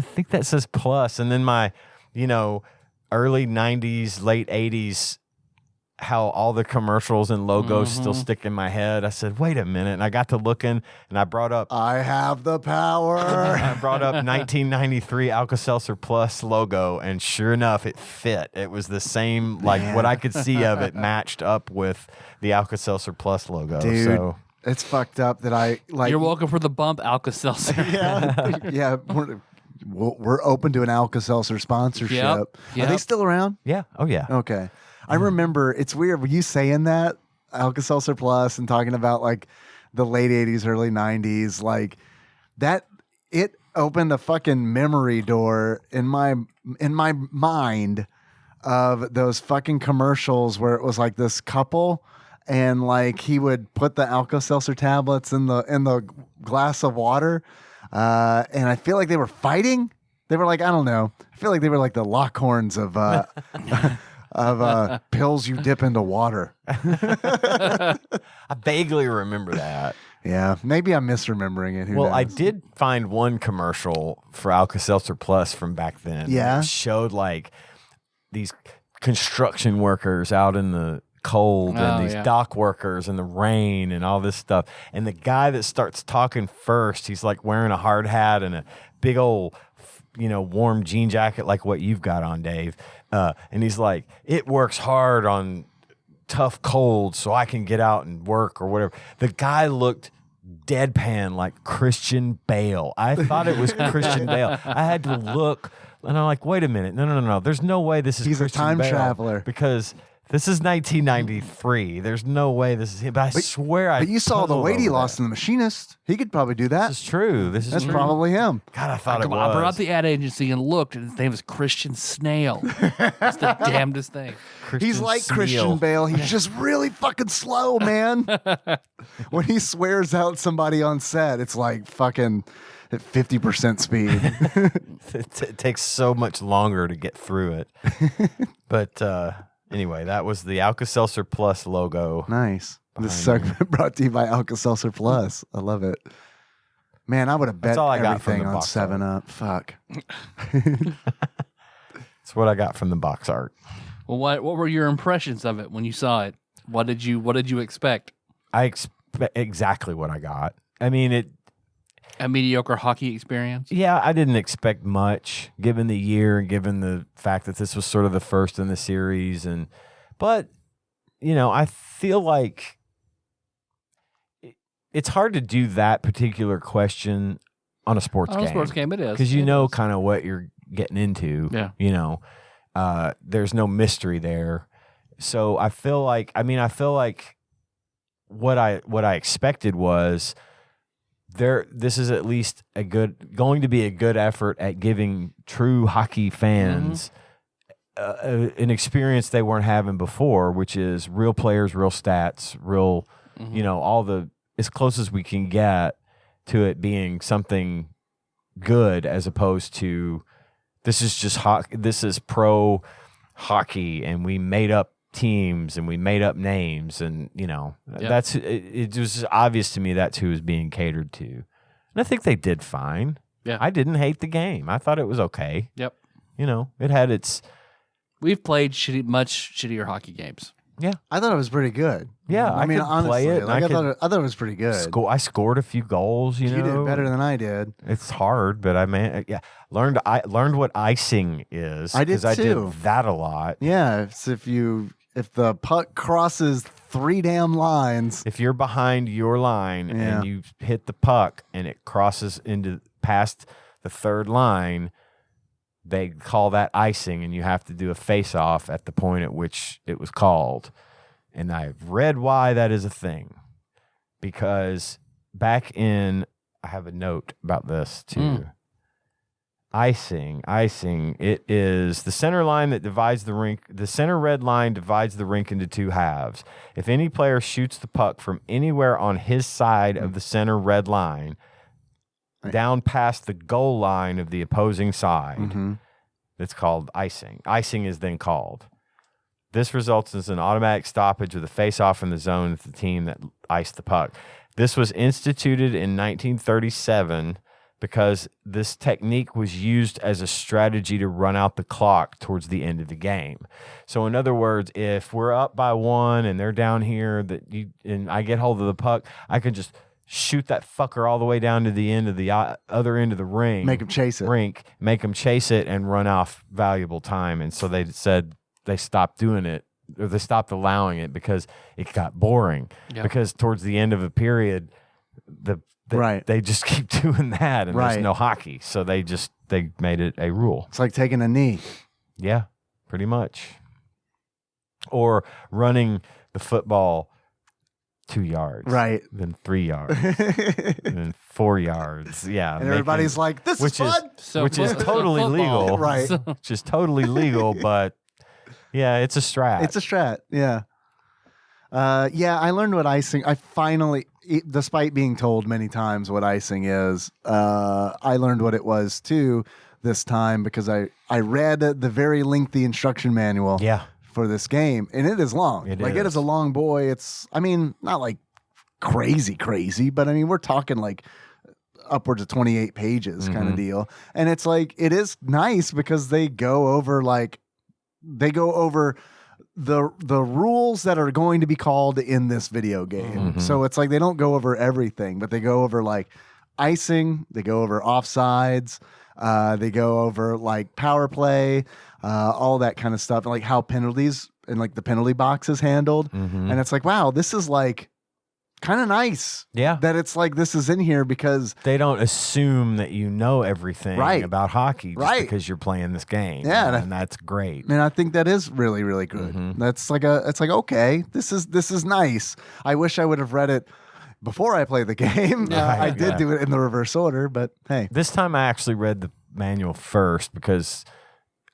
think that says plus. And then my, early 90s, late 80s, how all the commercials and logos still stick in my head. I said, wait a minute. And I got to looking, and I brought up I have the power. 1993 Alka-Seltzer Plus logo, and sure enough, it fit. It was the same, what I could see of it matched up with the Alka-Seltzer Plus logo. Dude, so it's fucked up that I like. You're welcome for the bump, Alka-Seltzer. Yeah. We're open to an Alka-Seltzer sponsorship. Yep. Are they still around? yeah. Oh, yeah. Okay. I remember, it's weird, were you saying that? Alka-Seltzer Plus and talking about like the late 80s, early 90s, like that, it opened a fucking memory door in my mind of those fucking commercials where it was like this couple and like he would put the Alka-Seltzer tablets in the glass of water. And I feel like they were fighting. They were like, I don't know. I feel like they were like the Lockhorns of pills you dip into water. I vaguely remember that. Yeah, maybe I'm misremembering it. Who Well, knows? I did find one commercial for Alka-Seltzer Plus from back then. Yeah? It showed like these construction workers out in the cold and these dock workers in the rain and all this stuff. And the guy that starts talking first, he's like wearing a hard hat and a big old, warm jean jacket like what you've got on, Dave. And he's like, it works hard on tough cold so I can get out and work or whatever. The guy looked deadpan like Christian Bale. I thought it was Christian Bale. I had to look and I'm like, wait a minute. No. There's no way this is He's Christian a time Bale traveler. because this is 1993. There's no way this is him. But I swear But you saw the weight he lost in The Machinist. He could probably do that. This is true. That's probably him. God, I thought it I brought was. the ad agency and looked, and his name was Christian Snail. It's the damnedest thing. He's like Christian Smeel. Bale. He's just really fucking slow, man. When he swears out somebody on set, it's like fucking at 50% speed. It takes so much longer to get through it. But anyway, that was the Alka-Seltzer Plus logo. Nice. This Behind segment brought to you by Alka-Seltzer Plus. I love it. Man, I would have bet That's all I got from everything the on box 7 Up. Fuck. That's what I got from the box art. Well, what were your impressions of it when you saw it? What did you expect? I expect exactly what I got. I mean, A mediocre hockey experience? yeah, I didn't expect much given the year and given the fact that this was sort of the first in the series. But I feel like it's hard to do that particular question on a sports game. On a sports game, it is. Because kind of what you're getting into. Yeah. There's no mystery there. So I feel like what I expected was this is at least going to be a good effort at giving true hockey fans an experience they weren't having before, which is real players, real stats, real, all the as close as we can get to it being something good, as opposed to this is just this is pro hockey and we made up teams and we made up names and that's it was obvious to me that's who was being catered to, and I think they did fine. I didn't hate the game. I thought it was okay. Yep. It had its We've played much shittier hockey games. I thought it was pretty good. Yeah, I mean, could honestly, play it, and like, I I thought it was pretty good. I scored a few goals. You did better than I did. It's hard, but I learned what icing is. I did 'cause I too. did that a lot. Yeah, it's if the puck crosses 3 damn lines. If you're behind your line Yeah. and you hit the puck and it crosses past the third line, they call that icing, and you have to do a face-off at the point at which it was called. And I've read why that is a thing, because I have a note about this too. Icing. It is the center line that divides the rink. The center red line divides the rink into 2 halves. If any player shoots the puck from anywhere on his side of the center red line down past the goal line of the opposing side, it's called icing. Icing is then called. This results in an automatic stoppage of the face-off in the zone of the team that iced the puck. This was instituted in 1937 because this technique was used as a strategy to run out the clock towards the end of the game. So in other words, if we're up by 1 and they're down here and I get hold of the puck, I can just shoot that fucker all the way down to the end of the other end of the ring. Make them chase it. Make them chase it and run off valuable time. And so they said they stopped doing it, or they stopped allowing it because it got boring. Yep. Because towards the end of a period, they just keep doing that, and there's no hockey. So they made it a rule. It's like taking a knee. Yeah, pretty much. Or running the football 2 yards, Right. then 3 yards, and then 4 yards. Yeah, And everybody's like, "This is fun." which is totally legal, Right. Which is totally legal, but yeah, it's a strat. It's a strat. Yeah. Yeah, I learned what icing. I finally, despite being told many times what icing is, I learned what it was too this time because I read the very lengthy instruction manual. Yeah. For this game, and it is long. It is a long boy. It's, I mean, not like crazy, but I mean, we're talking like upwards of 28 pages kind of deal. And it's like, it is nice because they go over the rules that are going to be called in this video game. So it's like they don't go over everything, but they go over like icing, they go over offsides, they go over like power play, all that kind of stuff, and like how penalties and like the penalty box is handled. And it's like, wow, this is like kind of nice. Yeah. That it's like this is in here because they don't assume that you know everything about hockey just because you're playing this game. Yeah. And that's great. And I think that is really, really good. That's like it's like, okay, this is nice. I wish I would have read it before I played the game. I did do it in the reverse order, but hey. This time I actually read the manual first because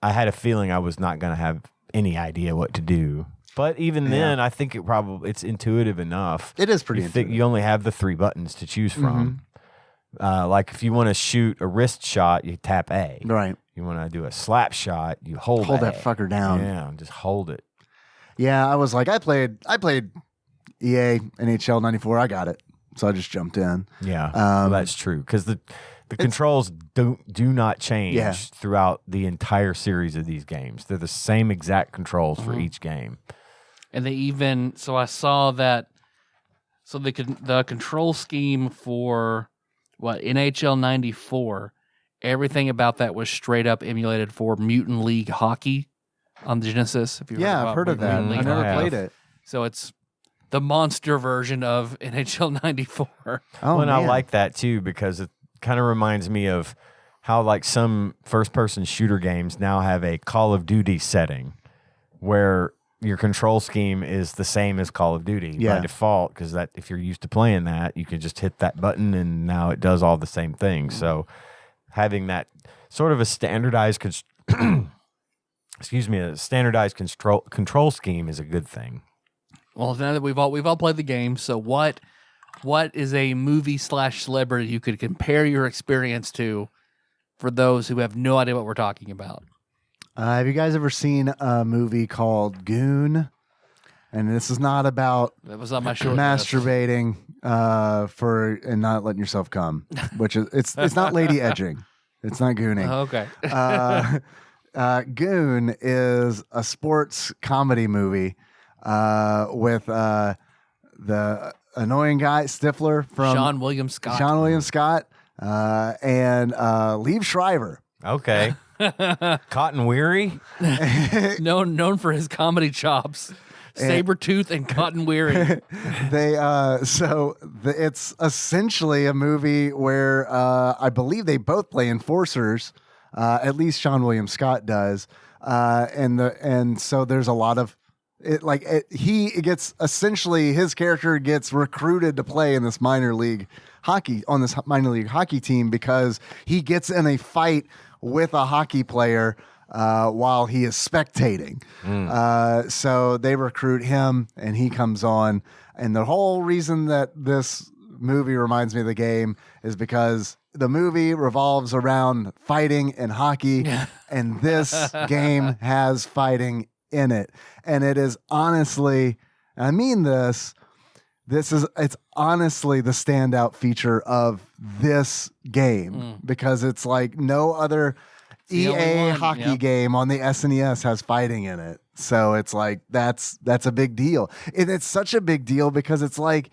I had a feeling I was not going to have any idea what to do. But even then, I think it's intuitive enough. It is pretty intuitive. You only have the 3 buttons to choose from. Like if you want to shoot a wrist shot, you tap A. Right. You want to do a slap shot, you hold A. that fucker down. Yeah, just hold it. Yeah, I was like, I played EA NHL 94. I got it, so I just jumped in. Yeah, well, that's true because the controls do not change throughout the entire series of these games. They're the same exact controls for each game. And they even, so I saw that, so the control scheme for NHL 94, everything about that was straight up emulated for Mutant League Hockey on the Genesis. If you I've heard of that. I never played it. So it's the monster version of NHL 94. Oh, and I like that too because it kind of reminds me of how like some first-person shooter games now have a Call of Duty setting where your control scheme is the same as Call of Duty by default because that if you're used to playing that, you can just hit that button and now it does all the same things. So having that sort of a standardized control scheme is a good thing. Well, now that we've all played the game, so what is a movie/celebrity you could compare your experience to for those who have no idea what we're talking about? Have you guys ever seen a movie called Goon? And this is not about that was on my short masturbating and not letting yourself come, which is it's not lady edging. It's not gooning. Okay. Goon is a sports comedy movie with the annoying guy Stifler from Sean William Scott, and Liev Schreiber. Okay. Cotton Weary, known for his comedy chops, Sabretooth and Cotton Weary. It's essentially a movie where I believe they both play enforcers. At least Sean William Scott does, and so there's a lot of it. His character gets recruited to play in this minor league hockey team because he gets in a fight with a hockey player while he is spectating. So they recruit him and he comes on. And the whole reason that this movie reminds me of the game is because the movie revolves around fighting and hockey. And this game has fighting in it. And it is honestly, and I mean this, it's honestly the standout feature of this game because it's like no other EA hockey game on the SNES has fighting in it. So it's like that's a big deal. And it's such a big deal because it's like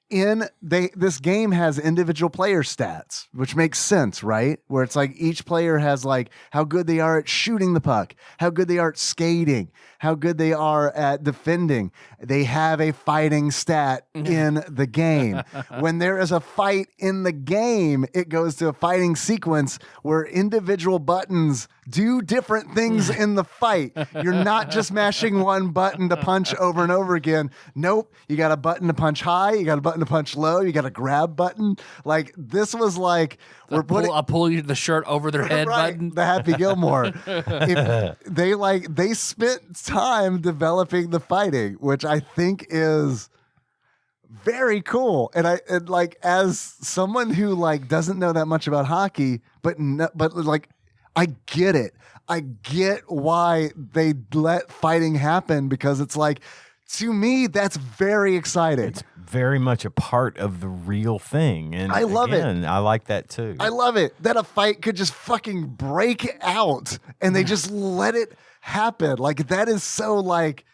this game has individual player stats, which makes sense, right? Where it's like each player has like how good they are at shooting the puck, how good they are at skating, how good they are at defending. They have a fighting stat in the game. When there is a fight in the game, it goes to a fighting sequence where individual buttons do different things in the fight. You're not just mashing one button to punch over and over again. Nope. You got a button to punch high. You got a button to punch low. You got a grab button. Like this was like I'll pull you the shirt over their head right, button. The Happy Gilmore. They spent time developing the fighting, which I think is very cool. And like as someone who like doesn't know that much about hockey, but like I get it. I get why they let fighting happen because it's like, to me, that's very exciting. It's very much a part of the real thing. And I love it. I like that too. I love it that a fight could just fucking break out and they just let it happen. Like that is so like,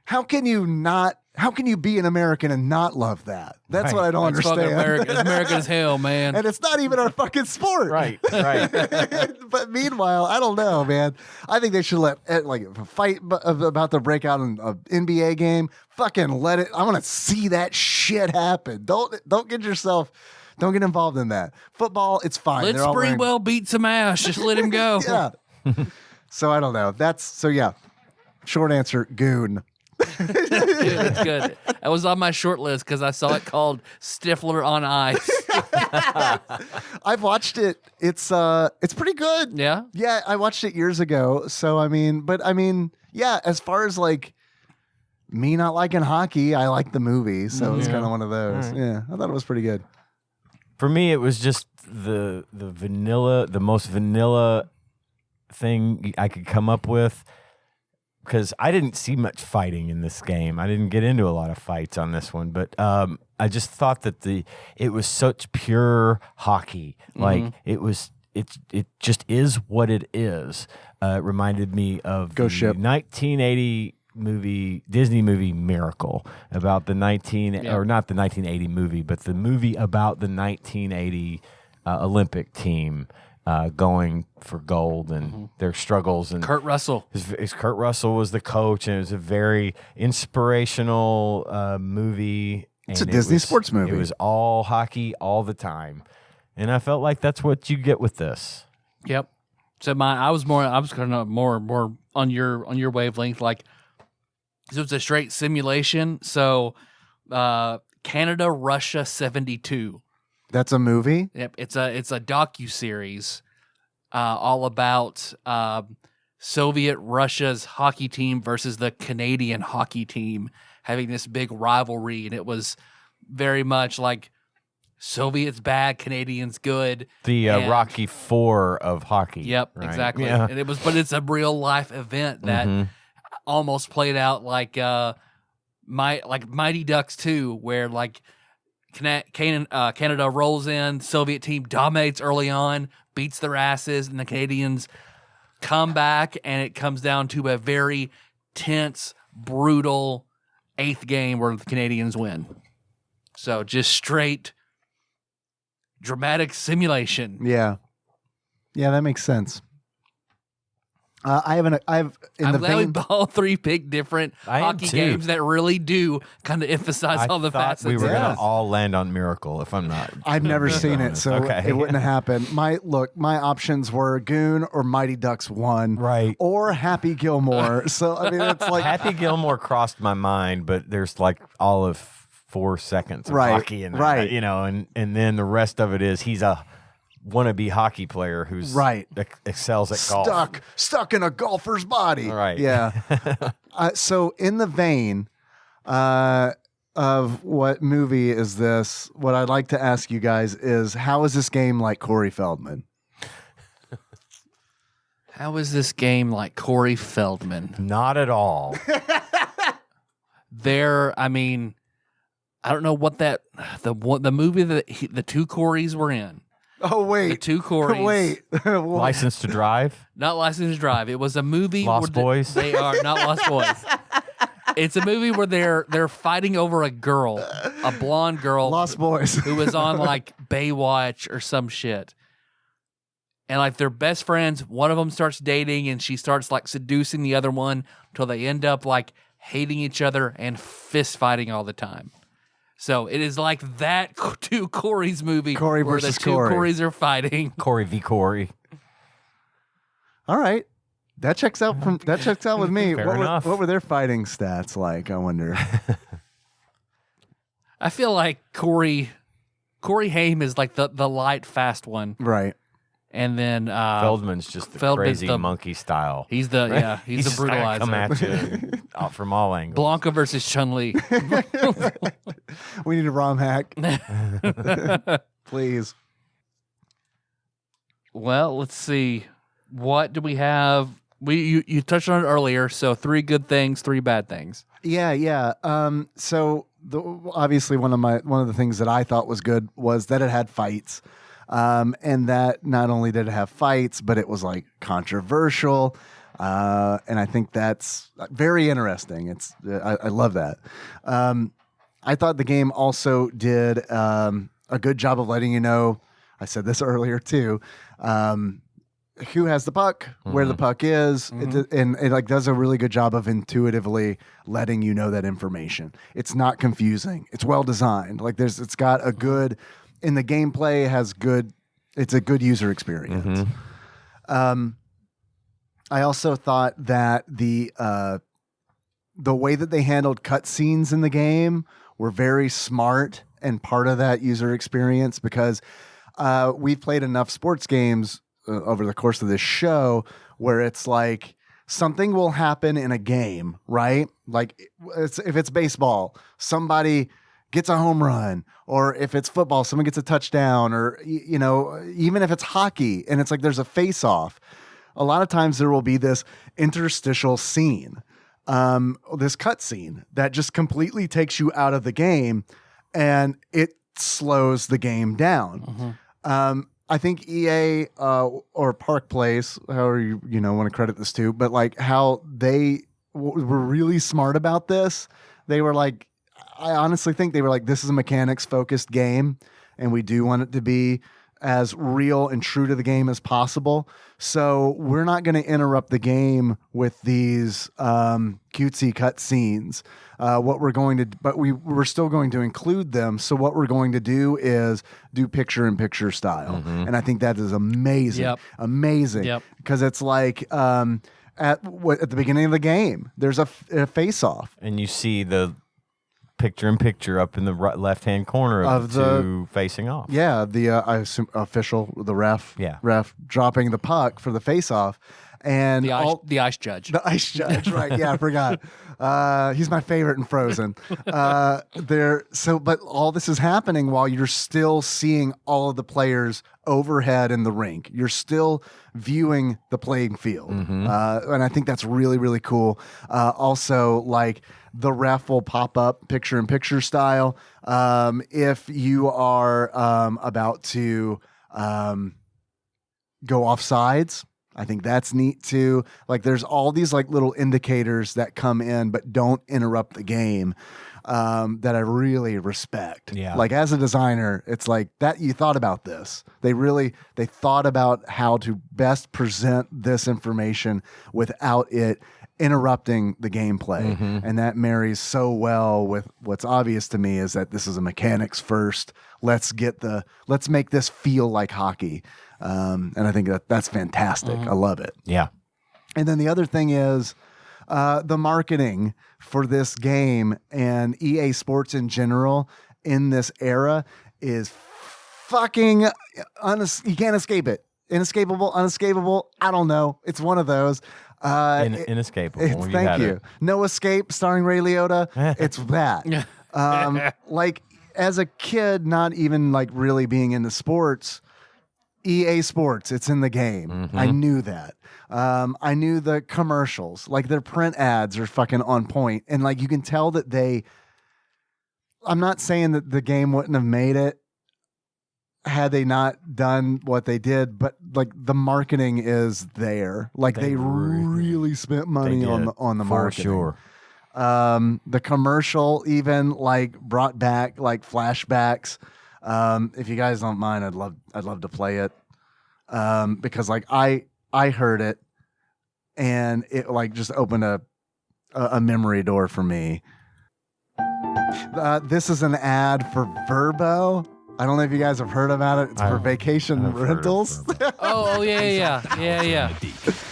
how can you be an American and not love that? That's Right. what I don't It's understand. It's American as hell, man. And it's not even our fucking sport. Right. But meanwhile, I don't know, man. I think they should let like if a fight about to break out in an NBA game, fucking let it. I want to see that shit happen. Don't get involved in that. Football, it's fine. Let They're all wearing- Springwell beat some ass. Just let him go. Yeah. So I don't know. Yeah. Short answer, goon. It's good. That was on my short list because I saw it called Stifler on Ice. I've watched it. It's pretty good. Yeah? Yeah, I watched it years ago. So I mean, yeah, as far as like me not liking hockey, I like the movie. So it's kind of one of those. Right. Yeah, I thought it was pretty good. For me, it was just the most vanilla thing I could come up with. Because I didn't see much fighting in this game. I didn't get into a lot of fights on this one, but I just thought that it was such pure hockey. Like it just is what it is. It reminded me of Go the Ship. 1980 Disney movie Miracle about or not the 1980 movie, but the movie about the 1980 Olympic team. Going for gold and their struggles and Kurt Russell. Kurt Russell was the coach, and it was a very inspirational movie. It's a Disney sports movie. It was all hockey all the time, and I felt like that's what you get with this. Yep. So I was kind of more on your wavelength. Like, it was a straight simulation. So, Canada, Russia, 72. That's a movie. Yep, it's a docu-series all about Soviet Russia's hockey team versus the Canadian hockey team having this big rivalry, and it was very much like Soviets bad, Canadians good. The And- Rocky IV of hockey. Yep, right? exactly. Yeah. And but it's a real life event that almost played out like Mighty Ducks 2, where like Canada rolls in, Soviet team dominates early on, beats their asses, and the Canadians come back, and it comes down to a very tense, brutal 8th game where the Canadians win. So just straight dramatic simulation. Yeah, that makes sense. I'm glad we all three picked different I am hockey too. games that really do kind of emphasize I all the thought facets. we were Yeah. going to all land on Miracle, if I'm not. I've never being seen it, honest. so Okay. it wouldn't have happened. My options were Goon or Mighty Ducks 1, Right. or Happy Gilmore. So I mean, it's like Happy Gilmore crossed my mind, but there's like all of 4 seconds of Right, hockey in that, right. and then the rest of it is he's a wannabe hockey player who's Right. excels at golf. stuck in a golfer's body. Right. Yeah. So in the vein of what movie is this, what I'd like to ask you guys is, how is this game like Corey Feldman? How is this game like Corey Feldman? Not at all. I mean, I don't know what the movie that the two Coreys were in. Oh, The wait. two Coreys. Wait. License to Drive. Not License to Drive. It was a movie. Lost where Boys? They are not Lost Boys. It's a movie where they're fighting over a girl, a blonde girl, Lost Boys, who was on like Baywatch or some shit. And like they're best friends. One of them starts dating, and she starts like seducing the other one until they end up like hating each other and fist fighting all the time. So it is like that two Corey's movie, Corey where the versus two Corey. Corys are fighting. Corey v. Corey. All right. That checks out with me. Fair enough. What were their fighting stats like? I wonder. I feel like Corey Haim is like the light, fast one, Right. and then Feldman's just the Feldman's crazy the- monkey style. he's the He's just gotta come brutalizer. at you out from all angles. Blanca versus Chun-Li. We need a ROM hack. Please. Well, let's see. What do we have? You touched on it earlier. So 3 good things, 3 bad things. Yeah. So obviously one of the things that I thought was good was that it had fights. And that not only did it have fights, but it was like controversial. And I think that's very interesting. I love that. I thought the game also did a good job of letting you know, I said this earlier too, who has the puck, where the puck is, and it like does a really good job of intuitively letting you know that information. It's not confusing. It's well designed. Like it's got a good, in the gameplay it's a good user experience. I also thought that the way that they handled cutscenes in the game were very smart and part of that user experience, because we've played enough sports games over the course of this show where it's like something will happen in a game, right? Like if it's baseball, somebody gets a home run, or if it's football, someone gets a touchdown, or, you know, even if it's hockey and it's like there's a face-off, a lot of times there will be this interstitial scene, this cut scene that just completely takes you out of the game and it slows the game down. I think EA or Park Place, however you want to credit this to, but like how they were really smart about this. They were like, I honestly think they were like, this is a mechanics focused game, and we do want it to be as real and true to the game as possible. So we're not going to interrupt the game with these cutesy cut scenes. But we're still going to include them. So what we're going to do is do picture in picture style. And I think that is amazing. Amazing. Because it's like, at the beginning of the game, there's a face off. And you see the picture in picture up in the left-hand corner of the two facing off. Yeah, I assume the ref. Yeah. Ref dropping the puck for the face-off. And The ice judge. The ice judge, right? Yeah, I forgot. He's my favorite in Frozen. But all this is happening while you're still seeing all of the players overhead in the rink. You're still viewing the playing field, and I think that's really, really cool. Also, like the ref will pop up picture in picture style if you are about to go off sides. I think that's neat too. Like there's all these like little indicators that come in but don't interrupt the game that I really respect. Yeah. Like as a designer, it's like that you thought about this. They thought about how to best present this information without it interrupting the gameplay. And that marries so well with what's obvious to me is that this is a mechanics first. Let's make this feel like hockey. And I think that's fantastic. I love it. Yeah. And then the other thing is the marketing for this game and EA Sports in general in this era is fucking you can't escape it. Inescapable, unescapable. I don't know. It's one of those. Inescapable. Thank you. No Escape starring Ray Liotta. It's that. Like as a kid, not even like really being into sports, EA Sports, it's in the game. I knew that. I knew the commercials, like their print ads are fucking on point. And like you can tell that I'm not saying that the game wouldn't have made it had they not done what they did, but like the marketing is there. Like they really spent money on the marketing. For sure. The commercial even like brought back like flashbacks. If you guys don't mind, I'd love to play it. Because like I heard it and it like just opened a memory door for me. This is an ad for Verbo. I don't know if you guys have heard about it. It's for vacation rentals. Oh yeah.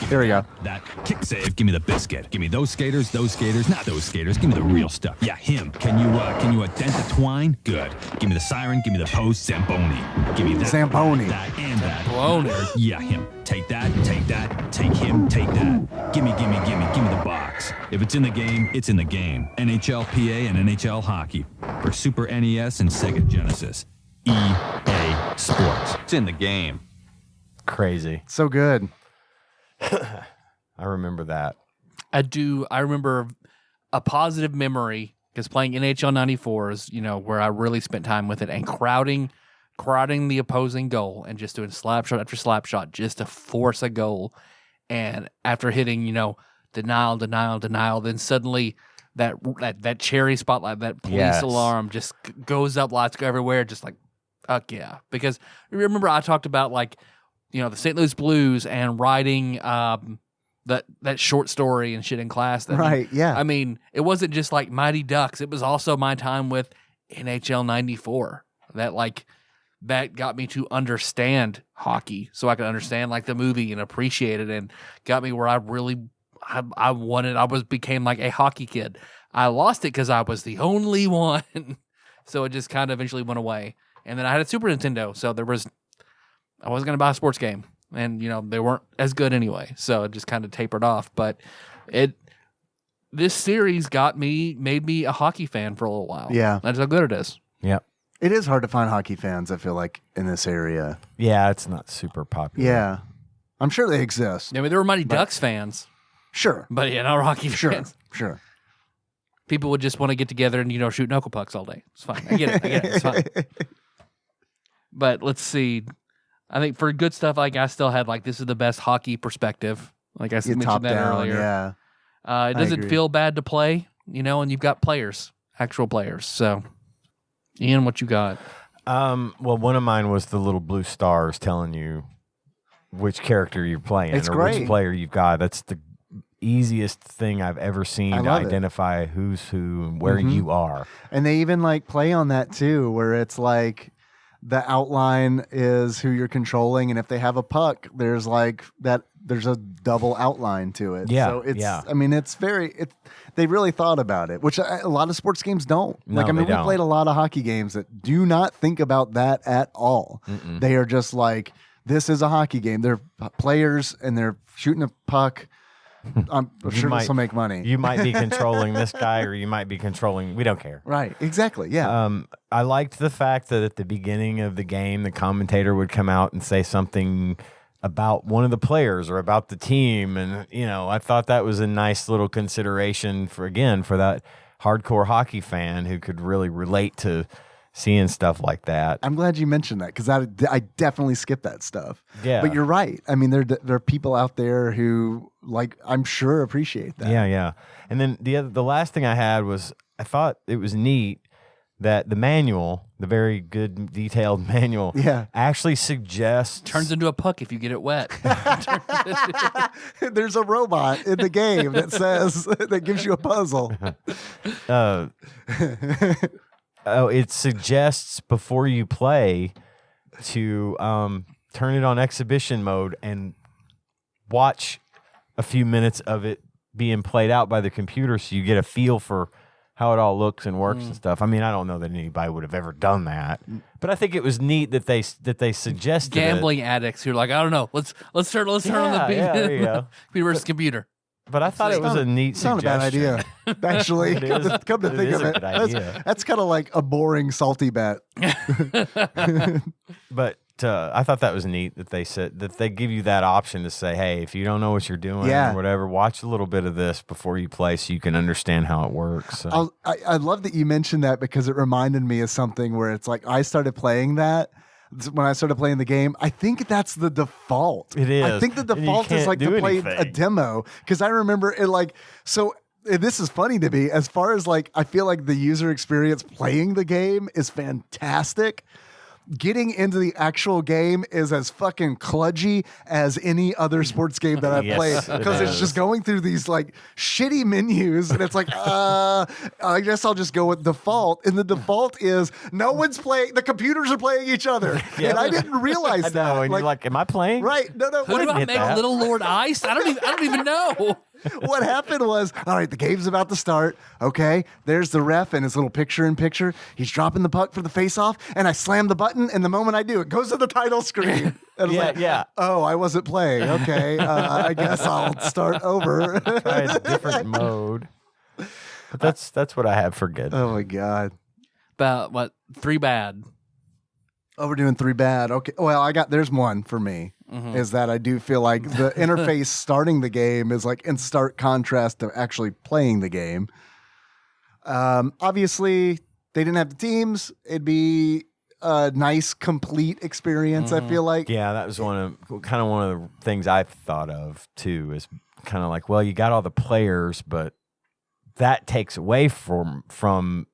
Here we go. That kick save, give me the biscuit. Give me those skaters, not those skaters. Give me the real stuff. Yeah, him. Can you dent the twine? Good. Give me the siren, give me the post, Zamboni. Give me that. Zamboni. That and that. Zamboni. Yeah, him. Take that, take him, take that. Give me the box. If it's in the game, it's in the game. NHL PA and NHL Hockey. For Super NES and Sega Genesis. EA Sports. It's in the game. Crazy. So good. I remember that. I do. I remember a positive memory because playing NHL 94s, where I really spent time with it and crowding the opposing goal and just doing slap shot after slap shot just to force a goal. And after hitting, denial, then suddenly that cherry spotlight, that police alarm just goes up, lights go everywhere, just like, fuck yeah. Because remember I talked about like, the St. Louis Blues and writing that short story and shit in class. Right, yeah. I mean, it wasn't just like Mighty Ducks. It was also my time with NHL 94 that got me to understand hockey so I could understand like the movie and appreciate it, and got me where I really became like a hockey kid. I lost it because I was the only one. So it just kind of eventually went away. And then I had a Super Nintendo, so I wasn't going to buy a sports game, and they weren't as good anyway, so it just kind of tapered off. But this series made me a hockey fan for a little while. Yeah, that's how good it is. Yep. It is hard to find hockey fans, I feel like, in this area. Yeah, it's not super popular. Yeah, I'm sure they exist. I mean, there were Mighty Ducks fans, sure, but not hockey fans. Sure. People would just want to get together and shoot knuckle pucks all day. It's fine. I get it. It's fine. But let's see. I think for good stuff, like I still had like this is the best hockey perspective. Like I mentioned that down, earlier. Yeah. It doesn't feel bad to play, and you've got actual players. So, Ian, what you got? Well, one of mine was the little blue stars telling you which character you're playing It's or great. which player you've got. That's the easiest thing I've ever seen to love it. identify who's who and where you are. And they even like play on that too, where it's like the outline is who you're controlling, and if they have a puck, there's like that. There's a double outline to it. Yeah, so it's. yeah. I mean, they really thought about it, which a lot of sports games don't. No, we don't. played a lot of hockey games that do not think about that at all. They are just like, this is a hockey game. They're players and they're shooting a puck. I'm sure this will make money. You might be controlling this guy, or you might be controlling. We don't care. Right. Exactly. Yeah. I liked the fact that at the beginning of the game, the commentator would come out and say something about one of the players or about the team, and I thought that was a nice little consideration for that hardcore hockey fan who could really relate to seeing stuff like that. I'm glad you mentioned that because I definitely skip that stuff. Yeah. But you're right. I mean, there are people out there who, like, I'm sure appreciate that. Yeah. And then the last thing I had was I thought it was neat that the manual, the very good detailed manual, actually suggests Turns into a puck if you get it wet. There's a robot in the game that says that gives you a puzzle. It suggests before you play to turn it on exhibition mode and watch a few minutes of it being played out by the computer so you get a feel for how it all looks and works and stuff. I mean, I don't know that anybody would have ever done that, but I think it was neat that they suggested Gambling addicts who are like, I don't know, let's turn on the there you go. computer versus computer. But I thought it was a neat It's not suggestion. a bad idea, actually. Come to think is of a it, good idea. that's kind of like a boring, salty bet. But I thought that was neat that they said that they give you that option to say, hey, if you don't know what you're doing or whatever, watch a little bit of this before you play so you can understand how it works. So. I love that you mentioned that because it reminded me of something where it's like I started playing that. When I started playing the game, I think that's the default. It is. I think the default is like to play a demo because I remember it like so. this is funny to me. As far as like, I feel like the user experience playing the game is fantastic. Getting into the actual game is as fucking kludgy as any other sports game that I've Yes, played, it because it's is. just going through these like shitty menus, and it's like, I guess I'll just go with default. And the default is no one's playing. The computers are playing each other, and I didn't realize I know, that. and you're like, am I playing? right? No. Who do I get make that. Little Lord Ice? I don't even know. What happened was, all right, the game's about to start. Okay, there's the ref and his little picture-in-picture. He's dropping the puck for the face-off, and I slam the button, and the moment I do, it goes to the title screen. And it's like, Yeah. oh, I wasn't playing. Okay, I guess I'll start over. Try a different mode. But that's what I have for good. Oh my god. About what? 3 bad. Oh, we're doing 3 bad. Okay. Well, there's one for me. Is that I do feel like the interface starting the game is like in stark contrast to actually playing the game. Obviously, they didn't have the teams. It'd be a nice, complete experience, I feel like. Yeah, that was one of the things I thought of too. Is kind of like, well, you got all the players, but that takes away from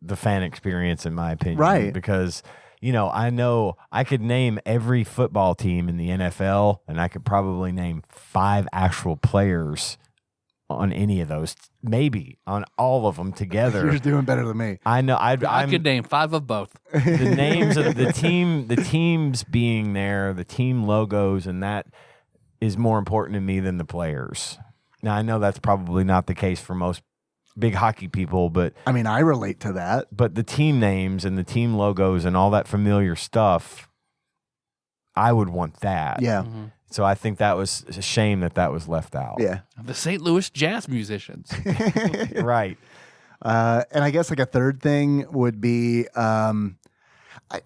the fan experience, in my opinion. Right. Because I know I could name every football team in the NFL, and I could probably name 5 actual players on any of those, maybe on all of them together. You're doing better than me. I know. I could name 5 of both. The names of the teams being there, the team logos, and that is more important to me than the players. Now, I know that's probably not the case for most big hockey people, but I mean, I relate to that. but the team names and the team logos and all that familiar stuff, I would want that. Yeah. So I think that was a shame that was left out. Yeah. The St. Louis Jazz musicians. Right. And I guess like a third thing would be, I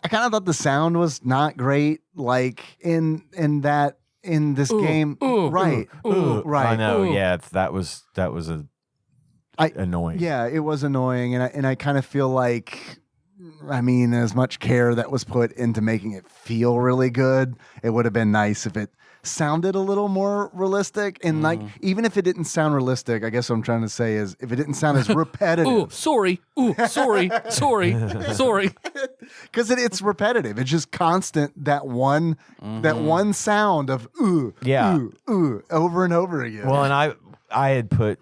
kind of thought the sound was not great. Like in this game, right? Right. I know. Ooh. Yeah. That was annoying. Yeah, it was annoying, and I kind of feel like, I mean, as much care that was put into making it feel really good, it would have been nice if it sounded a little more realistic. And like, even if it didn't sound realistic, I guess what I'm trying to say is, if it didn't sound as repetitive, Ooh, sorry, sorry, because it's repetitive. It's just constant, that one sound of Yeah. ooh, over and over again. Well, and I had put,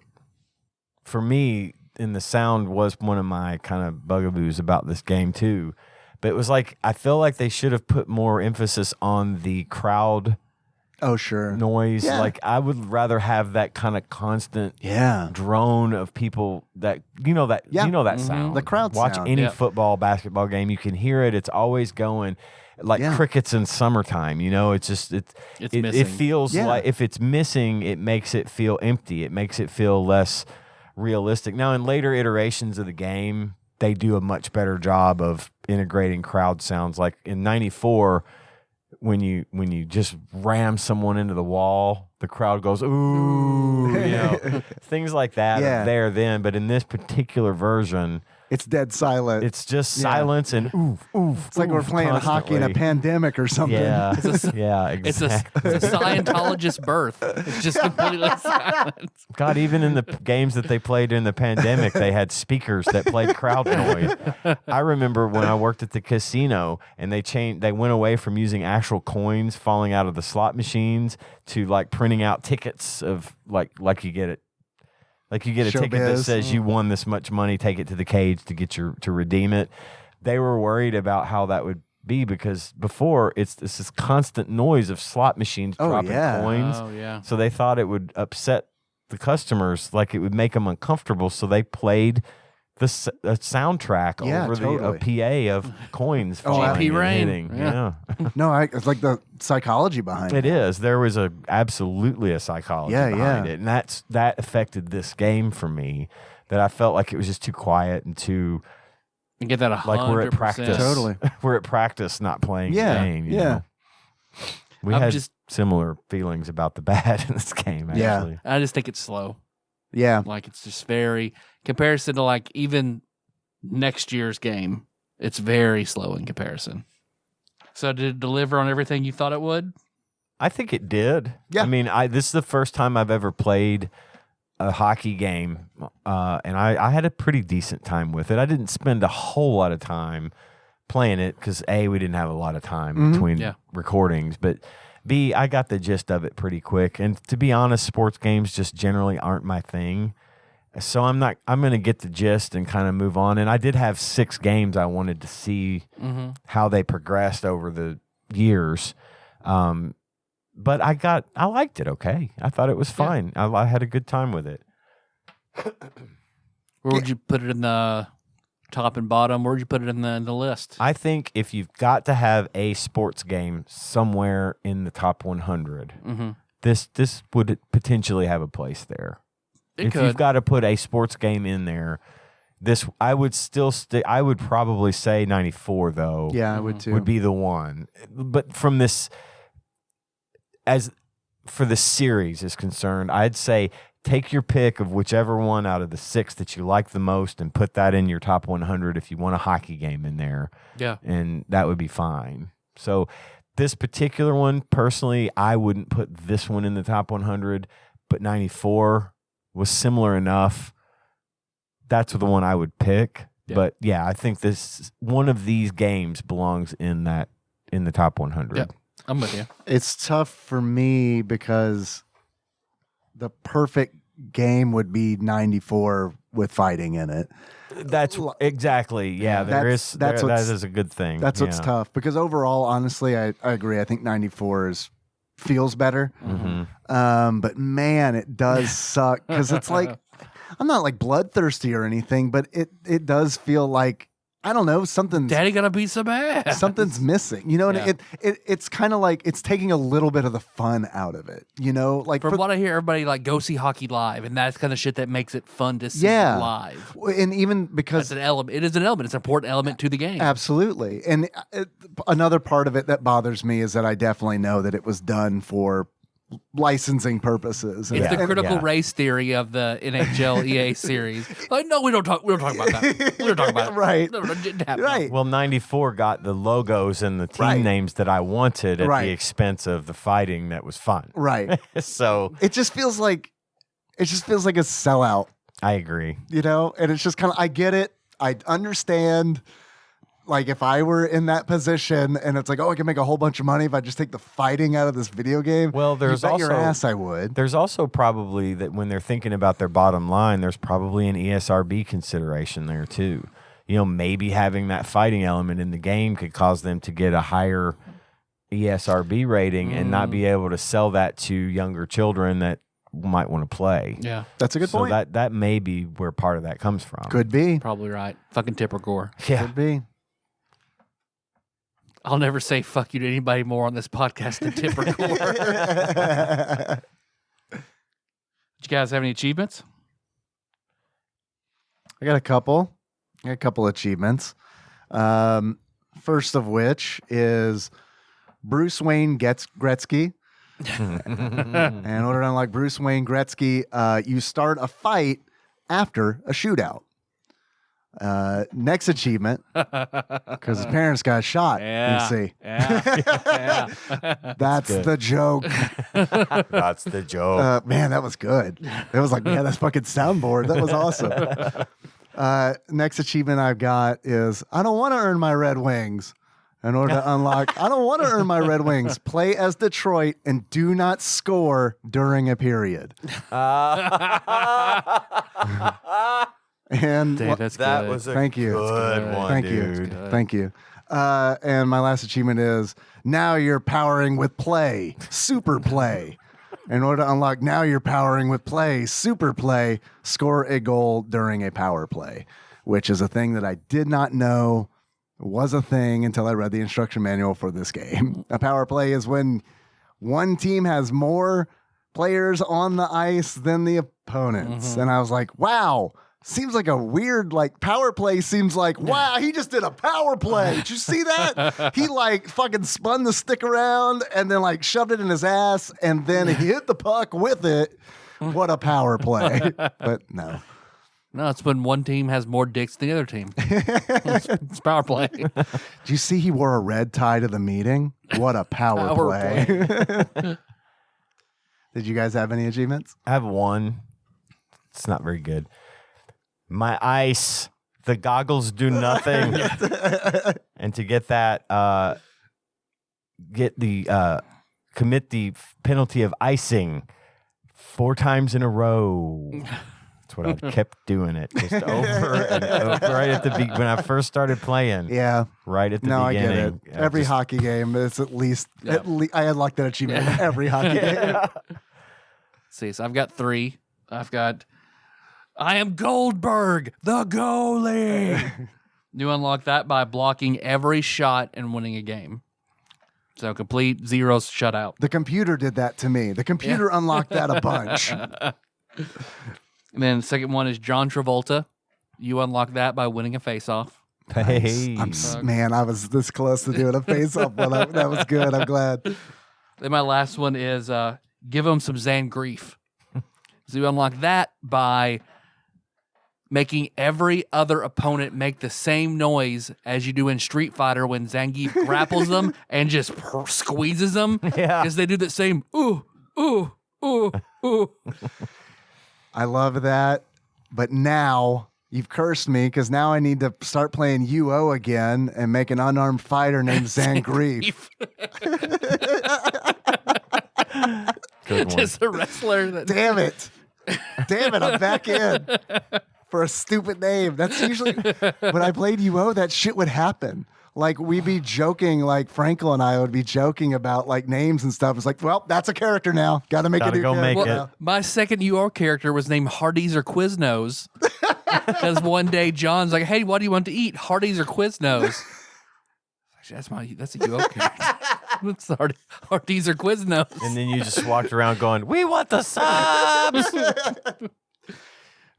for me, in the sound was one of my kind of bugaboos about this game too. But it was like, I feel like they should have put more emphasis on the crowd oh sure, noise. Yeah. Like, I would rather have that kind of constant yeah, drone of people that that sound. The crowd Watch sound. any Yep. football, basketball game, you can hear it. It's always going like Yeah. crickets in summertime. It's just it missing. feels Yeah. like if it's missing, it makes it feel empty. It makes it feel less realistic. Now, in later iterations of the game, they do a much better job of integrating crowd sounds. Like in '94, when you just ram someone into the wall, the crowd goes ooh, things like that Yeah. are there then. But in this particular version, it's dead silent. it's just silence and oof, oof. It's like we're playing hockey in a pandemic or something. Yeah, yeah, It's a exactly. Scientologist birth. It's just completely silent. God, even in the games that they played in the pandemic, they had speakers that played crowd noise. I remember when I worked at the casino and they went away from using actual coins falling out of the slot machines to like printing out tickets of like you get it. Like you get a ticket that Showbiz. says you won this much money, take it to the cage to redeem it. They were worried about how that would be because before it's this constant noise of slot machines dropping yeah. coins. Oh, yeah. So they thought it would upset the customers, like it would make them uncomfortable. So they played the soundtrack Yeah, over totally. the PA of coins Oh, falling GP and Rain. hitting. Yeah. Yeah. No, it's like the psychology behind It is. There was absolutely a psychology Yeah, behind yeah. it, and that affected this game for me. That I felt like it was just too quiet and too And get that 100%. like we're at practice. Totally. We're at practice, not playing Yeah, the game. you yeah. know? We I'm had just- similar feelings about the bad in this game. Yeah. Actually, I just think it's slow. Yeah. Like it's just very comparison to like even next year's game. It's very slow in comparison. So did it deliver on everything you thought it would? I think it did. Yeah. I mean, this is the first time I've ever played a hockey game, and I had a pretty decent time with it. I didn't spend a whole lot of time playing it because A, we didn't have a lot of time between recordings, but B, I got the gist of it pretty quick. And to be honest, sports games just generally aren't my thing. So I'm going to get the gist and kind of move on. And I did have 6 games I wanted to see how they progressed over the years. But I liked it okay. I thought it was fine. I had a good time with it. Where would you put it in the top and bottom? Where would you put it in the list? I think if you've got to have a sports game somewhere in the top 100, this would potentially have a place there. If you've got to put a sports game in there, I would still I would probably say 94 though. Yeah, I would too. Would be the one. But from this, as for the series is concerned, I'd say take your pick of whichever one out of the 6 that you like the most and put that in your top 100 if you want a hockey game in there. Yeah. And that would be fine. So this particular one, personally, I wouldn't put this one in the top 100, but 94 was similar enough. That's the one I would pick. Yeah. But yeah, I think this one of these games belongs in the top 100. Yeah, I'm with you. It's tough for me because the perfect game would be 94 with fighting in it. That's exactly. Yeah, that is a good thing. That's what's tough because overall, honestly, I agree. I think 94 feels better. But man, it does suck because it's like, I'm not like bloodthirsty or anything, but it does feel like, I don't know, Daddy gotta beat some ass. Something's missing, you know. And it's kind of like it's taking a little bit of the fun out of it, you know. Like from what I hear, everybody like go see hockey live, and that's kind of shit that makes it fun to see live. And even because that's an element, it is an element. It's an important element to the game. Absolutely. And another part of it that bothers me is that I definitely know that it was done for licensing purposes. It's the critical race theory of the NHL EA series. Like, no, we don't talk about that. We don't talk about it. Right. No, it didn't happen. Right. Well, 94 got the logos and the team names that I wanted at the expense of the fighting that was fun. Right. So it just feels like a sellout. I agree. You know, and it's just kind of, I get it. I understand. Like if I were in that position and it's like, oh, I can make a whole bunch of money if I just take the fighting out of this video game. Well, there's you bet also your ass I would. There's also probably that when they're thinking about their bottom line, there's probably an ESRB consideration there too. You know, maybe having that fighting element in the game could cause them to get a higher ESRB rating and not be able to sell that to younger children that might want to play. Yeah, that's a good point. So that may be where part of that comes from. Could be. Probably right. Fucking Tipper Gore. Yeah. Could be. I'll never say fuck you to anybody more on this podcast than Tipper Gore. Did you guys have any achievements? I got a couple. Achievements. First of which is Bruce Wayne Gretzky. And in order to unlock Bruce Wayne Gretzky, you start a fight after a shootout. Next achievement, because his parents got shot. Yeah. You see. Yeah. That's the joke. That's the joke. Man, that was good. It was like, man, that's fucking soundboard. That was awesome. Next achievement I've got is I don't want to earn my Red Wings. In order to unlock, I don't want to earn my Red Wings. Play as Detroit and do not score during a period. And Dave, that's that good. was a thank you. good one, Thank dude. you. Thank you. And my last achievement is now you're powering with play, super play. In order to unlock now you're powering with play, super play, score a goal during a power play, which is a thing that I did not know was a thing until I read the instruction manual for this game. A power play is when one team has more players on the ice than the opponents. And I was like, wow. Seems like a weird, like, power play seems like, wow, he just did a power play. Did you see that? He, like, fucking spun the stick around and then, like, shoved it in his ass and then he hit the puck with it. What a power play. But no. No, it's when one team has more dicks than the other team. It's power play. Do you see he wore a red tie to the meeting? What a power play. Did you guys have any achievements? I have one. It's not very good. My ice. The goggles do nothing. And to get that, commit the penalty of icing 4 times in a row. That's what I kept doing it, just over and over. Right at the when I first started playing. Yeah. Right at the No, beginning. I get it. Every hockey game is at least I had like that achievement in every hockey game. See, so I've got 3. I am Goldberg, the goalie. You unlock that by blocking every shot and winning a game. So complete 0 shutout. The computer did that to me. The computer unlocked that a bunch. And then the second one is John Travolta. You unlock that by winning a face-off. Hey. Man, I was this close to doing a face-off. That was good. I'm glad. Then my last one is give him some Zangief. So you unlock that by making every other opponent make the same noise as you do in Street Fighter when Zangief grapples them and just squeezes them. Yeah. Because they do the same, ooh, ooh, ooh, ooh. I love that. But now you've cursed me because now I need to start playing UO again and make an unarmed fighter named Zangief. Good one. Just a wrestler. Damn it. I'm back in for a stupid name. That's usually when I played UO, that shit would happen. Like we'd be joking, like Frankel and I would be joking about like names and stuff. It's like, well, that's a character now. Got to make a new go character. make it. now. My second UR character was named Hardee's or Quiznos. Because one day John's like, hey, what do you want to eat? Hardee's or Quiznos? Actually, that's a UO character. It's Hardee's or Quiznos. And then you just walked around going, we want the subs.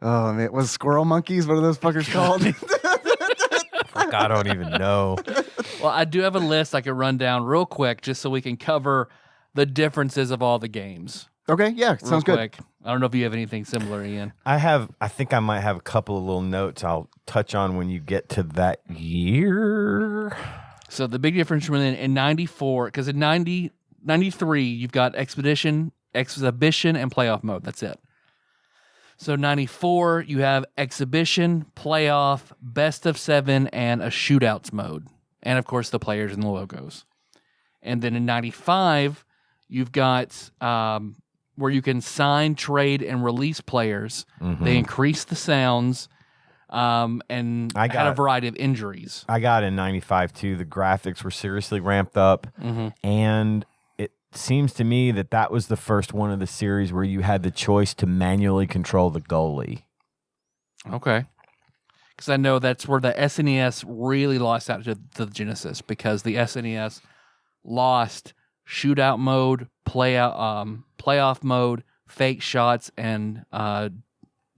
Oh man, was Squirrel Monkeys? What are those fuckers called? I don't even know. Well, I do have a list I can run down real quick just so we can cover the differences of all the games. Okay, yeah, sounds Real good. quick. I don't know if you have anything similar, Ian. I think I might have a couple of little notes I'll touch on when you get to that year. So the big difference in 94, because in 93, you've got exhibition, and playoff mode. That's it. So 94, you have exhibition, playoff, best of 7, and a shootouts mode. And of course, the players and the logos. And then in 95, you've got where you can sign, trade, and release players. Mm-hmm. They increase the sounds and had a variety of injuries. I got in 95 too. The graphics were seriously ramped up. Mm-hmm. And it seems to me that was the first one of the series where you had the choice to manually control the goalie. Okay. Because I know that's where the SNES really lost out to the Genesis, because the SNES lost shootout mode, playoff mode, fake shots, and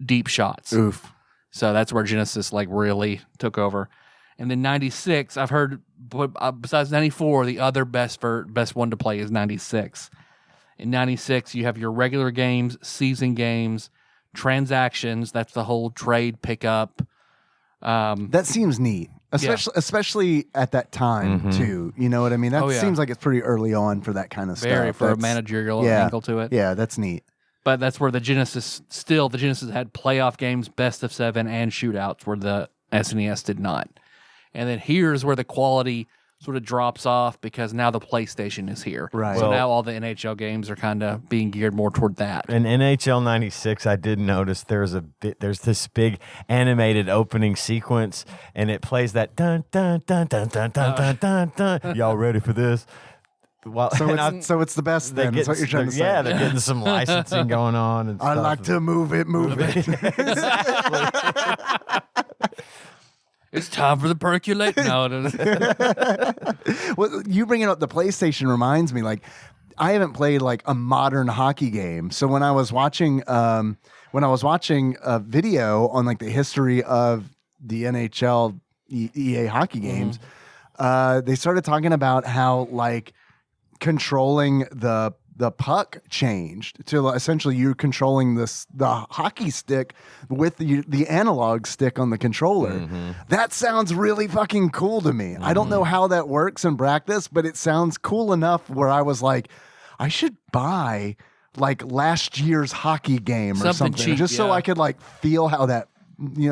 deep shots. Oof. So that's where Genesis like really took over. And then 96, I've heard besides 94, the other best one to play is 96. In 96, you have your regular games, season games, transactions. That's the whole trade pickup. That seems neat, especially at that time too. You know what I mean? That seems like it's pretty early on for that kind of stuff. For a managerial angle to it. Yeah, that's neat. But that's where the Genesis had playoff games, best of 7, and shootouts, where the SNES did not. And then here's where the quality sort of drops off, because now the PlayStation is here. Right. So now all the NHL games are kind of being geared more toward that. In NHL 96, I did notice there's this big animated opening sequence, and it plays that dun dun dun dun dun dun dun dun dun. Y'all ready for this? Well, so it's the best then. That's what you're trying to say. Yeah, they're getting some licensing going on. And I stuff. like to move it. It's time for the percolate. No. Well, you bringing up the PlayStation reminds me, like, I haven't played like a modern hockey game. So when I was watching a video on like the history of the NHL EA hockey games, they started talking about how like controlling the puck changed to essentially you're controlling the hockey stick with the analog stick on the controller. That sounds really fucking cool to me. I don't know how that works in practice, but it sounds cool enough where I was like, I should buy like last year's hockey game or something, cheap, just so yeah. I could like feel how that,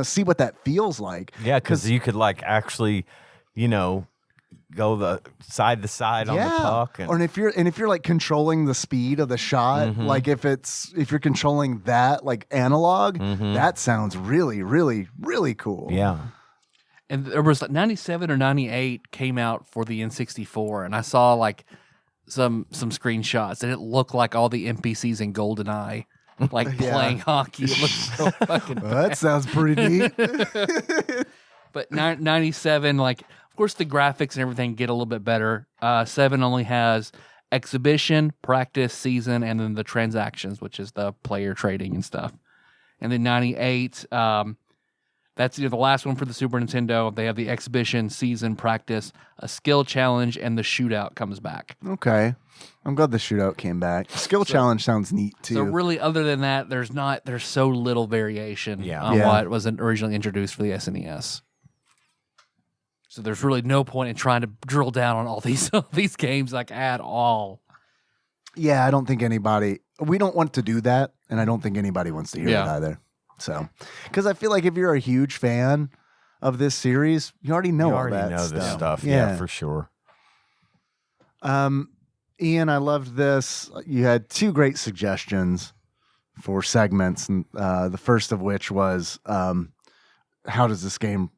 see what that feels like. Yeah, because you could like actually, go the side to side on the puck. Or if you're like controlling the speed of the shot, like if you're controlling that like analog, that sounds really, really, really cool. Yeah. And there was 97 or 98 came out for the N64, and I saw like some screenshots, and it looked like all the NPCs in GoldenEye, like playing hockey. It looks so fucking bad. That sounds pretty neat. But 97, like, of course, the graphics and everything get a little bit better. 7 only has exhibition, practice, season, and then the transactions, which is the player trading and stuff. And then 98, that's the last one for the Super Nintendo. They have the exhibition, season, practice, a skill challenge, and the shootout comes back. Okay. I'm glad the shootout came back. Skill challenge sounds neat too. So really, other than that, there's so little variation on what was originally introduced for the SNES. So there's really no point in trying to drill down on all these games like at all. Yeah, I don't think we don't want to do that, and I don't think anybody wants to hear it either. So, because I feel like if you're a huge fan of this series, you already know all that stuff. This stuff. Yeah, for sure. Ian, I loved this. You had 2 great suggestions for segments, and the first of which was how does this game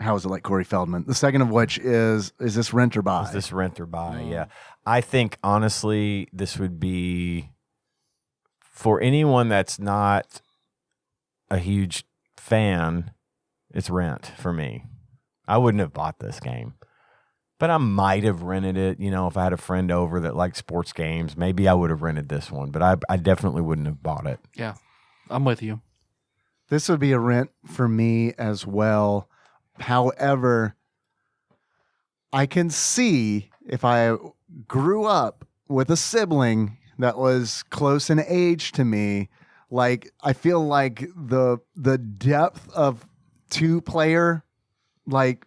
how is it like Corey Feldman? The second of which is this rent or buy? Is this rent or buy? Yeah. I think, honestly, this would be, for anyone that's not a huge fan, it's rent for me. I wouldn't have bought this game, but I might have rented it. If I had a friend over that liked sports games, maybe I would have rented this one, but I definitely wouldn't have bought it. Yeah, I'm with you. This would be a rent for me as well. However, I can see if I grew up with a sibling that was close in age to me, like I feel like the depth of 2-player, like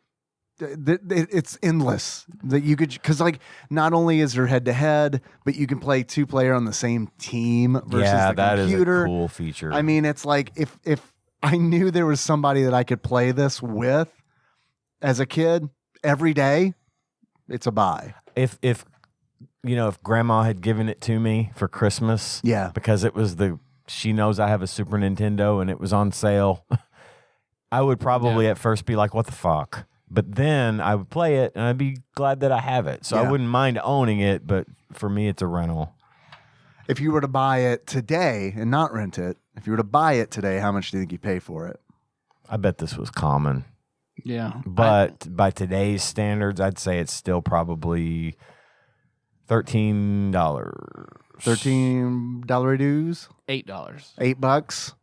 it's endless that you could, because like not only is there head to head, but you can play 2-player on the same team versus the that computer. Is a cool feature. I mean, it's like if I knew there was somebody that I could play this with as a kid every day, it's a buy. If grandma had given it to me for Christmas, because it was she knows I have a Super Nintendo and it was on sale, I would probably at first be like, what the fuck? But then I would play it and I'd be glad that I have it. So I wouldn't mind owning it, but for me, it's a rental. If you were to buy it today and not rent it, if you were to buy it today, how much do you think you pay for it? I bet this was common. Yeah. But by today's standards, I'd say it's still probably $13. $13 dues? $8. $8.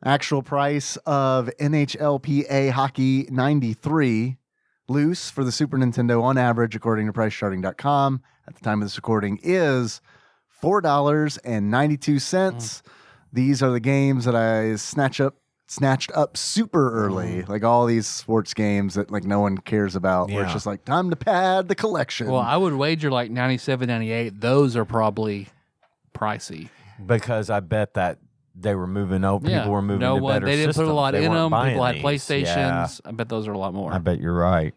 Actual price of NHLPA Hockey 93 loose for the Super Nintendo on average, according to PriceCharting.com, at the time of this recording is $4.92. These are the games that I snatched up super early, like all these sports games that like no one cares about, where it's just like time to pad the collection. Well, I would wager like 97, 98, those are probably pricey. Because I bet that they were moving over. People were moving to better They didn't systems. put a lot They in weren't them. buying People had these. PlayStations. Yeah. I bet those are a lot more. I bet you're right.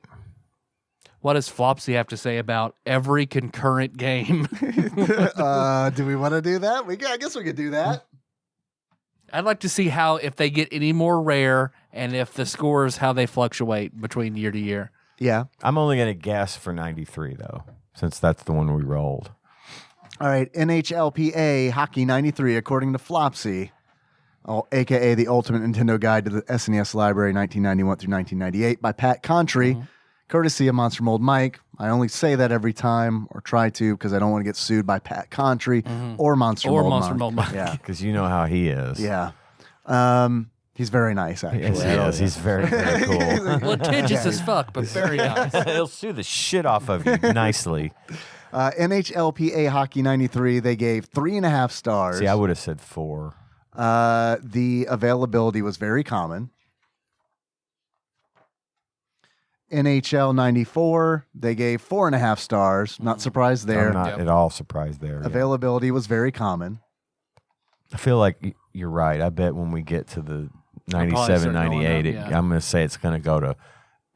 What does Flopsy have to say about every concurrent game? Do we want to do that? I guess we could do that. I'd like to see if they get any more rare, and if the scores, how they fluctuate between year to year. Yeah. I'm only going to guess for 93, though, since that's the one we rolled. All right. NHLPA Hockey 93, according to Flopsy, a.k.a. the Ultimate Nintendo Guide to the SNES Library 1991 through 1998 by Pat Contry, courtesy of Monster Mold Mike. I only say that every time, or try to, because I don't want to get sued by Pat Contry or Monster Mold Mike. Yeah, because you know how he is. Yeah. He's very nice, actually. Yes, he is. He's very, very cool. Litigious as fuck, but very nice. He'll sue the shit off of you nicely. NHLPA Hockey 93, they gave 3.5 stars. See, I would have said 4. The availability was very common. NHL 94, they gave 4.5 stars. Not surprised there. I'm not at all surprised there. Yeah. Availability was very common. I feel like you're right. I bet when we get to the probably 97, start going 98, up, yeah. I'm going to say it's going to go to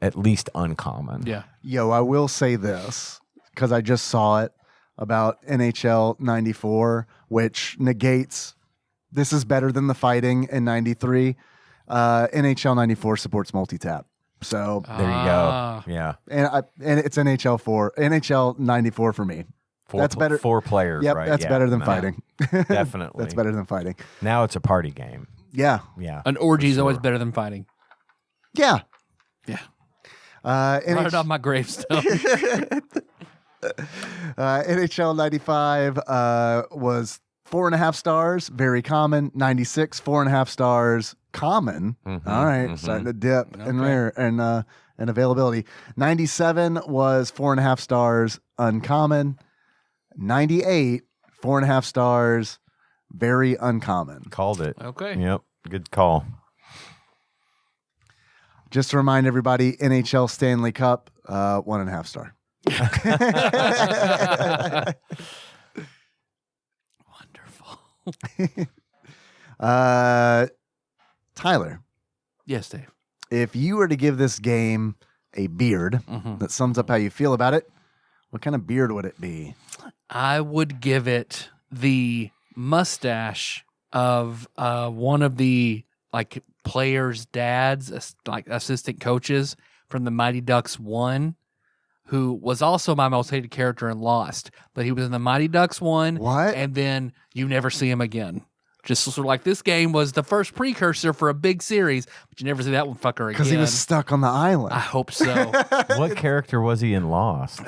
at least uncommon. Yeah. Yo, I will say this because I just saw it about NHL 94, which negates this is better than the fighting in 93. NHL 94 supports multi-tap. So There you go. Yeah. and it's NHL 94 for me. That's better. 4 players, Yep, right? that's Yeah, better than no, fighting. Definitely. That's better than fighting. Now it's a party game. Yeah. Yeah. An orgy is For always sure. better than fighting. Yeah. Yeah. Uh, Write it off my gravestone. NHL 95 was 4.5 stars, very common. 96, 4.5 stars, common. Mhm, All right, mhm. starting to dip and Okay. rare and availability. 97 was 4.5 stars, uncommon. 98, 4.5 stars, very uncommon. Called it. Okay. Yep. Good call. Just to remind everybody, NHL Stanley Cup, 1.5 star. Wonderful. Tyler, Yes, Dave. if you were to give this game a beard Mhm. that sums up how you feel about it, what kind of beard would it be? I would give it the mustache of one of the like players' dads, like assistant coaches from the Mighty Ducks 1, who was also my most hated character in Lost. But he was in the Mighty Ducks 1, What? and then you never see him again. Just sort of like this game was the first precursor for a big series, but you never see that one fucker again. Because he was stuck on the island. I hope so. What character was he in Lost?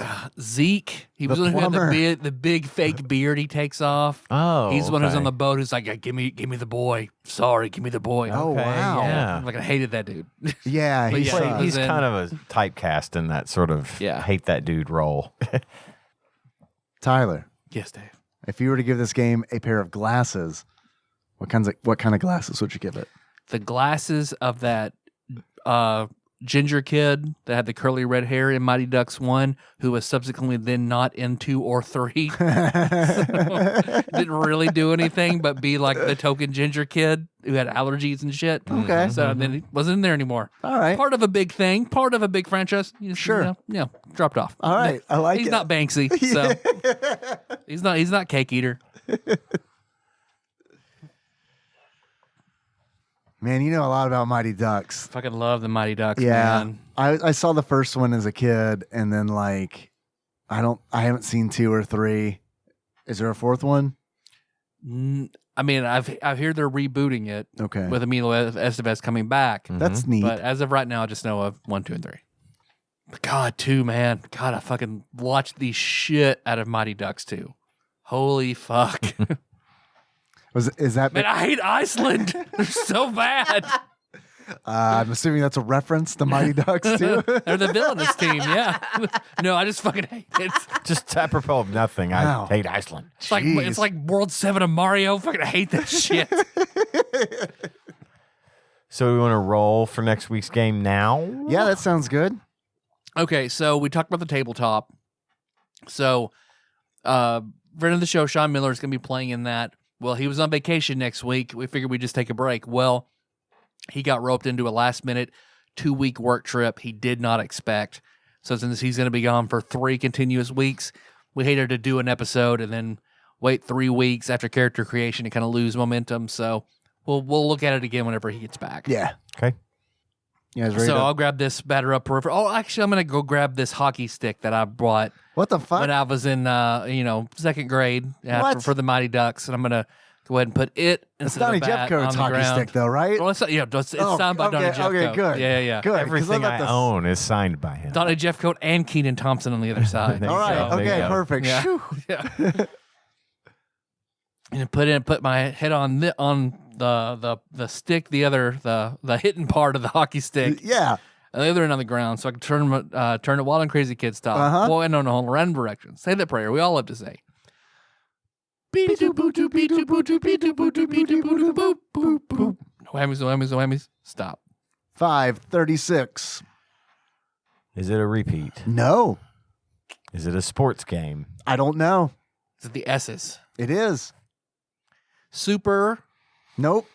Zeke, he was The the one who had plumber. the big fake beard he takes off. Oh, He's the one who's okay. on the boat who's like, give me the boy. Sorry, give me the boy. Oh, Okay, wow. Yeah. Like I hated that dude. Yeah, But he yeah, sucked. he was He's in- kind of a typecast in that sort of Yeah. hate that dude role. Tyler, Yes, Dave. if you were to give this game a pair of glasses, what kind of glasses would you give it? The glasses of that ginger kid that had the curly red hair in Mighty Ducks 1, who was subsequently then not in 2 or 3. Didn't really do anything but be like the token ginger kid who had allergies and shit. Okay. So then he wasn't in there anymore. All right. Part of a big thing, part of a big franchise. You just, Sure. Dropped off. All right. I like He's it. not Banksy, so he's not cake eater. Man, you know a lot about Mighty Ducks. Fucking love the Mighty Ducks, Yeah. man. I saw the first one as a kid, and then like I haven't seen 2 or 3. Is there a 4th one? I mean, I've heard they're rebooting it Okay. with Emilio Estevez coming back, That's neat. but as of right now, I just know of 1, 2, and 3. But God, 2, man. God, I fucking watched the shit out of Mighty Ducks 2. Holy fuck. Is that Man, I hate Iceland. They're so bad. I'm assuming that's a reference to Mighty Ducks too. They're the villainous team, yeah. No, I just fucking hate it. Just apropos of nothing. Wow. I hate Iceland. Jeez. It's like World 7 of Mario. Fucking hate that shit. So we want to roll for next week's game now? Yeah, that sounds good. Okay, so we talked about the tabletop. So, friend of the show, Sean Miller, is going to be playing in that. Well, he was on vacation next week. We figured we'd just take a break. Well, he got roped into a last-minute 2-week work trip he did not expect. So since he's going to be gone for 3 continuous weeks, we hated to do an episode and then wait 3 weeks after character creation to kind of lose momentum. So we'll look at it again whenever he gets back. Yeah. Okay. You guys ready So to- I'll grab this batter up peripheral. Oh, actually, I'm going to go grab this hockey stick that I bought what the fuck? when I was in, 2nd grade What? for the Mighty Ducks, and I'm gonna go ahead and put it It's instead of Donnie the bat Jeffcoat's on the hockey ground. stick, though, right? Well, it's Oh, signed by Donnie okay, Jeffcoat. okay, good. Yeah. Good. 'cause Everything I'm I about to- own is signed by him. Donnie Jeffcoat and Keenan Thompson on the other side. There you All right. go. There you Okay. go. Perfect. Yeah. Phew. Yeah. And put my head on the stick, the hitting part of the hockey stick, Yeah. and the other end on the ground, so I can turn it Wild and Crazy Kid style. Uh-huh. Boy, no, random direction. Say that prayer. We all love to say. No whammies, no whammies, no whammies. Stop. 5:36. Is it a repeat? No, Is it a sports game? I don't know. Is it the S's? It is. Super. Nope.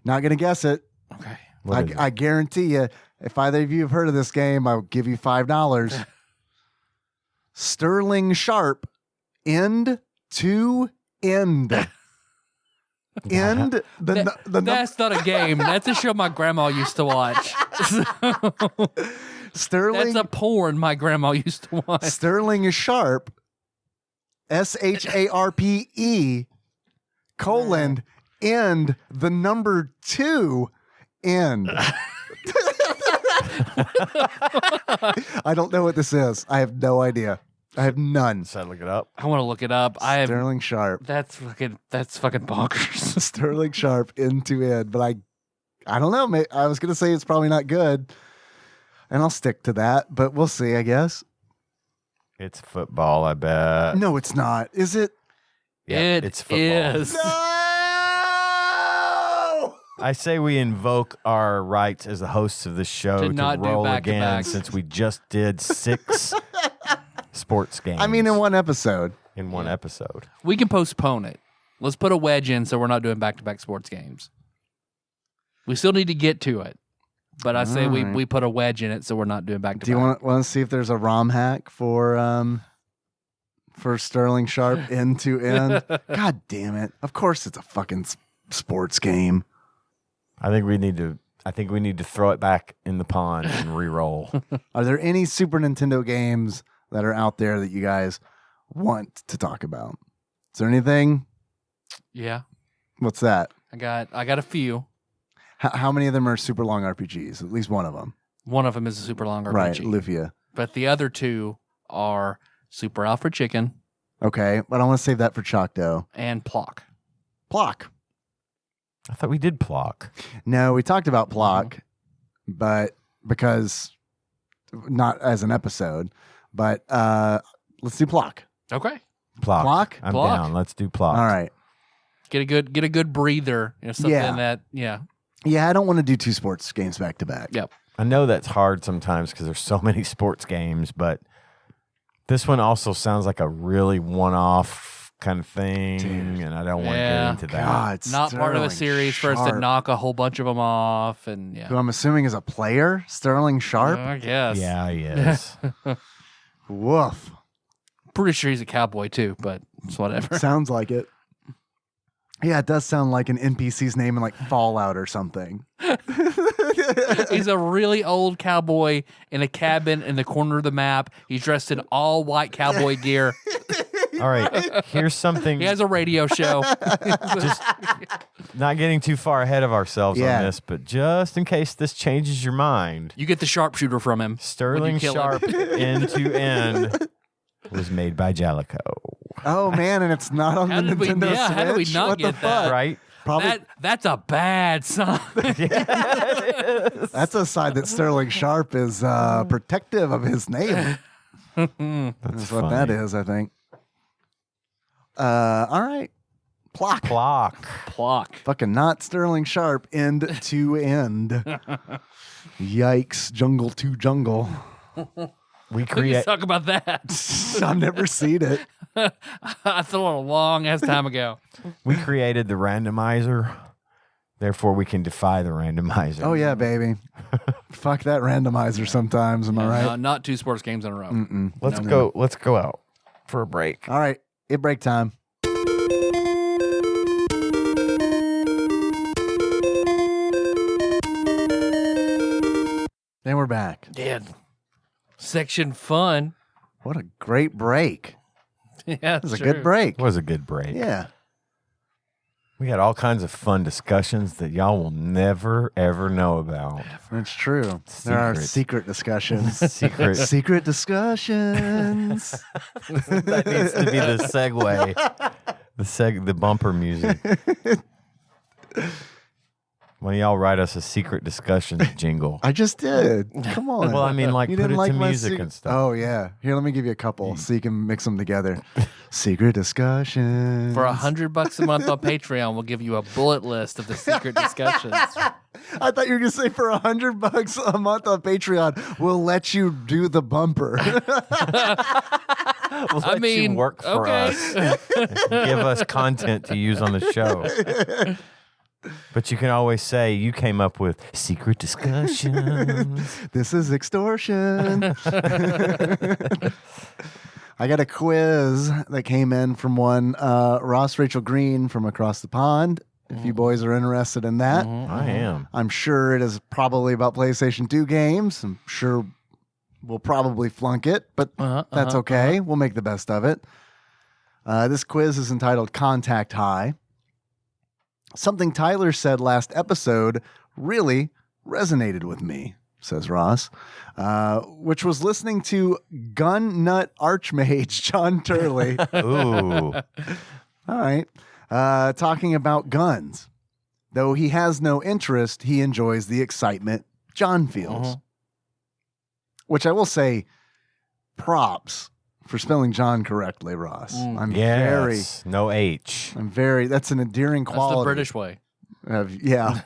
Not gonna guess it. Okay. What is it? I guarantee you, if either of you have heard of this game, I'll give you $5. Sterling Sharp, end to end. End the That's not a game. That's a show my grandma used to watch. Sterling. That's a porn my grandma used to watch. Sterling is Sharp, SHARPE, colon, end the number 2 end. I don't know what this is. I have no idea. I have none. Should I look it up? I want to look it up. I have. Sterling Sharp. That's fucking bonkers. Sterling Sharp end to end. But I don't know. I was gonna say it's probably not good, and I'll stick to that. But we'll see. I guess. It's football, I bet. No, it's not. Is it? Yeah, It it's football. is. No. I say we invoke our rights as the hosts of this show To to not do roll again back-to-backs. since we just did 6 sports games. I mean, in one episode. in one episode. We can postpone it. Let's put a wedge in so we're not doing back-to-back sports games. We still need to get to it. But I say Alright. we put a wedge in it so we're not doing back-to-back. Do you want to see if there's a ROM hack for Sterling Sharp end to end? God damn it! Of course, it's a fucking sports game. I think we need to throw it back in the pond and re-roll. Are there any Super Nintendo games that are out there that you guys want to talk about? Is there anything? Yeah. What's that? I got a few. How many of them are super long RPGs? At least one of them. One of them is a super long RPG. Right, Lufia. But the other two are Super Alfred Chicken Okay, but I want to save that for Choctaw. and Plock. Plock. I thought we did Plock. No, we talked about Plock, but because not as an episode, but let's do Plock. Okay. Plock. Plock? I'm Plock. down. Let's do Plock. All right. Get a good breather. Something Yeah. that Yeah, I don't want to do 2 sports games back to back. Yep. I know that's hard sometimes because there's so many sports games, but this one also sounds like a really one-off kind of thing, Dude. and I don't want to Yeah. get into that. God, not part of a Sterling series for us to Sharp, knock a whole bunch of them off and who I'm assuming is a player, Sterling Sharp. I guess. Yeah, he is. Woof. Pretty sure he's a cowboy too, but it's whatever. Sounds like it. Yeah, it does sound like an NPC's name in like Fallout or something. He's a really old cowboy in a cabin in the corner of the map. He's dressed in all white cowboy gear. All right, here's something. He has a radio show. Just not getting too far ahead of ourselves Yeah. on this, but just in case this changes your mind, You get the sharpshooter from him. Sterling kill him. Sharp end to end was made by Jalico. Oh man, and it's not on How the did we- Nintendo yeah, Switch. how did we not What the get that? fuck? Right? Probably That's a bad sign. that's a sign that Sterling Sharp is protective of his name. That's what that is, I think. All right. Plock. Plock. Plock. Fucking not Sterling Sharp end to end. Yikes. Jungle to jungle. We Let's create. talk about that. I've never seen it. I thought a long ass time ago. We created the randomizer. Therefore, we can defy the randomizer. Oh yeah, baby. Fuck that randomizer sometimes, am I right? No, not 2 sports games in a row. Mm-mm. Let's go. Let's go out for a break. All right. It break time. Then we're back. Yeah. Section fun. What a great break. Yeah, That was a good break. It was a good break. Yeah. We had all kinds of fun discussions that y'all will never, ever know about. That's true. There are Secrets. secret discussions. Secret. Secret discussions. That needs to be the segue. The bumper music. When y'all write us a secret discussions jingle. I just did. Come on. Well, I mean, like, You put didn't it like to my music and stuff. Oh, yeah. Here, let me give you a couple so you can mix them together. Secret discussions. For $100 a month on Patreon, we'll give you a bullet list of the secret discussions. I thought you were gonna say for $100 a month on Patreon, we'll let you do the bumper. We'll let you work for us. Give us content to use on the show. But you can always say you came up with secret discussions. This is extortion. I got a quiz that came in from one Ross Rachel Green from across the pond. If you boys are interested in that, I am. I'm sure it is probably about PlayStation 2 games. I'm sure we'll probably flunk it, but that's okay. We'll make the best of it. This quiz is entitled Contact High. Something Tyler said last episode really resonated with me, says Ross, which was listening to Gun Nut Archmage John Turley. Ooh. All right. Talking about guns. Though he has no interest, he enjoys the excitement John feels. Which I will say, props for spelling John correctly, Ross. I'm no H. That's an endearing quality. That's the British way. Yeah.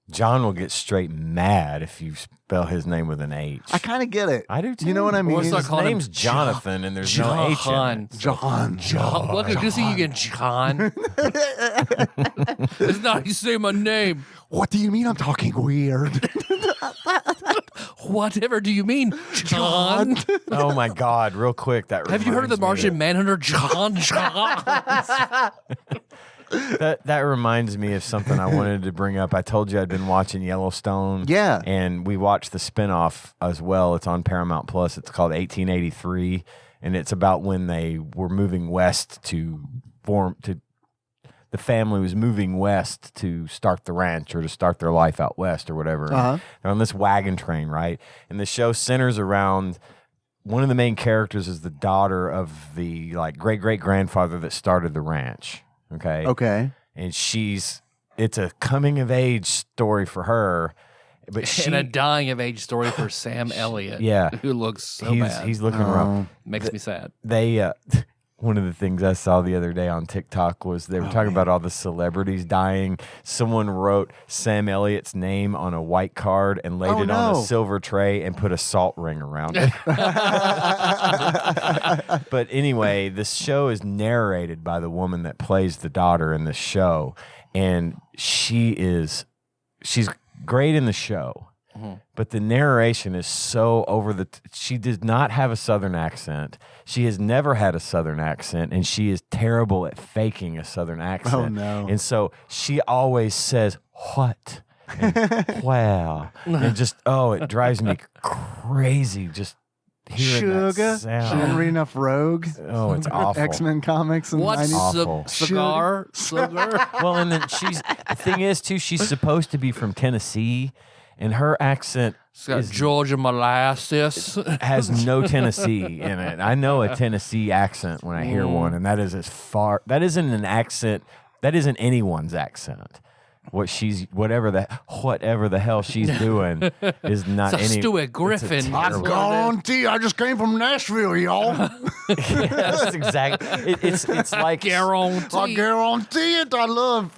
John will get straight mad if you spell his name with an H. I kind of get it. I do too. You know what I mean? What's His name's Jonathan, and there's no H in it. John. Look, good to see you again, John. It's not how you say my name. What do you mean I'm talking weird? Whatever do you mean, John? Oh my God! Real quick, Have you heard of the Martian Manhunter, John? That reminds me of something I wanted to bring up. I told you I'd been watching Yellowstone. Yeah. And we watched the spinoff as well. It's on Paramount Plus. It's called 1883. And it's about when they were moving west the family was moving west to start the ranch or to start their life out west or whatever. They're on this wagon train, right? And the show centers around one of the main characters is the daughter of the great-great-grandfather that started the ranch. Okay. And it's a coming of age story for her, but and a dying of age story for Sam Elliott. Yeah, who looks so bad. He's looking rough. Makes me sad. They one of the things I saw the other day on TikTok was they were talking about all the celebrities dying. Someone wrote Sam Elliott's name on a white card and laid it on a silver tray and put a salt ring around it. But anyway, this show is narrated by the woman that plays the daughter in the show, and she's great in the show. But the narration is so she does not have a Southern accent. She has never had a Southern accent, and she is terrible at faking a Southern accent. Oh, no. And so she always says, what? And, wow. And just, it drives me crazy just hearing that sound. She didn't read enough Rogue. Oh, it's awful. X-Men comics. And What's awful. cigar? Well, and then the thing is, too, she's supposed to be from Tennessee. And her accent It's got Georgia molasses. has no Tennessee in it. I know a Tennessee accent when I hear one, and that isn't an accent. That isn't anyone's accent. Whatever the hell she's doing is not It's a Stuart Griffin. I guarantee I just came from Nashville, y'all. That's exactly. It's like Guarantee. I guarantee it. I love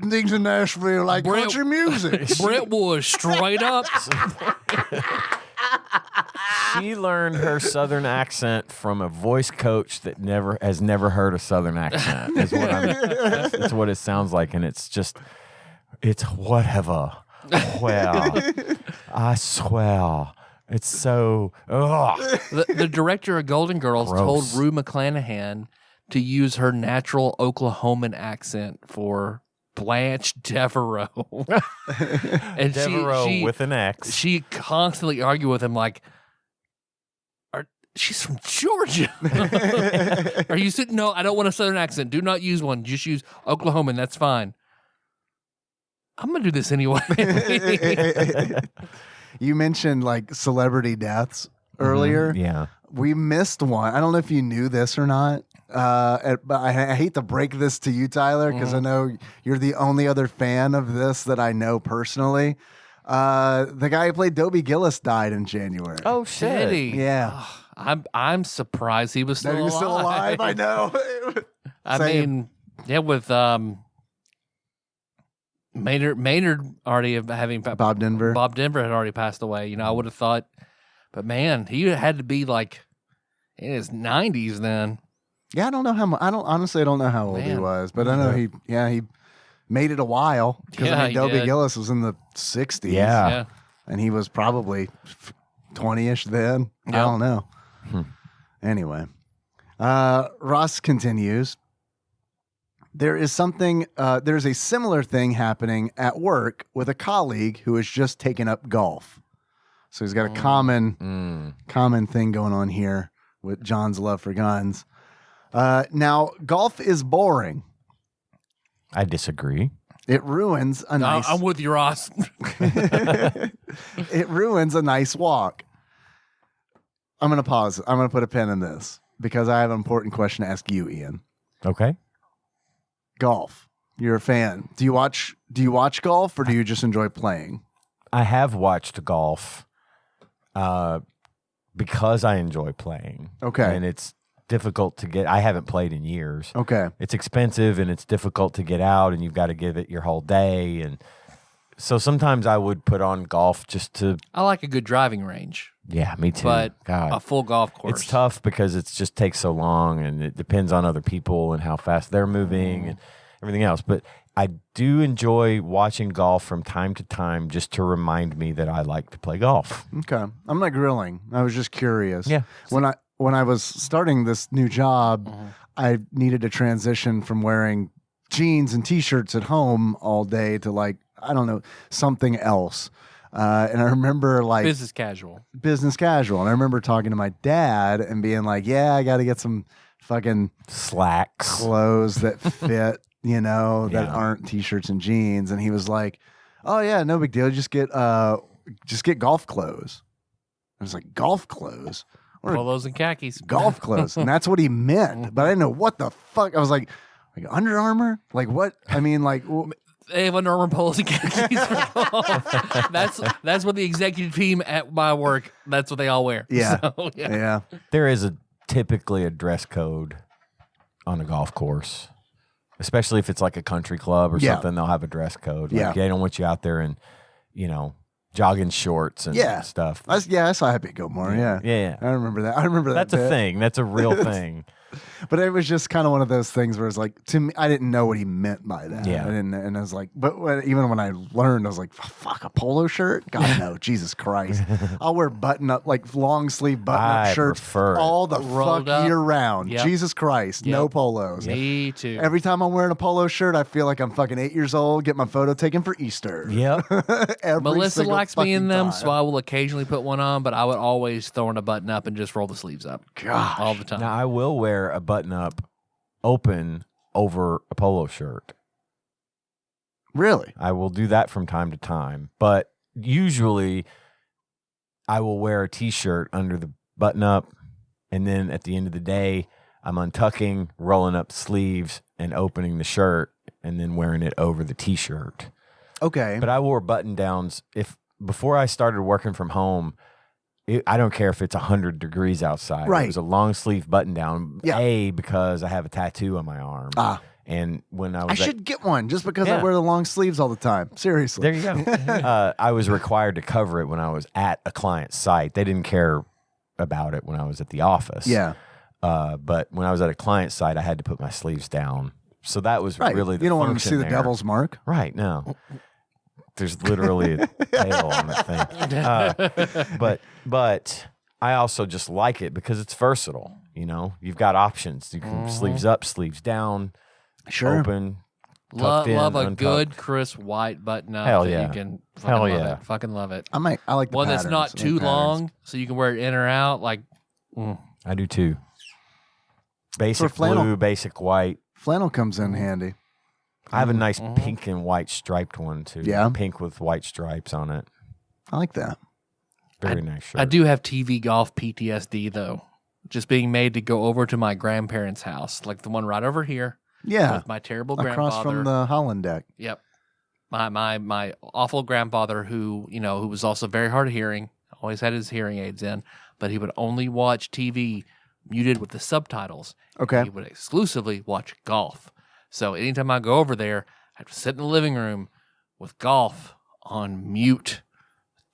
things in Nashville like country music. Brentwood, straight up. She learned her Southern accent from a voice coach that has never heard a Southern accent. That's what it sounds like, and it's whatever. Well, I swear. It's so. The director of Golden Girls told Rue McClanahan to use her natural Oklahoman accent for Blanche Devereaux. And Devereaux she with an X. She constantly argued with him like, she's from Georgia. Are you sitting? No, I don't want a Southern accent. Do not use one. Just use Oklahoman. That's fine. I'm going to do this anyway. You mentioned like celebrity deaths earlier. Yeah. We missed one. I don't know if you knew this or not. But I hate to break this to you, Tyler, because I know you're the only other fan of this that I know personally. The guy who played Dobie Gillis died in January. Oh, shit. Did he? Yeah. I'm surprised he was still alive. He was still alive. I know. I mean, yeah, with Maynard already having Bob Denver. Bob Denver had already passed away. You know, I would have thought, but man, he had to be like in his 90s then. Yeah, I don't know how. I don't know how old he Man. was, but I know he made it a while because Yeah, he Dobie did. Gillis was in the 60s. Yeah. And he was probably 20-ish then. I Yep. don't know. Anyway, Ross continues. There's a similar thing happening at work with a colleague who has just taken up golf. So he's got a common thing going on here with John's love for guns. Now, golf is boring. I disagree. It ruins a nice. I'm with you, Ross. It ruins a nice walk. I'm going to pause. I'm going to put a pin in this because I have an important question to ask you, Ian. Okay. Golf. You're a fan. Do you watch golf or do you just enjoy playing? I have watched golf because I enjoy playing. Okay. And it's difficult to get. I haven't played in years. Okay. It's expensive and it's difficult to get out, and you've got to give it your whole day. And so sometimes I would put on golf just to. I like a good driving range, Yeah, me too. but God. a full golf course. It's tough because it just takes so long, and it depends on other people and how fast they're moving and everything else. But I do enjoy watching golf from time to time just to remind me that I like to play golf. Okay. I'm not grilling. I was just curious. Yeah. When I was starting this new job, I needed to transition from wearing jeans and t-shirts at home all day to like, I don't know, something else. And I remember like business casual. business casual. And I remember talking to my dad and being like, yeah, I got to get some fucking Slacks. clothes that fit, that Yeah. aren't t-shirts and jeans. And he was like, oh yeah, no big deal. Just get golf clothes. I was like, golf clothes? What are Polos and khakis. golf clothes? And that's what he meant. But I didn't know what the fuck. I was like Under Armour? Like what? I mean, like They have Under Armour polos and khakis for golf. That's what the executive team at my work, that's what they all wear. Yeah. So, yeah. yeah. There is typically a dress code on a golf course, especially if it's like a country club or Yeah. something. They'll have a dress code. Like, Yeah. they don't want you out there in, jogging shorts and Yeah. stuff. I saw Happy Gilmore. Yeah. Yeah. I remember that. I remember that. That's a bit. thing. That's a real thing. But it was just kind of one of those things where it's like, to me, I didn't know what he meant by that. Yeah. I didn't, and I was like, even when I learned, I was like, fuck, a polo shirt? God, no, Jesus Christ. I'll wear long sleeve button up I shirts prefer it. all the Rolled fuck up. year round. Yep. Jesus Christ, Yep. no polos. Me too. Every time I'm wearing a polo shirt, I feel like I'm fucking 8 years old, get my photo taken for Easter. Yep. Every Melissa single likes me in fucking them, time. so I will occasionally put one on, but I would always throw in a button up and just roll the sleeves up. Gosh. All the time. Now, I will wear a button up open over a polo shirt. Really? I will do that from time to time, but usually I will wear a t-shirt under the button up, and then at the end of the day, I'm untucking, rolling up sleeves, and opening the shirt, and then wearing it over the t-shirt. Okay. But I wore button downs before I started working from home. I don't care if it's 100 degrees outside. Right. It was a long sleeve button down. Yeah. Because I have a tattoo on my arm. And when I I was should get one just because Yeah. I wear the long sleeves all the time. Seriously. there you go. I was required to cover it when I was at a client's site. They didn't care about it when I was at the office. Yeah. But when I was at a client site, I had to put my sleeves down. So that was Right. really the you don't want them to function see the there. devil's mark. Right, no. There's literally a tail on that thing. But I also just like it because it's versatile. You've got options. You can sleeves up, sleeves down, open, tucked in, Love a untucked. good, crisp white button up. Hell that yeah. You can fucking Hell love yeah. it. Fucking love it. I like the One that's patterns. not I like too patterns. long, so you can wear it in or out. Like, I do too. Basic For flannel. blue, basic white. Flannel comes in handy. I have a nice pink and white striped one too. Yeah? Pink with white stripes on it. I like that. Very nice shirt. I do have TV golf PTSD though. Just being made to go over to my grandparents' house, like the one right over here, Yeah. with my terrible Across grandfather. from the Holland deck. Yep. My awful grandfather who was also very hard of hearing, always had his hearing aids in, but he would only watch TV muted with the subtitles. Okay. He would exclusively watch golf. So anytime I go over there, I have to sit in the living room with golf on mute,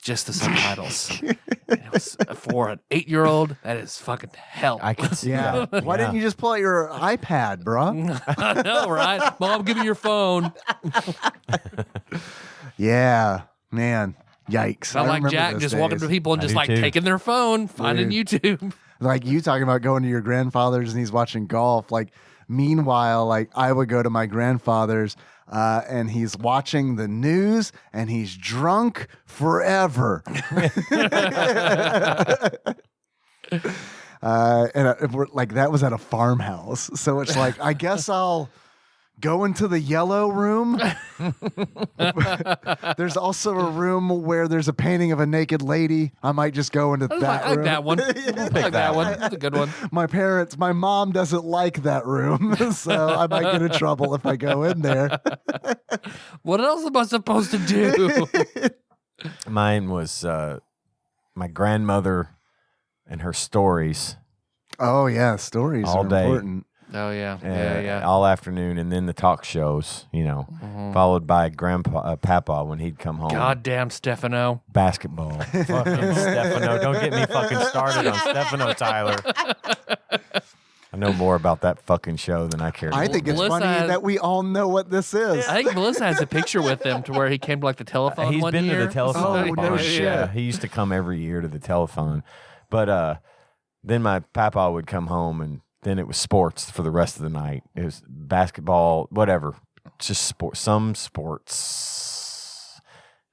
just the subtitles. It was, for an 8-year-old, that is fucking hell. I can see that. Why didn't you just pull out your iPad, bro? I know, right? Mom, give me your phone. Yeah, man. Yikes. I like remember Jack those just walking days. to people and I just do like too. taking their phone, finding YouTube. Like you talking about going to your grandfather's and he's watching golf. Like, meanwhile, like I would go to my grandfather's and he's watching the news and he's drunk forever. We're, like that was at a farmhouse. So it's like, I guess I'll go into the yellow room. There's also a room where there's a painting of a naked lady. I might just go into that I like room. that one. I like that one. That's a good one. My mom doesn't like that room, so I might get in trouble if I go in there. What else am I supposed to do? Mine was my grandmother and her stories Oh yeah, stories all are day. important. Oh, yeah. All afternoon, and then the talk shows, followed by Papa when he'd come home. Goddamn Stefano. Basketball. Fucking Stefano. Don't get me fucking started on Stefano, Tyler. I know more about that fucking show than I care to. I think it's Melissa funny has- that we all know what this is. I think Melissa has a picture with him to where he came to like the telephone He's one been year. to the telephone. Oh, no bar. shit. Yeah, he used to come every year to the telephone. But then my papa would come home, and then it was sports for the rest of the night. It was basketball, whatever. Just sport. Some sports.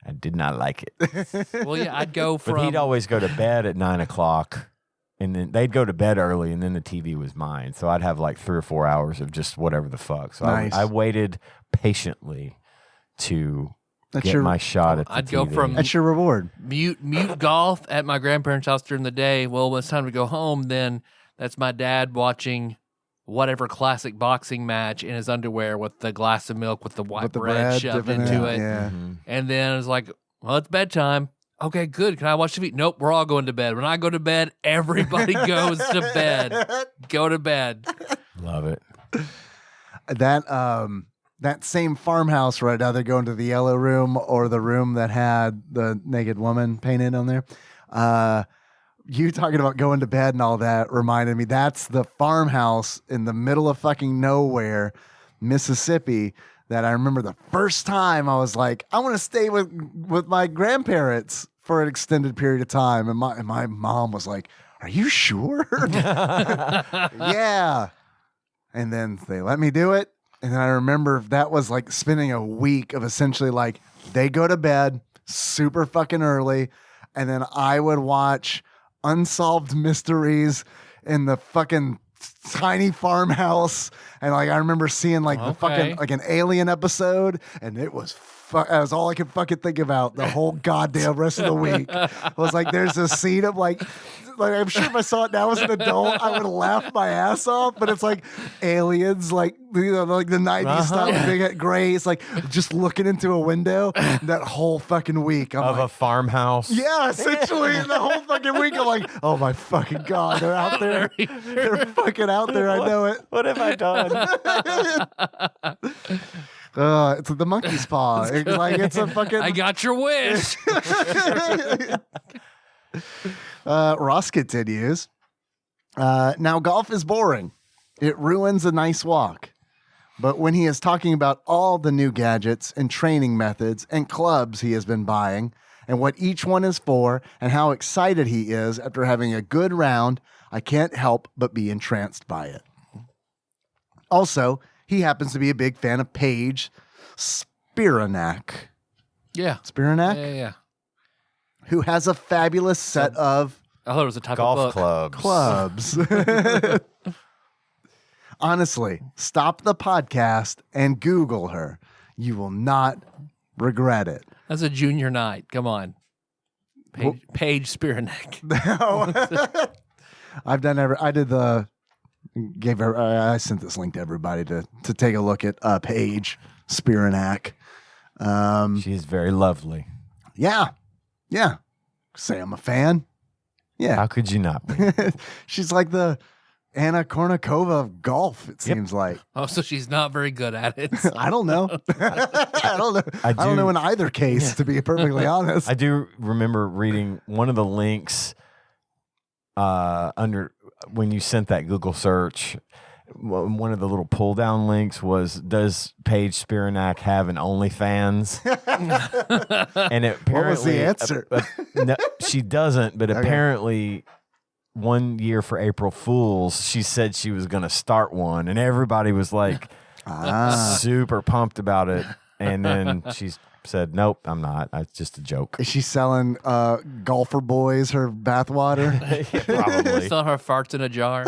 I did not like it. Well, yeah, I'd go from. But he'd always go to bed at 9:00, and then they'd go to bed early, and then the TV was mine. So I'd have like 3 or 4 hours of just whatever the fuck. So Nice. I waited patiently to That's get your my shot at the I'd TV. go from- that's your reward. mute golf at my grandparents' house during the day. Well, when it's time to go home, then that's my dad watching whatever classic boxing match in his underwear with the glass of milk with the white With the bread bread shoved dipping into in, it. yeah. And then it's like, well, it's bedtime. Okay, good. Can I watch TV? Nope, we're all going to bed. When I go to bed, everybody goes to bed. Go to bed. Love it. That same farmhouse, right? Either going to the yellow room or the room that had the naked woman painted on there. You talking about going to bed and all that reminded me. That's the farmhouse in the middle of fucking nowhere, Mississippi. That I remember the first time I was like, I want to stay with my grandparents for an extended period of time, and my mom was like, "Are you sure?" Yeah. And then they let me do it. And then I remember that was like spending a week of essentially like they go to bed super fucking early. And then I would watch Unsolved Mysteries in the fucking tiny farmhouse. And like I remember seeing like the fucking like an alien episode. And it was that was all I could fucking think about the whole goddamn rest of the week. I was like, there's a scene of like I'm sure if I saw it now as an adult, I would laugh my ass off. But it's like aliens, like like the 90s stuff, big gray. It's like just looking into a window that whole fucking week. I'm Of like, a farmhouse. yeah, essentially the whole fucking week. I'm like, oh my fucking God, they're out there. They're fucking out there. I know it. What have I done? It's the monkey's paw. It's a fucking. I got your wish. Ross continues. Now, golf is boring. It ruins a nice walk. But when he is talking about all the new gadgets and training methods and clubs he has been buying and what each one is for and how excited he is after having a good round, I can't help but be entranced by it. Also, he happens to be a big fan of Paige Spiranak. Yeah. Spiranak? Yeah. Who has a fabulous set of I thought it was a type Golf of book. clubs. Honestly, stop the podcast and Google her. You will not regret it. That's a junior night. Come on. Paige Spiranek. I've done I sent this link to everybody to take a look at Paige Spiranak. She is very lovely. Yeah. Say I'm a fan. Yeah. How could you not be? She's like the Anna Kournikova of golf, it seems like. Oh, so she's not very good at it. I don't know. I don't know. I don't know in either case, to be perfectly honest. I do remember reading one of the links under when you sent that Google search. One of the little pull down links was, does Paige Spiranak have an OnlyFans? And apparently, what was the answer? No, she doesn't, but Okay. apparently one year for April Fools, she said she was going to start one, and everybody was like super pumped about it. And then she said, nope, I'm not. It's just a joke. Is she selling golfer boys her bathwater? Probably. Saw her farts in a jar.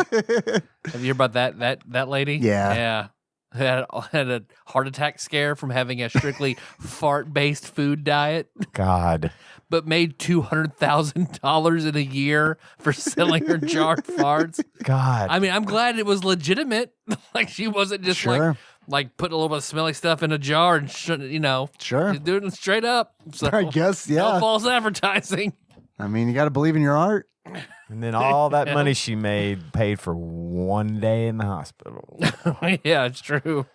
Have you heard about that lady? Yeah. Yeah. Had a heart attack scare from having a strictly fart-based food diet, God. but made $200,000 in a year for selling her jarred farts. God. I mean, I'm glad it was legitimate. Like she wasn't just Sure. like putting a little bit of smelly stuff in a jar and Sure. she's doing it straight up. So I guess, yeah. no false advertising. I mean, you got to believe in your art. And then all that money she made paid for one day in the hospital. Yeah, it's true.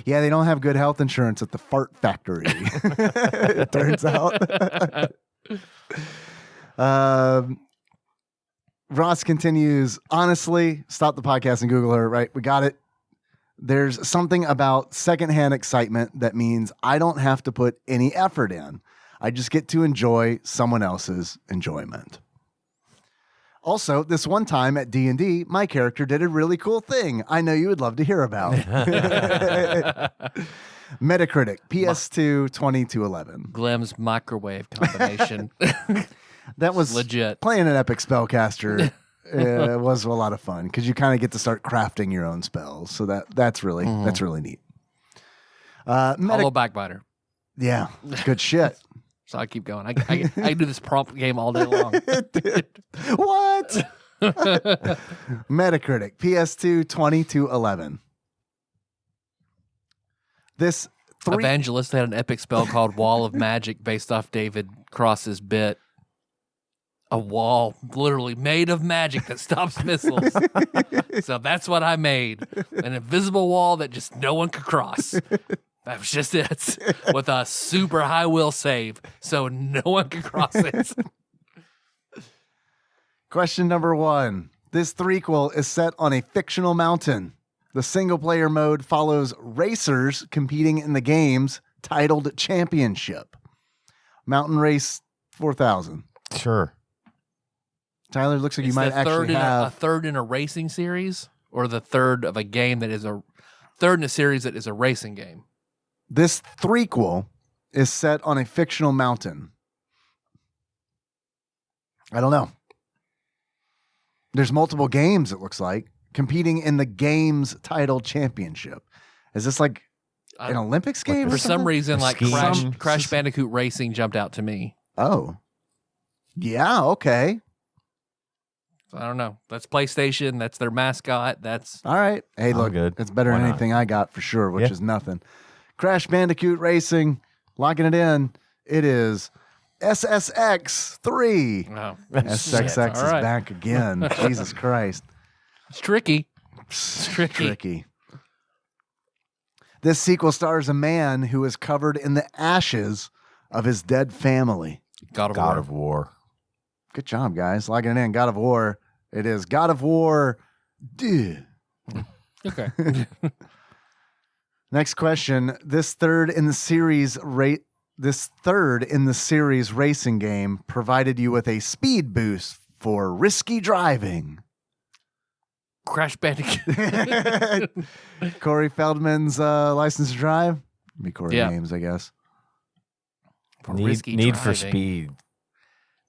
Yeah, they don't have good health insurance at the fart factory. It turns out. Ross continues, honestly, stop the podcast and Google her, right? We got it. There's something about secondhand excitement that means I don't have to put any effort in. I just get to enjoy someone else's enjoyment. Also, this one time at D&D, my character did a really cool thing I know you would love to hear about. Metacritic, PS2 2211. Glem's microwave combination. That was legit. Playing an epic spellcaster was a lot of fun because you kind of get to start crafting your own spells. So that's really neat. Hollow backbiter. Yeah, good shit. So I keep going. I can do this prompt game all day long. What? Metacritic, PS2 2211. This Evangelist had an epic spell called Wall of Magic based off David Cross's bit. A wall literally made of magic that stops missiles. So that's what I made. An invisible wall that just no one could cross. That was just it. With a super high will save. So no one could cross it. Question number 1. This threequel is set on a fictional mountain. The single-player mode follows racers competing in the games titled Championship. Mountain Race 4000. Sure. Tyler, looks like It's you might the third actually in have... a third in a racing series, or the third of a game that is a third in a series that is a racing game. This threequel is set on a fictional mountain. I don't know. There's multiple games, it looks like, competing in the game's titled Championship. Is this like an Olympics game? For or some something? reason, like skiing. Crash Bandicoot Racing jumped out to me. Oh. Yeah, okay. So I don't know. That's PlayStation. That's their mascot. That's All right. Hey, I'm look, good. it's better Why than not? anything I got for sure, which Yeah. is nothing. Crash Bandicoot Racing, locking it in. It is SSX 3. oh, SSX All is right. back again. Jesus Christ. It's tricky. It's tricky. This sequel stars a man who is covered in the ashes of his dead family. God of God War. of War. Good job, guys. Locking it in. God of War. It is God of War. Duh. Okay. Next question. This third in the series racing game provided you with a speed boost for risky driving. Crash Bandicoot. Corey Feldman's License to Drive. Be Corey Yeah. James, I guess. For Need risky for driving. Speed.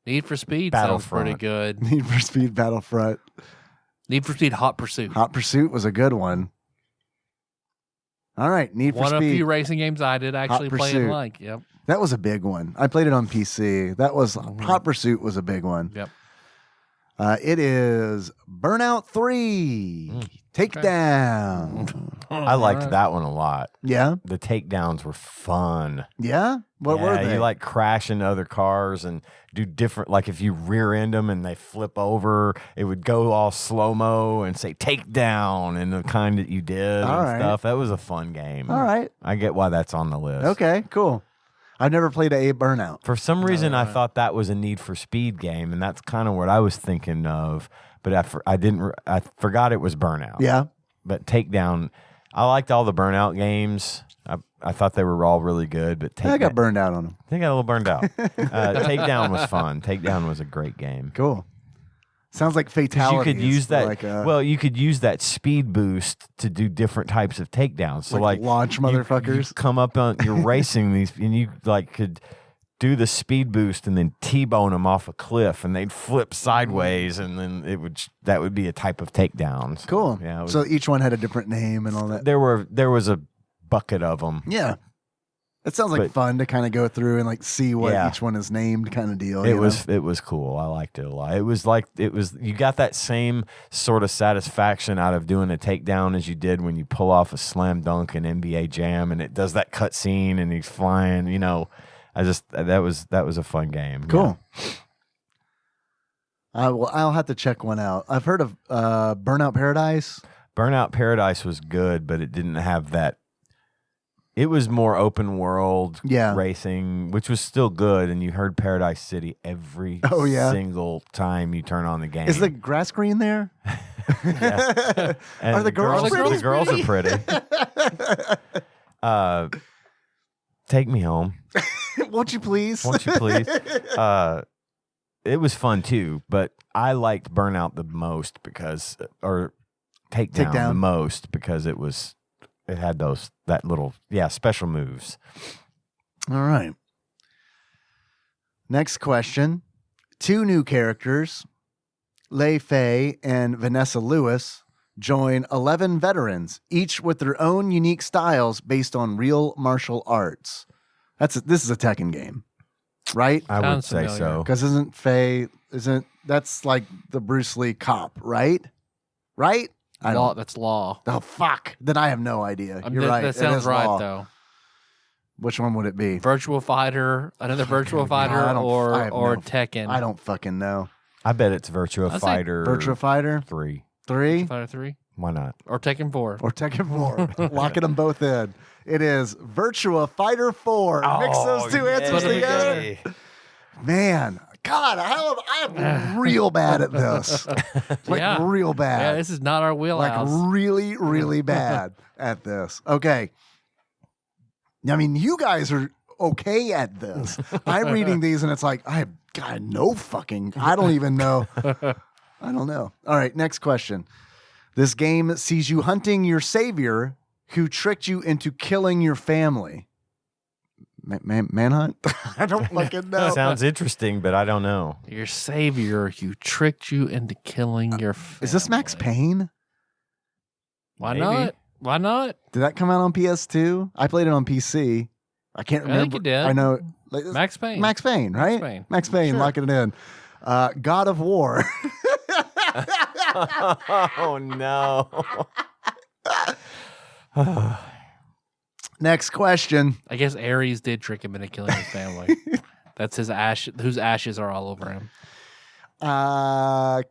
Need for Speed sounds Battlefront. pretty good. Need for Speed Battlefront. Need for Speed Hot Pursuit. Hot Pursuit was a good one. All right, Need for One of a Speed. few racing games I did actually play and Pursuit. like. Yep. That was a big one. I played it on PC. That was Hot Pursuit was a big one. Yep. It is Burnout 3. Takedown. I liked that one a lot. Yeah? The takedowns were fun. Yeah? What were they? You like crash into other cars and do different, like if you rear end them and they flip over, it would go all slow-mo and say takedown and the kind that you did and stuff. That was a fun game. All right. I get why that's on the list. Okay, cool. I've never played a Burnout. For some reason, I thought that was a Need for Speed game, and that's kind of what I was thinking of. But I forgot it was Burnout. Yeah. But Takedown, I liked all the Burnout games. I thought they were all really good, but I got burned out on them. They got a little burned out. Takedown was fun. Takedown was a great game. Cool. Sounds like fatality. You could use that. You could use that speed boost to do different types of takedowns. So like launch motherfuckers. You come up on, you're racing these, and you like could do the speed boost and then T-bone them off a cliff, and they'd flip sideways, and then that would be a type of takedown. Cool. Yeah. So each one had a different name and all that. There was a bucket of them. Yeah. It sounds like fun to kind of go through and like see what each one is named, kind of deal. It was cool. I liked it a lot. It was you got that same sort of satisfaction out of doing a takedown as you did when you pull off a slam dunk in NBA Jam and it does that cut scene and he's flying. You know, that was a fun game. Cool. Yeah. Well, I'll have to check one out. I've heard of Burnout Paradise. Burnout Paradise was good, but it didn't have that. It was more open world racing, which was still good, and you heard Paradise City every single time you turn on the game. Is the grass green there? Are the girls pretty? The girls are pretty. Take me home. Won't you please? Won't you please? It was fun too, but I liked Burnout the most because, or Takedown the most because it had that little special moves. All right. Next question. 2 new characters, Lei Fei and Vanessa Lewis, join 11 veterans, each with their own unique styles based on real martial arts. This is a Tekken game, right? I would say so. Because that's like the Bruce Lee cop, right? Right? That's law. Oh, fuck. Then I have no idea. You're right. That sounds right, though. Which one would it be? Virtual Fighter, another Virtual Fighter, or Tekken? I don't fucking know. I bet it's Virtua Fighter. Virtua Fighter 3. 3? Fighter 3? Why not? Or Tekken 4. Or Tekken 4. Locking them both in. It is Virtua Fighter 4. Mix those two answers together. Man. God, I am real bad at this. Real bad. Yeah, this is not our wheelhouse. Like really, really bad at this. Okay. I mean, you guys are okay at this. I'm reading these and it's like, I don't even know. I don't know. All right, next question. This game sees you hunting your savior who tricked you into killing your family. Manhunt? I don't fucking know. Sounds interesting, but I don't know. Your savior, who tricked you into killing your family. Is this Max Payne? Why not? Why not? Did that come out on PS2? I played it on PC. I can't remember. I think it did. I know. Max Payne. Max Payne, right? Max Payne, sure. Locking it in. God of War. Oh, no. Next question. I guess Ares did trick him into killing his family. That's whose ashes are all over him.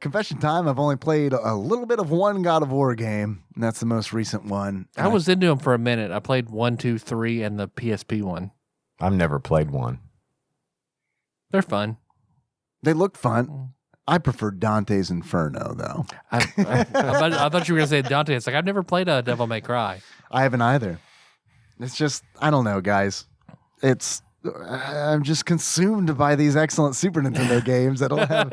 Confession time. I've only played a little bit of one God of War game, and that's the most recent one. I was into him for a minute. I played 1, 2, 3, and the PSP one. I've never played one. They're fun. They look fun. I prefer Dante's Inferno, though. I thought you were going to say Dante. It's like, I've never played a Devil May Cry. I haven't either. It's just, I don't know, guys. I'm just consumed by these excellent Super Nintendo games. I don't have,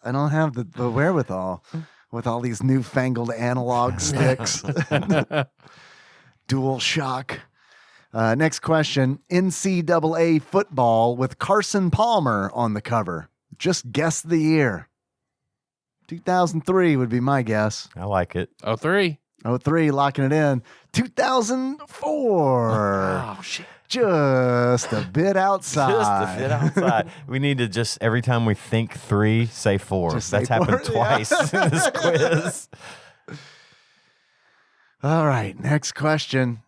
I don't have the wherewithal with all these newfangled analog sticks. Dual Shock. Next question. NCAA football with Carson Palmer on the cover. Just guess the year. 2003 would be my guess. I like it. 03. 03, locking it in. 2004. Oh, shit. Just a bit outside. Just a bit outside. We need to just, every time we think 3, say 4. Just say That's happened 4, twice in this quiz. All right, next question.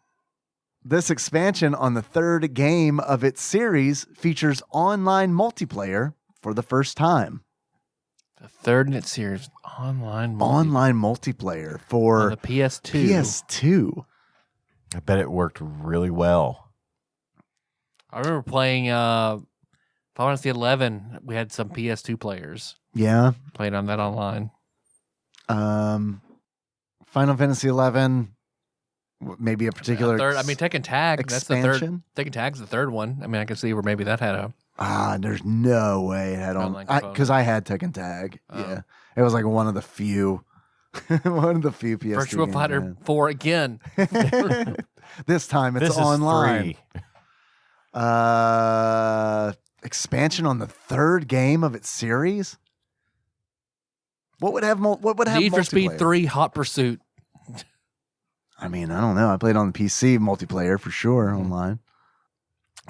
This expansion on the 3rd game of its series features online multiplayer for the first time. The 3rd in its series, online Multiplayer for on the PS2. PS2. I bet it worked really well. I remember playing Final Fantasy 11. We had some PS2 players Yeah. playing on that online. Final Fantasy 11, maybe a particular Third, I mean, Tekken Tag. expansion. That's the third. Tekken Tag's the 3rd one. I mean, I can see where maybe that had a. There's no way it had Online because I had Tekken Tag. Yeah, it was like one of the few PS2 Virtua games Fighter 4 again. This time it's This is online. 3. Expansion on the 3rd game of its series. What would have Need for Speed multiplayer? 3 Hot Pursuit. I mean, I don't know. I played on the PC multiplayer for sure online.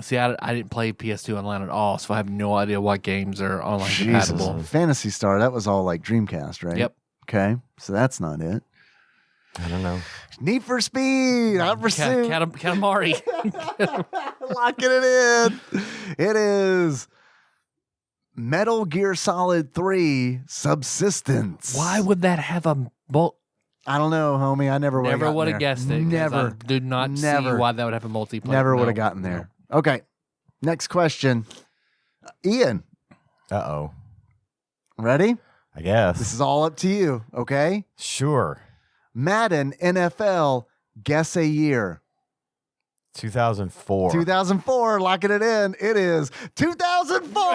See, I didn't play PS2 online at all, so I have no idea what games are online Jesus. compatible. Phantasy Star, that was all like Dreamcast, right? Yep. Okay, so that's not it. I don't know. Need for Speed, Hot Pursuit. Katamari. Locking it in. It is Metal Gear Solid 3 Subsistence. Why would that have a I don't know, homie. I never would have guessed it. 'Cause Never. I did not see Never. why that would have a multiplayer. Never would No. have gotten there. Okay. Next question. Ian, Uh-oh. ready? I guess. This is all up to you, okay? Sure. Madden NFL, guess a year. 2004. 2004, locking it in. It is 2004. We're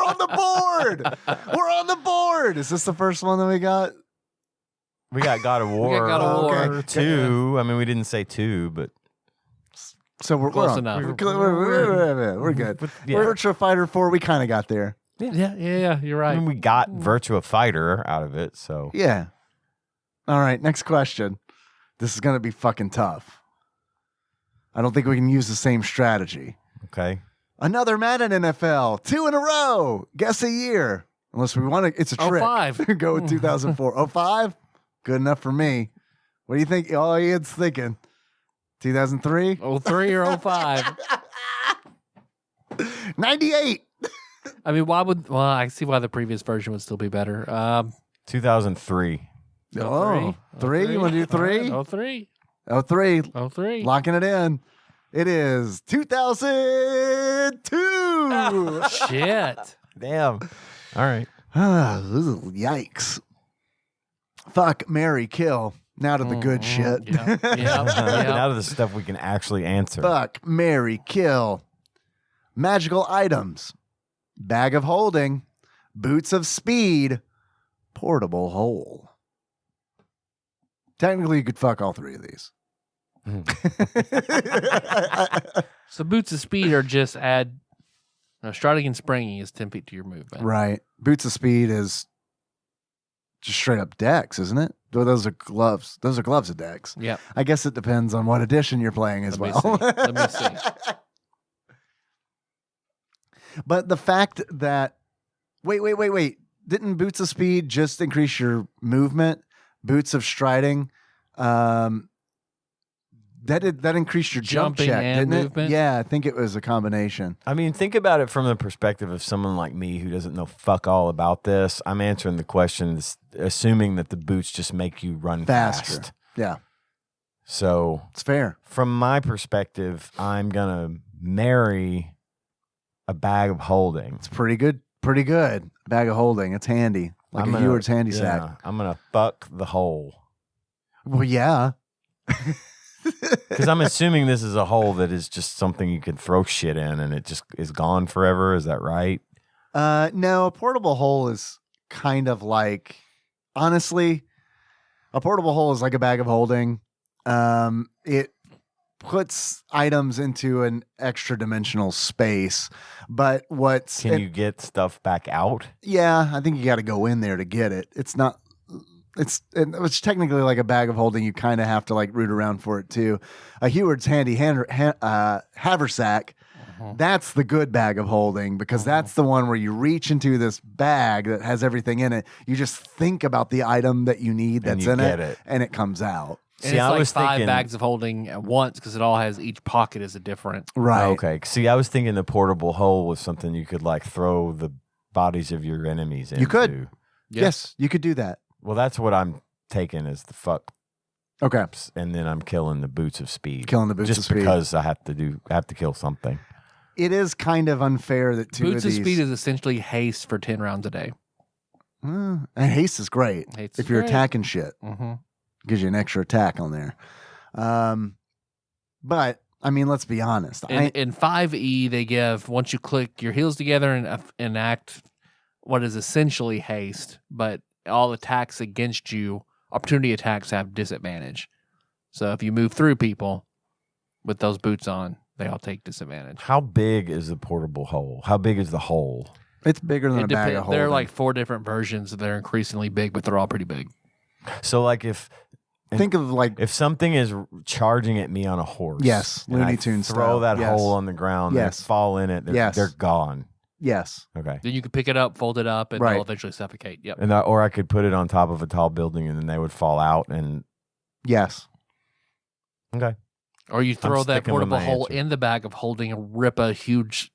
on the board. We're on the board. Is this the first one that we got? We got God of War. got God of War. Okay. 2. I mean, we didn't say 2, but So we're Close on. enough. We're good. yeah. Virtua Fighter 4, we kind of got there. Yeah, you're I right. mean, we got Virtua Fighter out of it, so. Yeah. All right, next question. This is going to be fucking tough. I don't think we can use the same strategy. Okay. Another Madden NFL, 2 in a row. Guess a year. Unless we want to, it's a trick. 05. Go with 2004. 05? Good enough for me. What do you think? Oh, Ian's thinking. 2003? 03 or 05. 98. I mean, I see why the previous version would still be better. 2003. Oh, 3? You want to do 3? 03. 03. 03. Locking it in. It is 2002. Shit. Damn. All right. Yikes. Fuck, marry, kill. Now to the good shit. Yeah. Now to the stuff we can actually answer. Fuck, marry, kill. Magical items. Bag of holding. Boots of speed. Portable hole. Technically, you could fuck all 3 of these. So boots of speed are just striding and springing is 10 feet to your movement. Right. Boots of speed is just straight up decks, isn't it? Those are gloves. Those are gloves of decks. Yep. I guess it depends on what edition you're playing as well. Let me see. But the fact that wait. Didn't boots of speed just increase your movement? Boots of striding, that increased your jump Jumping check, and didn't movement? it? Yeah, I think it was a combination. I mean, think about it from the perspective of someone like me who doesn't know fuck all about this. I'm answering the questions assuming that the boots just make you run Faster. fast. Yeah, So, it's fair. from my perspective, I'm going to marry a bag of holding. It's pretty good. Pretty good. Bag of holding. It's handy. Like I'm a gonna- Heward's handy yeah, sack. I'm going to fuck the hole. Well, yeah. Because I'm assuming this is a hole that is just something you can throw shit in and it just is gone forever. Is that right? No, a portable hole is kind of like, honestly, a portable hole is like a bag of holding. It puts items into an extra dimensional space, but Can you get stuff back out? yeah, I think you got to go in there to get it. It's not it's technically like a bag of holding. You kind of have to like root around for it too. A Heward's handy haversack. That's the good bag of holding because that's the one where you reach into this bag that has everything in it. You just think about the item that you need that's in it, and it comes out. And See, it's I like was 5 thinking- bags of holding at once because it all has each pocket is a different. Right. Okay. See, I was thinking the portable hole was something you could like throw the bodies of your enemies into. You could. Yes, you could do that. Well, that's what I'm taking as the fuck, Okay. and then I'm killing the boots of speed. Killing the boots just of speed. because I have to kill something. It is kind of unfair that two Boots of of these. speed is essentially haste for 10 rounds a day. And haste is great Haste if is you're great. attacking shit. Mm-hmm. Gives you an extra attack on there. But I mean, let's be honest. In 5E, they give once you click your heels together and enact what is essentially haste, but all attacks against you, opportunity attacks have disadvantage. So if you move through people with those boots on, they all take disadvantage. How big is the portable hole? How big is the hole? It's bigger than It a bag depends. of holding. There are like 4 different versions that are increasingly big, but they're all pretty big. So, like, if Think of like something is charging at me on a horse, Yes, and Looney I Tunes throw style. that Yes. hole on the ground, Yes. they fall in it, they're gone. yes. Okay. Then you can pick it up, fold it up, and Right. they'll eventually suffocate. Yep. And or I could put it on top of a tall building and then they would fall out. And Yes. okay, Or you throw that sticking with portable my hole answer. in the bag of holding and rip a huge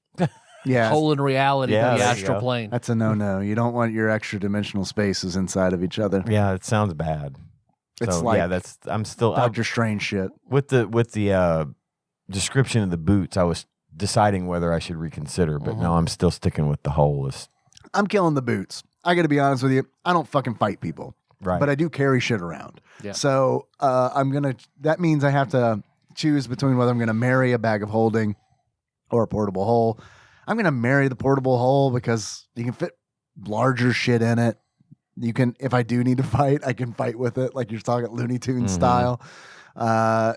Yeah. hole in reality Yeah, to the there you astral go. plane. That's a no-no. You don't want your extra dimensional spaces inside of each other. yeah, it sounds bad. It's So, like yeah, I'm still Doctor Strange shit. with the description of the boots. I was deciding whether I should reconsider, but no, I'm still sticking with the hole. I'm killing the boots. I got to be honest with you. I don't fucking fight people, Right. but I do carry shit around. Yeah. So that means I have to choose between whether I'm gonna marry a bag of holding or a portable hole. I'm gonna marry the portable hole because you can fit larger shit in it. You can, if I do need to fight, I can fight with it, like you're talking Looney Tunes style.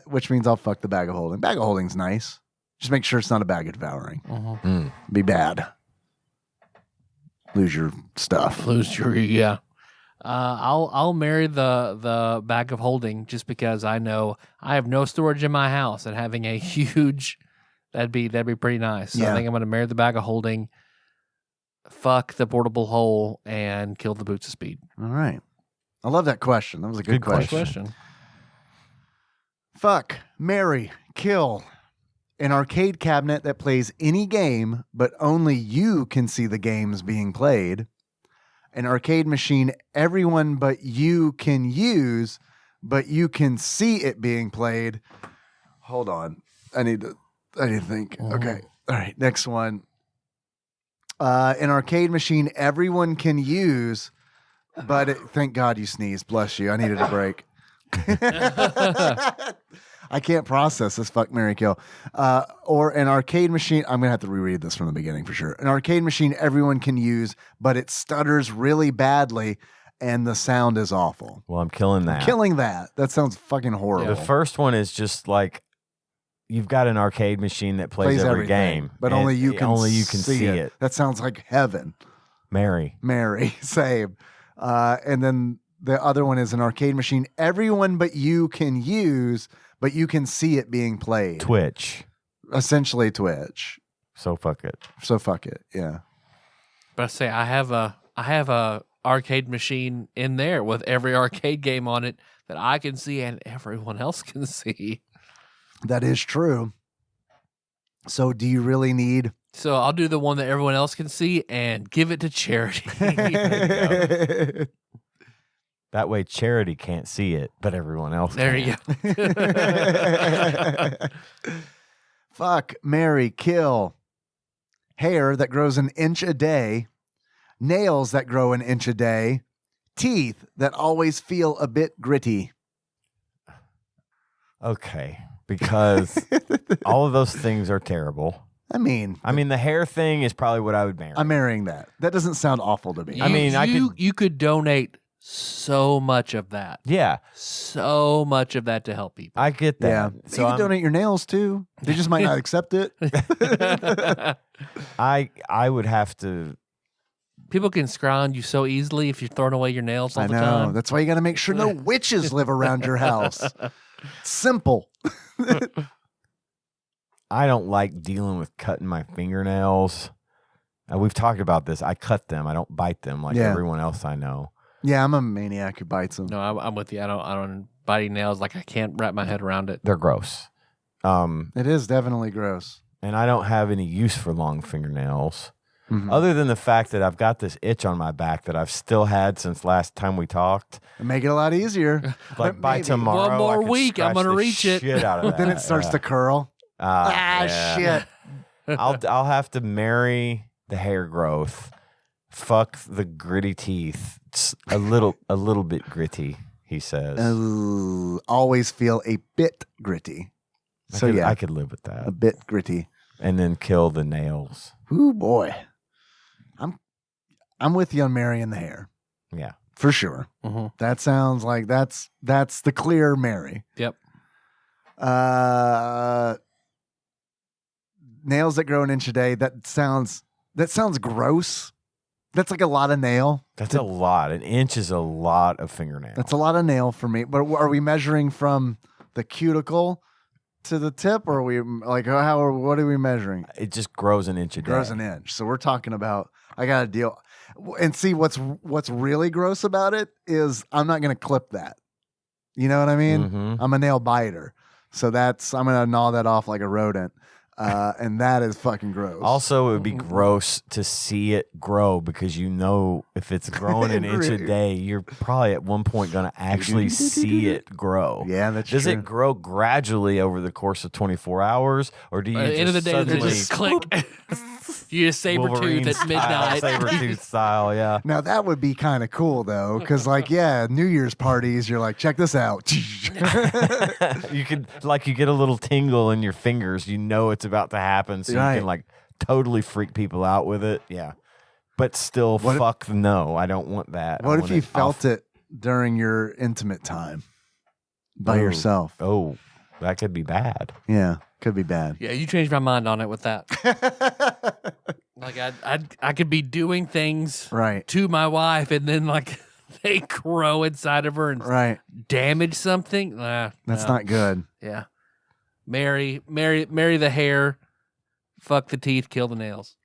Which means I'll fuck the bag of holding. Bag of holding's nice. Just make sure it's not a bag of devouring. Be bad. Lose your stuff. Lose your I'll marry the bag of holding just because I know I have no storage in my house and having a huge that'd be pretty nice. So Yeah. I think I'm gonna marry the bag of holding, fuck the portable hole, and kill the boots of speed. All right. I love that question. That was a good Good question. Fuck, marry, kill. An arcade cabinet that plays any game, but only you can see the games being played. An arcade machine everyone but you can use, but you can see it being played. Hold on. I need to think. Okay. All right. Next one. An arcade machine everyone can use, but thank God you sneezed. Bless you. I needed a break. I can't process this fuck, marry, kill. Or an arcade machine. I'm going to have to reread this from the beginning for sure. An arcade machine everyone can use, but it stutters really badly and the sound is awful. Well, I'm killing that. Killing that. That sounds fucking horrible. The first one is just like you've got an arcade machine that plays every everything, game, but and only you can see it. That sounds like heaven. Mary. Same. And then the other one is an arcade machine everyone but you can use, but you can see it being played. Twitch. Essentially Twitch. So fuck it. So fuck it. Yeah. But I say I have a arcade machine in there with every arcade game on it that I can see and everyone else can see. That is true. So do you really need So I'll do the one that everyone else can see and give it to charity. That way charity can't see it, but everyone else There can. you go. Fuck, marry, kill. Hair that grows an inch a day. Nails that grow an inch a day. Teeth that always feel a bit gritty. Okay. Because all of those things are terrible. I mean, the hair thing is probably what I would marry. I'm marrying that. That doesn't sound awful to me. I mean, you could donate so much of that. Yeah, So much of that to help people. I get Yeah. that. So you can donate your nails too. They just might not accept it. I would have to People can scrounge you so easily if you're throwing away your nails all I the know. time. That's why you got to make sure no witches live around your house. Simple. I don't like dealing with cutting my fingernails. We've talked about this. I cut them. I don't bite them like everyone else I know. Yeah, I'm a maniac who bites them. No, I'm with you. I don't biting nails. Like I can't wrap my head around it. They're gross. It is definitely gross. And I don't have any use for long fingernails. Mhm. Other than the fact that I've got this itch on my back that I've still had since last time we talked. Make it a lot easier. Like by Maybe. tomorrow, One more I could week, I'm scratch gonna the reach it. shit out of that. Then it starts to curl. Yeah. Shit. I'll have to marry the hair growth. Fuck the gritty teeth. It's a little bit gritty, he says. Always feel a bit gritty. So I could live with that. a bit gritty. And then kill the nails. Ooh boy, I'm with you on marrying the hair Yeah. for sure. Mm-hmm. That sounds like that's the clear marry. Yep. Nails that grow an inch a day. That sounds gross. That's like a lot of nail. That's a lot. An inch is a lot of fingernail. That's a lot of nail for me. But are we measuring from the cuticle to the tip, or are we like what are we measuring? It just grows an inch a day. Grows an inch. So we're talking about I got to deal and see what's really gross about it is I'm not going to clip that. You know what I mean? Mhm. I'm a nail biter. So I'm going to gnaw that off like a rodent. And that is fucking gross. Also, it would be gross to see it grow because if it's growing an inch a day, you're probably at one point going to actually see it grow. Yeah, that's Does true. it grow gradually over the course of 24 hours, or do you At the end of the day, suddenly they just click. You just saber tooth Wolverine at midnight. Saber-tooth style, yeah. Now that would be kind of cool though, because New Year's parties, you're like, check this out. You get a little tingle in your fingers. You know it's about to happen, so Right. you can like totally freak people out with it. Yeah, but still, no, I don't want that. What if you felt it during your intimate time by yourself? Oh, that could be bad. Yeah, could be bad. Yeah, you changed my mind on it with that. Like I could be doing things Right. to my wife, and then like they grow inside of her and Right. damage something. That's no. not good. Yeah. Marry the hair, fuck the teeth, kill the nails.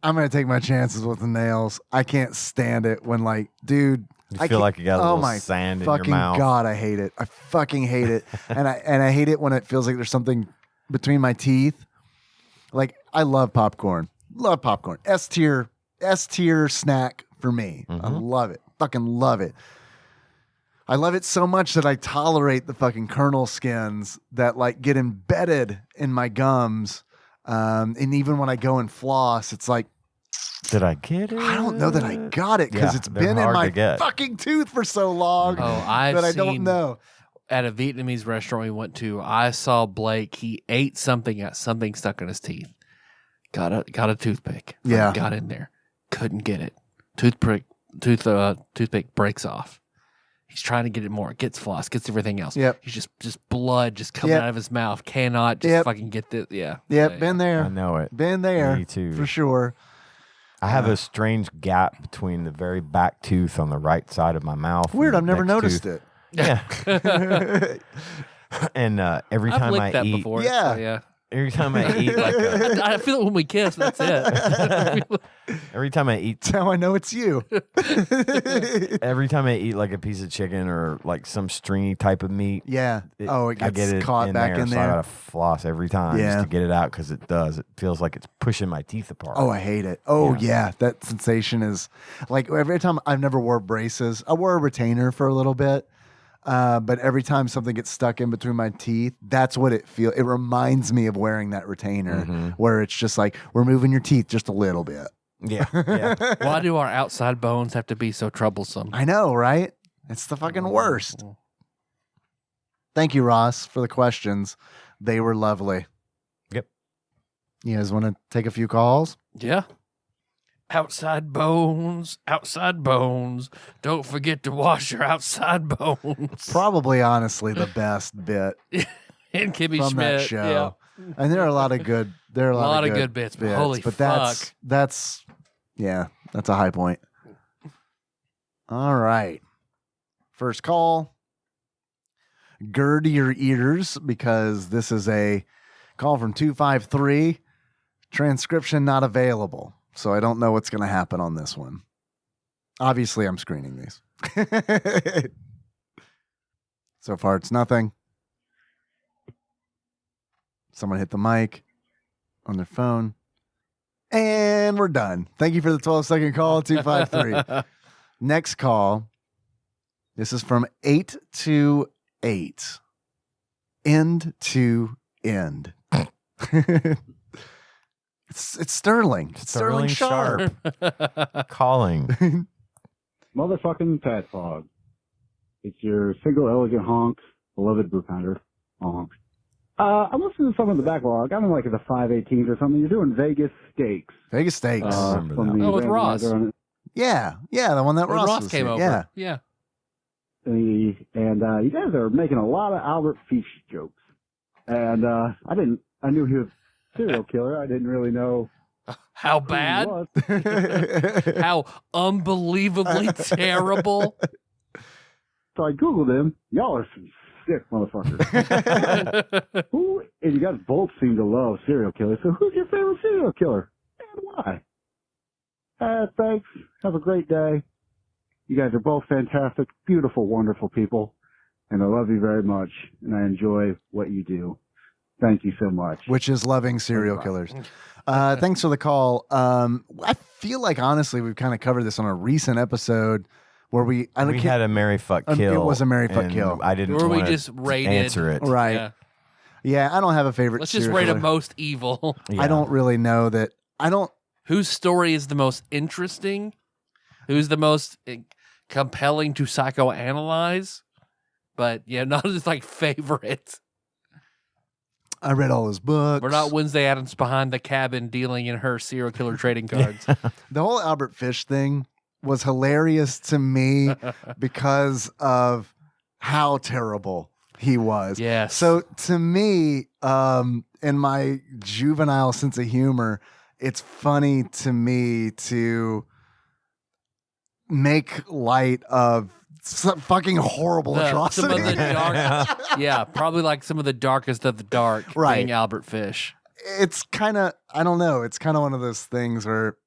I'm gonna take my chances with the nails. I can't stand it when dude. You feel like you got a little sand in your fucking mouth. God, I hate it. I fucking hate it. and I hate it when it feels like there's something between my teeth. Like I love popcorn. Love popcorn. S tier snack for me. I love it. Fucking love it. I love it so much that I tolerate the fucking kernel skins that get embedded in my gums. And even when I go and floss, it's like, Did I get it? I don't know that I got it because Yeah, it's they're been in hard my to get. fucking tooth for so long Oh, I've that I seen don't know. at a Vietnamese restaurant we went to. I saw Blake. He ate something, got something stuck in his teeth. Got a toothpick. Yeah. got in there, couldn't get it. Toothpick breaks off. He's trying to get it more. Gets floss, gets everything else. Yep. He's just blood just coming Yep. out of his mouth. Cannot just Yep. fucking get this. Yeah. Yep, Yeah, been there. I know it. Been there. Me too. For sure. I have a strange gap between the very back tooth on the right side of my mouth. Weird, and I've the never next noticed tooth. it. Yeah. And every I've time licked I that eat, before. Yeah. so yeah. every time I eat like I feel it when we kiss. That's it. every time I eat That's how I know it's you. every time I eat like a piece of chicken or like some stringy type of meat. Yeah. It I gets get it caught back in so I there. gotta floss every time Yeah. just to get it out because it does. It feels like it's pushing my teeth apart. Oh, I hate it. Oh, Yeah. yeah. That sensation is like every time I've never wore braces. I wore a retainer for a little bit. But every time something gets stuck in between my teeth, that's what it feels. It reminds me of wearing that retainer where it's just like, we're moving your teeth just a little bit. yeah, yeah. Why do our outside bones have to be so troublesome? I know, right? It's the fucking worst. Thank you, Ross, for the questions. They were lovely. Yep. You guys want to take a few calls? Yeah. Outside bones, outside bones. Don't forget to wash your outside bones. Probably, honestly, the best bit And Kimmy from Schmidt. that show. And there are a lot of good. There are a lot, of good bits, but holy but fuck. that's Yeah, that's a high point. All right. First call. Gird your ears because this is a call from 253. Transcription not available. So I don't know what's going to happen on this one. Obviously, I'm screening these. So far, it's nothing. Someone hit the mic on their phone. And we're done. Thank you for the 12-second call, 253. Next call. This is from 828. End to end. It's Sterling. Sterling Sharp. Calling. Motherfucking TADPOG. It's your single elegant honk, beloved brew pounder. Honk. I'm listening to some of the backlog. I'm in like the 518s or something. You're doing Vegas Steaks. Vegas Steaks. From the with Ross. Yeah, the one that Ross came was over. Yeah. And you guys are making a lot of Albert Fish jokes. And I knew he was a serial killer. I didn't really know How who he bad? was. How unbelievably terrible. So I Googled him. Y'all are some sick motherfuckers. And you guys both seem to love serial killers. So who's your favorite serial killer? And why? Thanks. Have a great day. You guys are both fantastic, beautiful, wonderful people. And I love you very much. And I enjoy what you do. Thank you so much. Which is loving serial killers. Thanks for the call. I feel like, honestly, we've kind of covered this on a recent episode where we had a Mary Fuck Kill. It was a Marry Fuck and Kill. I didn't Where we want just to rated. answer it. Right. Yeah. Yeah, I don't have a favorite Let's just serial rate killer. a most evil. Yeah. I don't really know that. I don't. Whose story is the most interesting? Who's the most compelling to psychoanalyze? But yeah, not just like favorite. I read all his books. We're not Wednesday Addams behind the cabin dealing in her serial killer trading cards. The whole Albert Fish thing was hilarious to me because of how terrible he was. Yes. So to me, in my juvenile sense of humor, it's funny to me to make light of some fucking horrible Some atrocity. of the dark, yeah, probably like some of the darkest of the dark, Right. being Albert Fish. It's kind of, I don't know. It's kind of one of those things where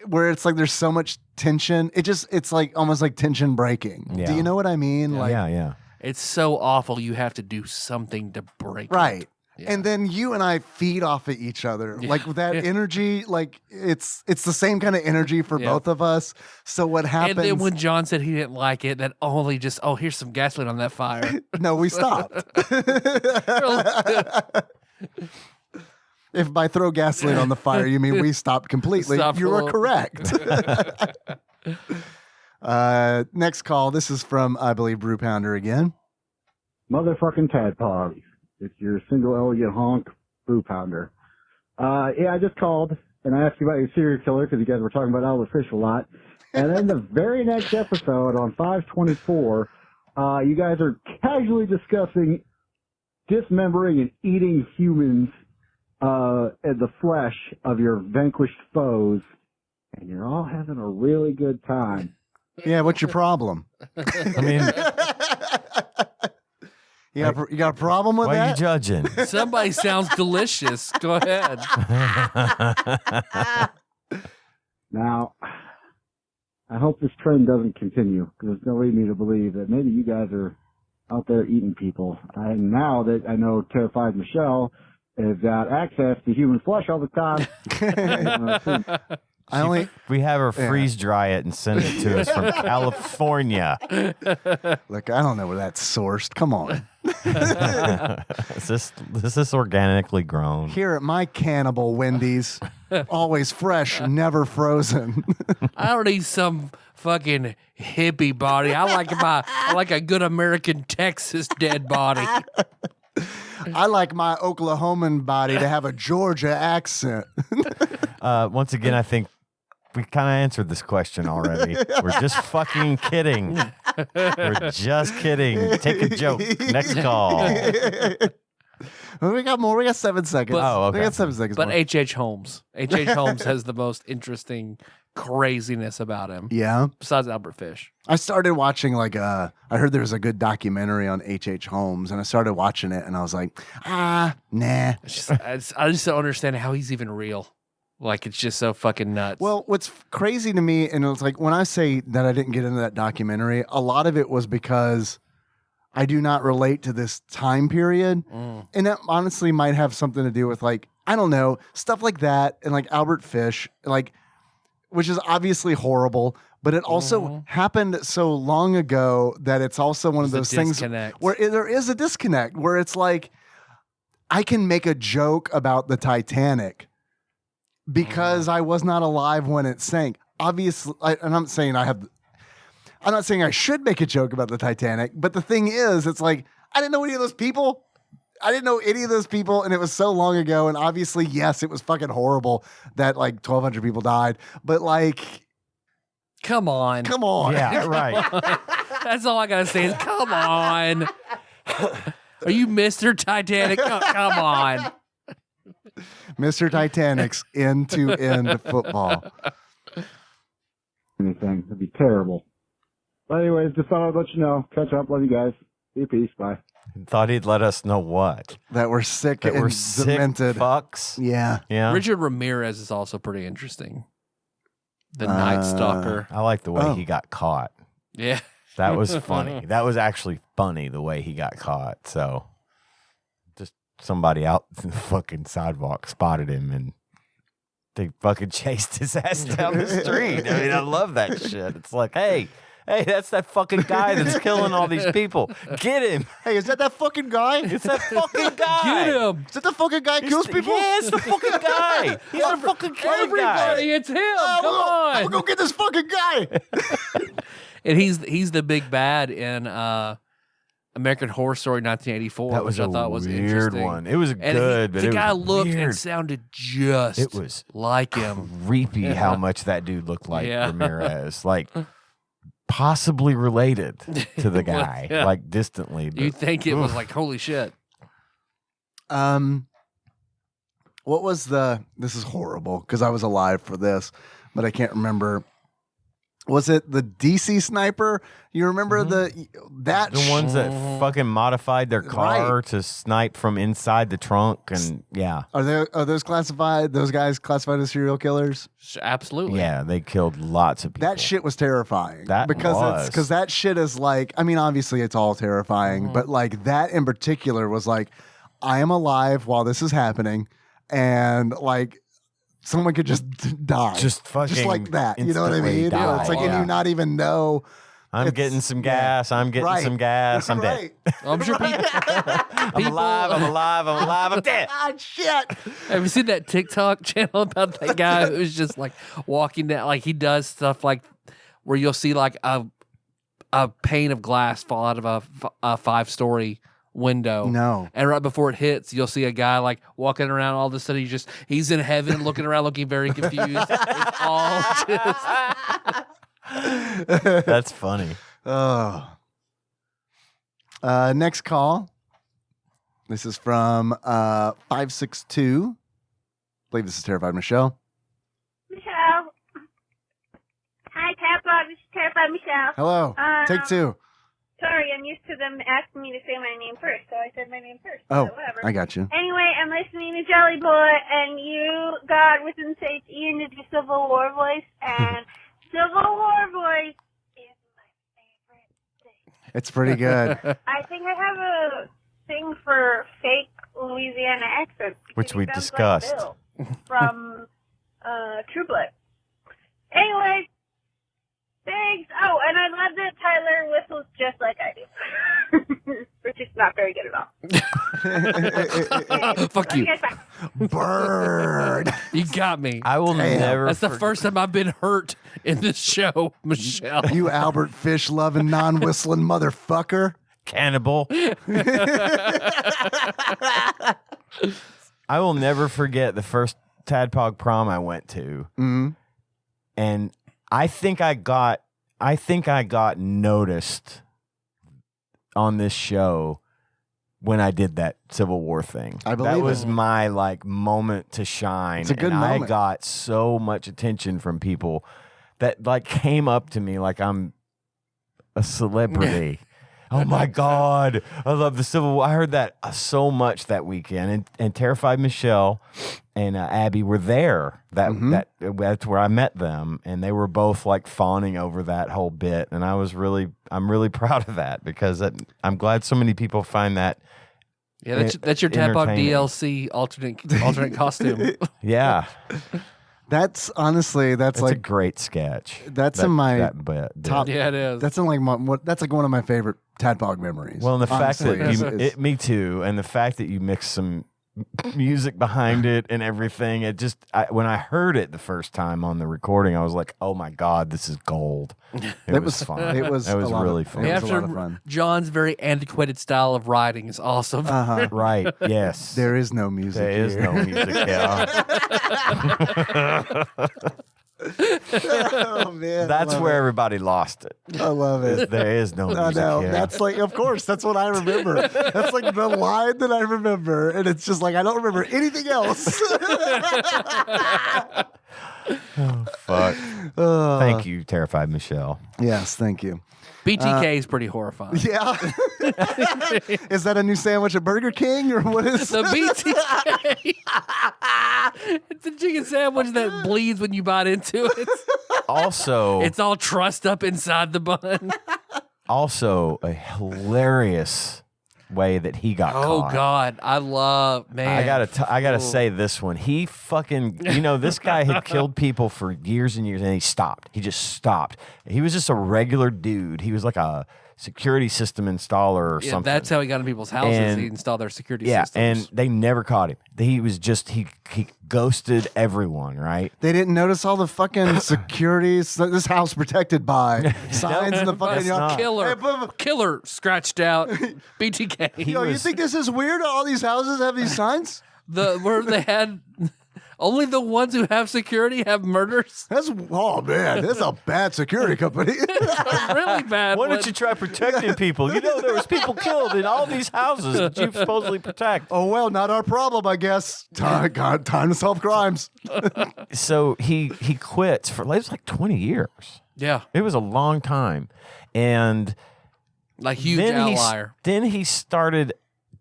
where it's like there's so much tension. It's like almost like tension breaking. Yeah. Do you know what I mean? Like, yeah. It's so awful. You have to do something to break right. it. Yeah. And then you and I feed off of each other. Yeah. Like that energy, like it's the same kind of energy for Yeah. both of us. So what happens? And then when John said he didn't like it, that only just, here's some gasoline on that fire. No, we stopped. If by throw gasoline on the fire, you mean we stopped completely, Stopped you a are little. correct. Next call. This is from, I believe, Brew Pounder again. Motherfucking TADPOG. It's your single elegant honk brew pounder. I just called and I asked you about your serial killer because you guys were talking about Albert Fish a lot. And then the very next episode on 524, you guys are casually discussing dismembering and eating humans and the flesh of your vanquished foes. And you're all having a really good time. Yeah, what's your problem? I mean, You got a problem with why are you that? judging? Somebody sounds delicious. Go ahead. Now, I hope this trend doesn't continue because there's no reason to believe that maybe you guys are out there eating people. And now that I know Terrified Michelle has got access to human flesh all the time, We have her freeze dry it and send it to us from California. Look, I don't know where that's sourced. Come on. Is this organically grown? Here at my Cannibal Wendy's, always fresh, never frozen. I don't need some fucking hippie body. I like a good American Texas dead body. I like my Oklahoman body to have a Georgia accent. Once again, I think we kind of answered this question already. We're just fucking kidding. We're just kidding. Take a joke. Next call. We got more. We got 7 seconds. Oh, We okay. got 7 seconds. But more. H.H. Holmes. H.H. Holmes has the most interesting craziness about him. Yeah. Besides Albert Fish. I started watching I heard there was a good documentary on H.H. Holmes, and I started watching it, and I was like, nah. I just don't understand how he's even real. Like, it's just so fucking nuts. Well, what's crazy to me, and it's like when I say that I didn't get into that documentary, a lot of it was because I do not relate to this time period. And that honestly might have something to do with, like, I don't know, stuff like that, and like Albert Fish, like, which is obviously horrible, but it also happened so long ago that it's also one of those things where there is a disconnect where it's like, I can make a joke about the Titanic because I was not alive when it sank. Obviously, and I'm not saying I should make a joke about the Titanic, but the thing is, it's like, I didn't know any of those people. And it was so long ago. And obviously, yes, it was fucking horrible that like 1,200 people died. But like, come on. Yeah, right. That's all I gotta say is come on. Are you Mr. Titanic? Oh, come on. Mr. Titanic's end-to-end football. Anything. It'd be terrible. But anyways, just thought I'd let you know. Catch up. Love you guys. Be peace. Bye. Thought he'd let us know what? That we're sick That and we're sick demented. fucks. Yeah. Yeah. Richard Ramirez is also pretty interesting. The Night Stalker. I like the way he got caught. Yeah. That was funny. That was actually funny the way he got caught. So just somebody out in the fucking sidewalk spotted him and they fucking chased his ass down the street. I mean, I love that shit. It's like, hey, that's that fucking guy that's killing all these people. Get him. Hey, is that fucking guy? It's that fucking guy. Get him. Is that the fucking guy who kills people? Yeah, it's the fucking guy. He's a fucking killing Everybody, guy. it's him. Come on. I'm gonna go get this fucking guy. And he's the big bad in American Horror Story 1984, That was which I a thought was weird interesting. one. It was And good, but the it guy was looked weird. and sounded just It was like him. creepy how much that dude looked like Yeah. Ramirez. Like possibly related to the Well, guy, yeah. like distantly. But, You'd think it was oof. like, holy shit. What was this is horrible because I was alive for this, but I can't remember. Was it the DC sniper? You remember the ones that fucking modified their car Right. to snipe from inside the trunk, and yeah, Are those classified? Those guys classified as serial killers? Absolutely. yeah, they killed lots of people. That shit was terrifying. That was. because that shit is like, I mean, obviously it's all terrifying, but like that in particular was like, I am alive while this is happening, and like someone could just die, Just fucking like that. You know what I instantly mean? die, It's like, and yeah. you not even know. I'm It's- getting some yeah. gas. I'm getting Right. some gas. I'm dead. Right. I'm sure people. I'm alive. I'm alive. I'm alive. I'm dead. Ah, shit. Have you seen that TikTok channel about that guy who's just like walking down, like he does stuff like where you'll see like a pane of glass fall out of a 5-story window. No. And right before it hits, you'll see a guy like walking around. All of a sudden, he's in heaven, looking around, looking very confused. It's all just That's funny. Oh. Next call. This is from 562. I believe this is Terrified Michelle. Michelle. Hi, TADPOG. This is Terrified Michelle. Hello. Take 2. Sorry, I'm used to them asking me to say my name first, so I said my name first. Oh, so whatever. I got you. Anyway, I'm listening to Jelly Boy, and you, God, within sakes, Ian did your Civil War voice, and Civil War voice is my favorite thing. It's pretty good. I think I have a thing for fake Louisiana accents. because Which he we sounds discussed. Like Bill from True Blood. Anyway, thanks. Oh, and I love that Tyler whistles just like I do. Which is not very good at all. fuck you. Okay, bye. Bird. You got me. I will Damn. never. That's the first time I've been hurt in this show, Michelle. You Albert Fish loving, non whistling motherfucker. cannibal. I will never forget the first Tadpog prom I went to, and I think I got noticed on this show when I did that Civil War thing. I believe that was it. my like moment to shine. It's a good and moment. I got so much attention from people that like came up to me like I'm a celebrity. Oh my God, I love the Civil War. I heard that so much that weekend, and Terrified Michelle and Abby were there. That's where I met them, and they were both like fawning over that whole bit, and I'm really proud of that because I'm glad so many people find that. Yeah, that's your TADPOG entertaining. DLC alternate costume. Yeah, That's honestly, that's a like great sketch. That's in my that bit. top. Yeah, it is. That's in like that's like one of my favorite Tadpog memories. Well, and the honestly, fact that me too, and the fact that you mix some music behind it and everything, when I heard it the first time on the recording, I was like, "Oh my God, this is gold!" It was fun. It was really fun. It was After a lot of fun. John's very antiquated style of writing is awesome. Right? Yes. There is no music. There is here. no music. Yeah. Oh man, That's where everybody lost it. I love it. There is no I music know. here. That's like, of course, that's what I remember. That's like the line that I remember, and it's just like I don't remember anything else. Oh, fuck. Thank you, Terrified Michelle. Yes, thank you. BTK is pretty horrifying. Yeah. Is that a new sandwich at Burger King or what is The BTK. It's a chicken sandwich that bleeds when you bite into it. Also, It's all trussed up inside the bun. also a hilarious way that he got Oh caught. God, I love man. I gotta say this one. He fucking, this guy had killed people for years and years, and he stopped. He just stopped. He was just a regular dude. He was like a security system installer or Yeah, something. that's how he got into people's houses. And- He installed their security yeah, systems. and they never caught him. He was just he ghosted everyone. Right? They didn't notice all the fucking securities. This house protected by signs in the fucking That's yard. not. Killer, Hey, but- killer scratched out. BTK. Yo, you think this is weird? All these houses have these signs? Where they had only the ones who have security have murders. That's a bad security company. Really bad. Why one. don't you try protecting people? There was people killed in all these houses that you supposedly protect. Oh well, not our problem, I guess. Time to solve crimes. So he quits for it was like 20 years. Yeah, It was a long time, and like huge then outlier. Then he started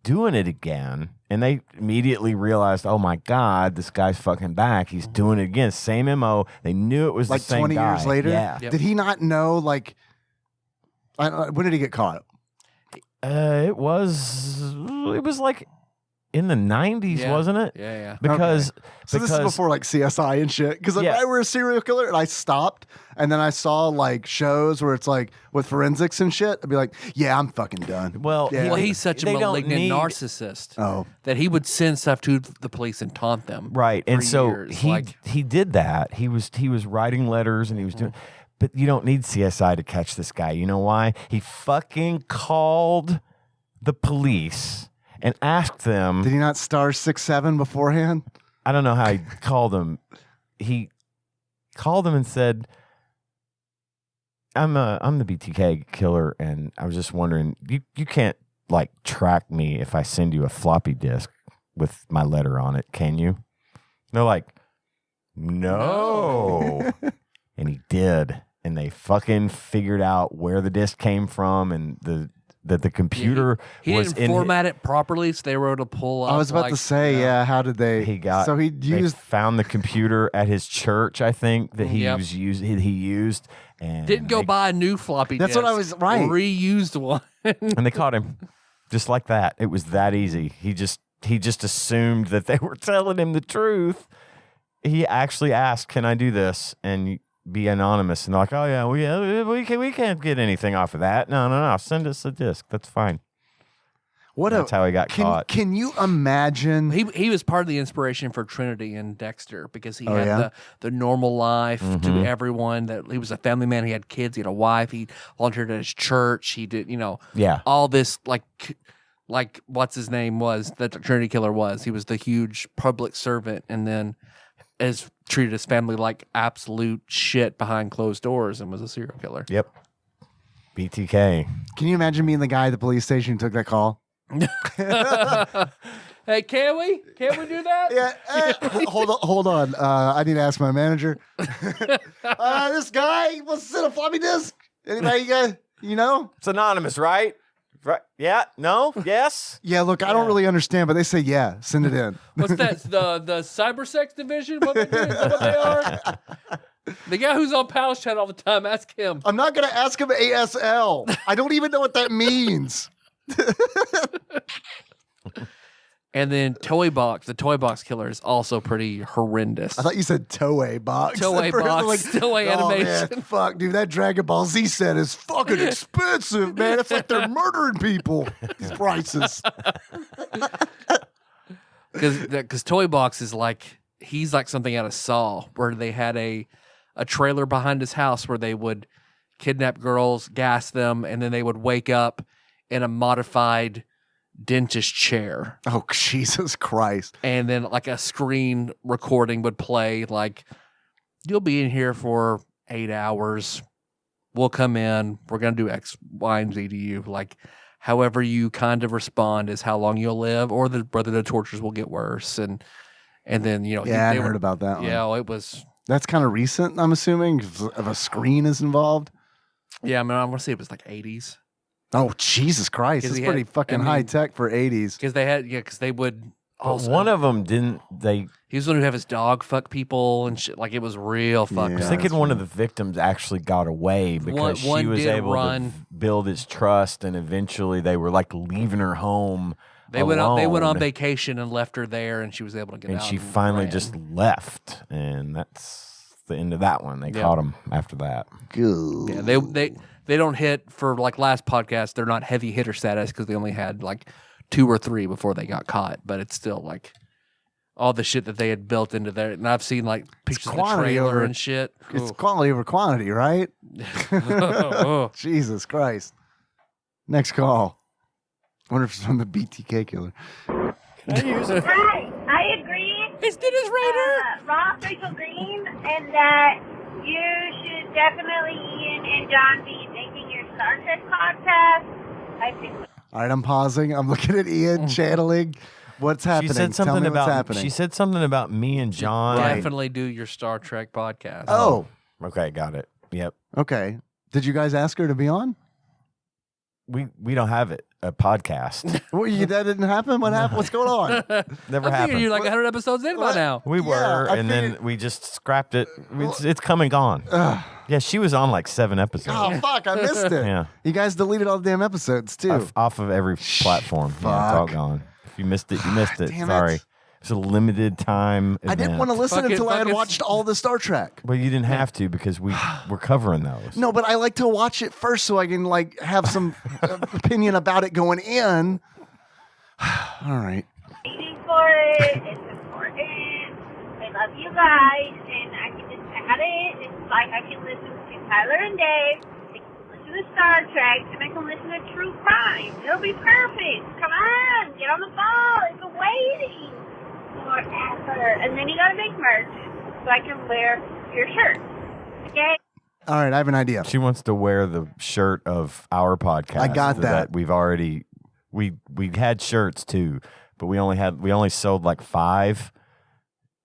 doing it again, and they immediately realized, oh my God, this guy's fucking back. He's doing it again. Same MO. They knew it was Like the same 20 guy. years later. Yeah. Yep. Did he not know? Like, when did he get caught? It was like in the 90s, Yeah. wasn't it? Yeah. Because So this is before like CSI and shit. Because if Yeah. I were a serial killer and I stopped and then I saw like shows where it's like with forensics and shit, I'd be like, yeah, I'm fucking done. well, Yeah. Well, he's such a they don't malignant need- narcissist Oh, that he would send stuff to the police and taunt them. Right. And for so years. he did that. He was writing letters and he was doing, but you don't need CSI to catch this guy. You know why? He fucking called the police and asked them. did he not star 6-7 beforehand? I don't know how he called them. He called them and said, I'm the BTK killer, and I was just wondering, you can't like track me if I send you a floppy disk with my letter on it, can you? And they're like, no. And he did. And they fucking figured out where the disk came from and that the computer he was didn't in format it properly, so they were able to pull up. I was about like, to say, you know, yeah. How did they? So he they used. found the computer at his church, I think, that he Yep. was he used, and Didn't go they, buy a new floppy That's disk. what I was- right. Reused one. and they caught him just like that. It was that easy. He just assumed that they were telling him the truth. He actually asked, "Can I do this?" and be anonymous, and they're like, "Oh yeah, we can't get anything off of that. No, send us a disc. That's fine." That's how he got caught. Can you imagine? He was part of the inspiration for Trinity and Dexter because he Oh, had yeah? the normal life Mm-hmm. to everyone. That he was a family man. He had kids. He had a wife. He volunteered at his church. He did, Yeah. all this like what's his name was that the Trinity killer was. He was the huge public servant, and then as treated his family like absolute shit behind closed doors, and was a serial killer. Yep. BTK. Can you imagine being the guy at the police station who took that call? Hey, can we? Can we do that? Yeah. Hold on. I need to ask my manager. This guy wants to send a floppy disk. Anybody got, It's anonymous, right? Right? Yeah? No? Yes? Yeah, look, I don't really understand, but they say, yeah, send it in. What's that? The cybersex division? What they do? Is that what they are? The guy who's on Palace Chat all the time. Ask him. I'm not going to ask him ASL. I don't even know what that means. And then Toy Box, the Toy Box Killer is also pretty horrendous. I thought you said Toei Box. Toei Box, Toei Animation. Man, fuck, dude, that Dragon Ball Z set is fucking expensive, man. It's like they're murdering people. These prices. Because Toy Box is like, he's like something out of Saw, where they had a trailer behind his house where they would kidnap girls, gas them, and then they would wake up in a modified dentist chair. Oh, Jesus Christ. And then like a screen recording would play, like, you'll be in here for 8 hours. We'll come in. We're going to do X, Y, and Z to you. Like, however you kind of respond is how long you'll live, or whether the tortures will get worse. And then, Yeah, I heard about that one. Yeah, it was. That's kind of recent, I'm assuming, if a screen is involved. Yeah, I mean, I want to say it was like 80s. Oh, Jesus Christ. It's pretty fucking high tech for 80s. Because they would also. One of them didn't, they. He was the one who had his dog fuck people and shit. Like, it was real fucked Yeah. I was up. thinking one of the victims actually got away because One she was did able run. to build his trust, and eventually they were like leaving her home. They went on alone, vacation and left her there, and she was able to get and out. she finally ran. just left, and that's the end of that one. They Yeah. caught him after that. Good. Yeah, they don't hit for like last podcast. They're not heavy hitter status because they only had like 2 or 3 before they got caught. But it's still like all the shit that they had built into there. And I've seen like pictures of the quantity trailer over- and shit. It's Ooh. quality over quantity, right? Oh. Jesus Christ. Next call. I wonder if it's from the BTK killer. Right, I agree. It's Dennis Rader. Raw facial green, and that you should definitely, Ian and John, be making your Star Trek podcast. I think. All right, I'm pausing. I'm looking at Ian channeling. What's happening? She said Tell something me about. what's happening. She said something about me and John. Definitely do your Star Trek podcast. Oh, Okay, got it. Yep. okay. Did you guys ask her to be on? We don't have it. A podcast. That didn't happen? What happened? What's going on? Never I figured happened. you're like 100 episodes in by What? now. We Yeah, were, I and then figured- we just scrapped it. It's come and gone. Ugh. Yeah, she was on like 7 episodes. Oh, fuck. I missed it. Yeah. You guys deleted all the damn episodes, too. Off of every platform. Yeah, it's all Fuck. gone. If you missed it, you missed it. Damn Sorry. it. It's a limited time event. I didn't want to listen Fuck it, until I fuck had it. watched all the Star Trek. Well, you didn't have to because we're covering those. No, but I like to watch it first so I can like have some opinion about it going in. All right. Waiting for it. It's important. I love you guys, and I can just add it. It's like I can listen to Tyler and Dave. I can listen to Star Trek, and I can listen to True Crime. It'll be perfect. Come on, get on the ball. It's waiting forever, and then you gotta make merch so I can wear your shirt. Okay. All right, I have an idea. She wants to wear the shirt of our podcast. I got that. We've already we had shirts too, but we only sold like 5.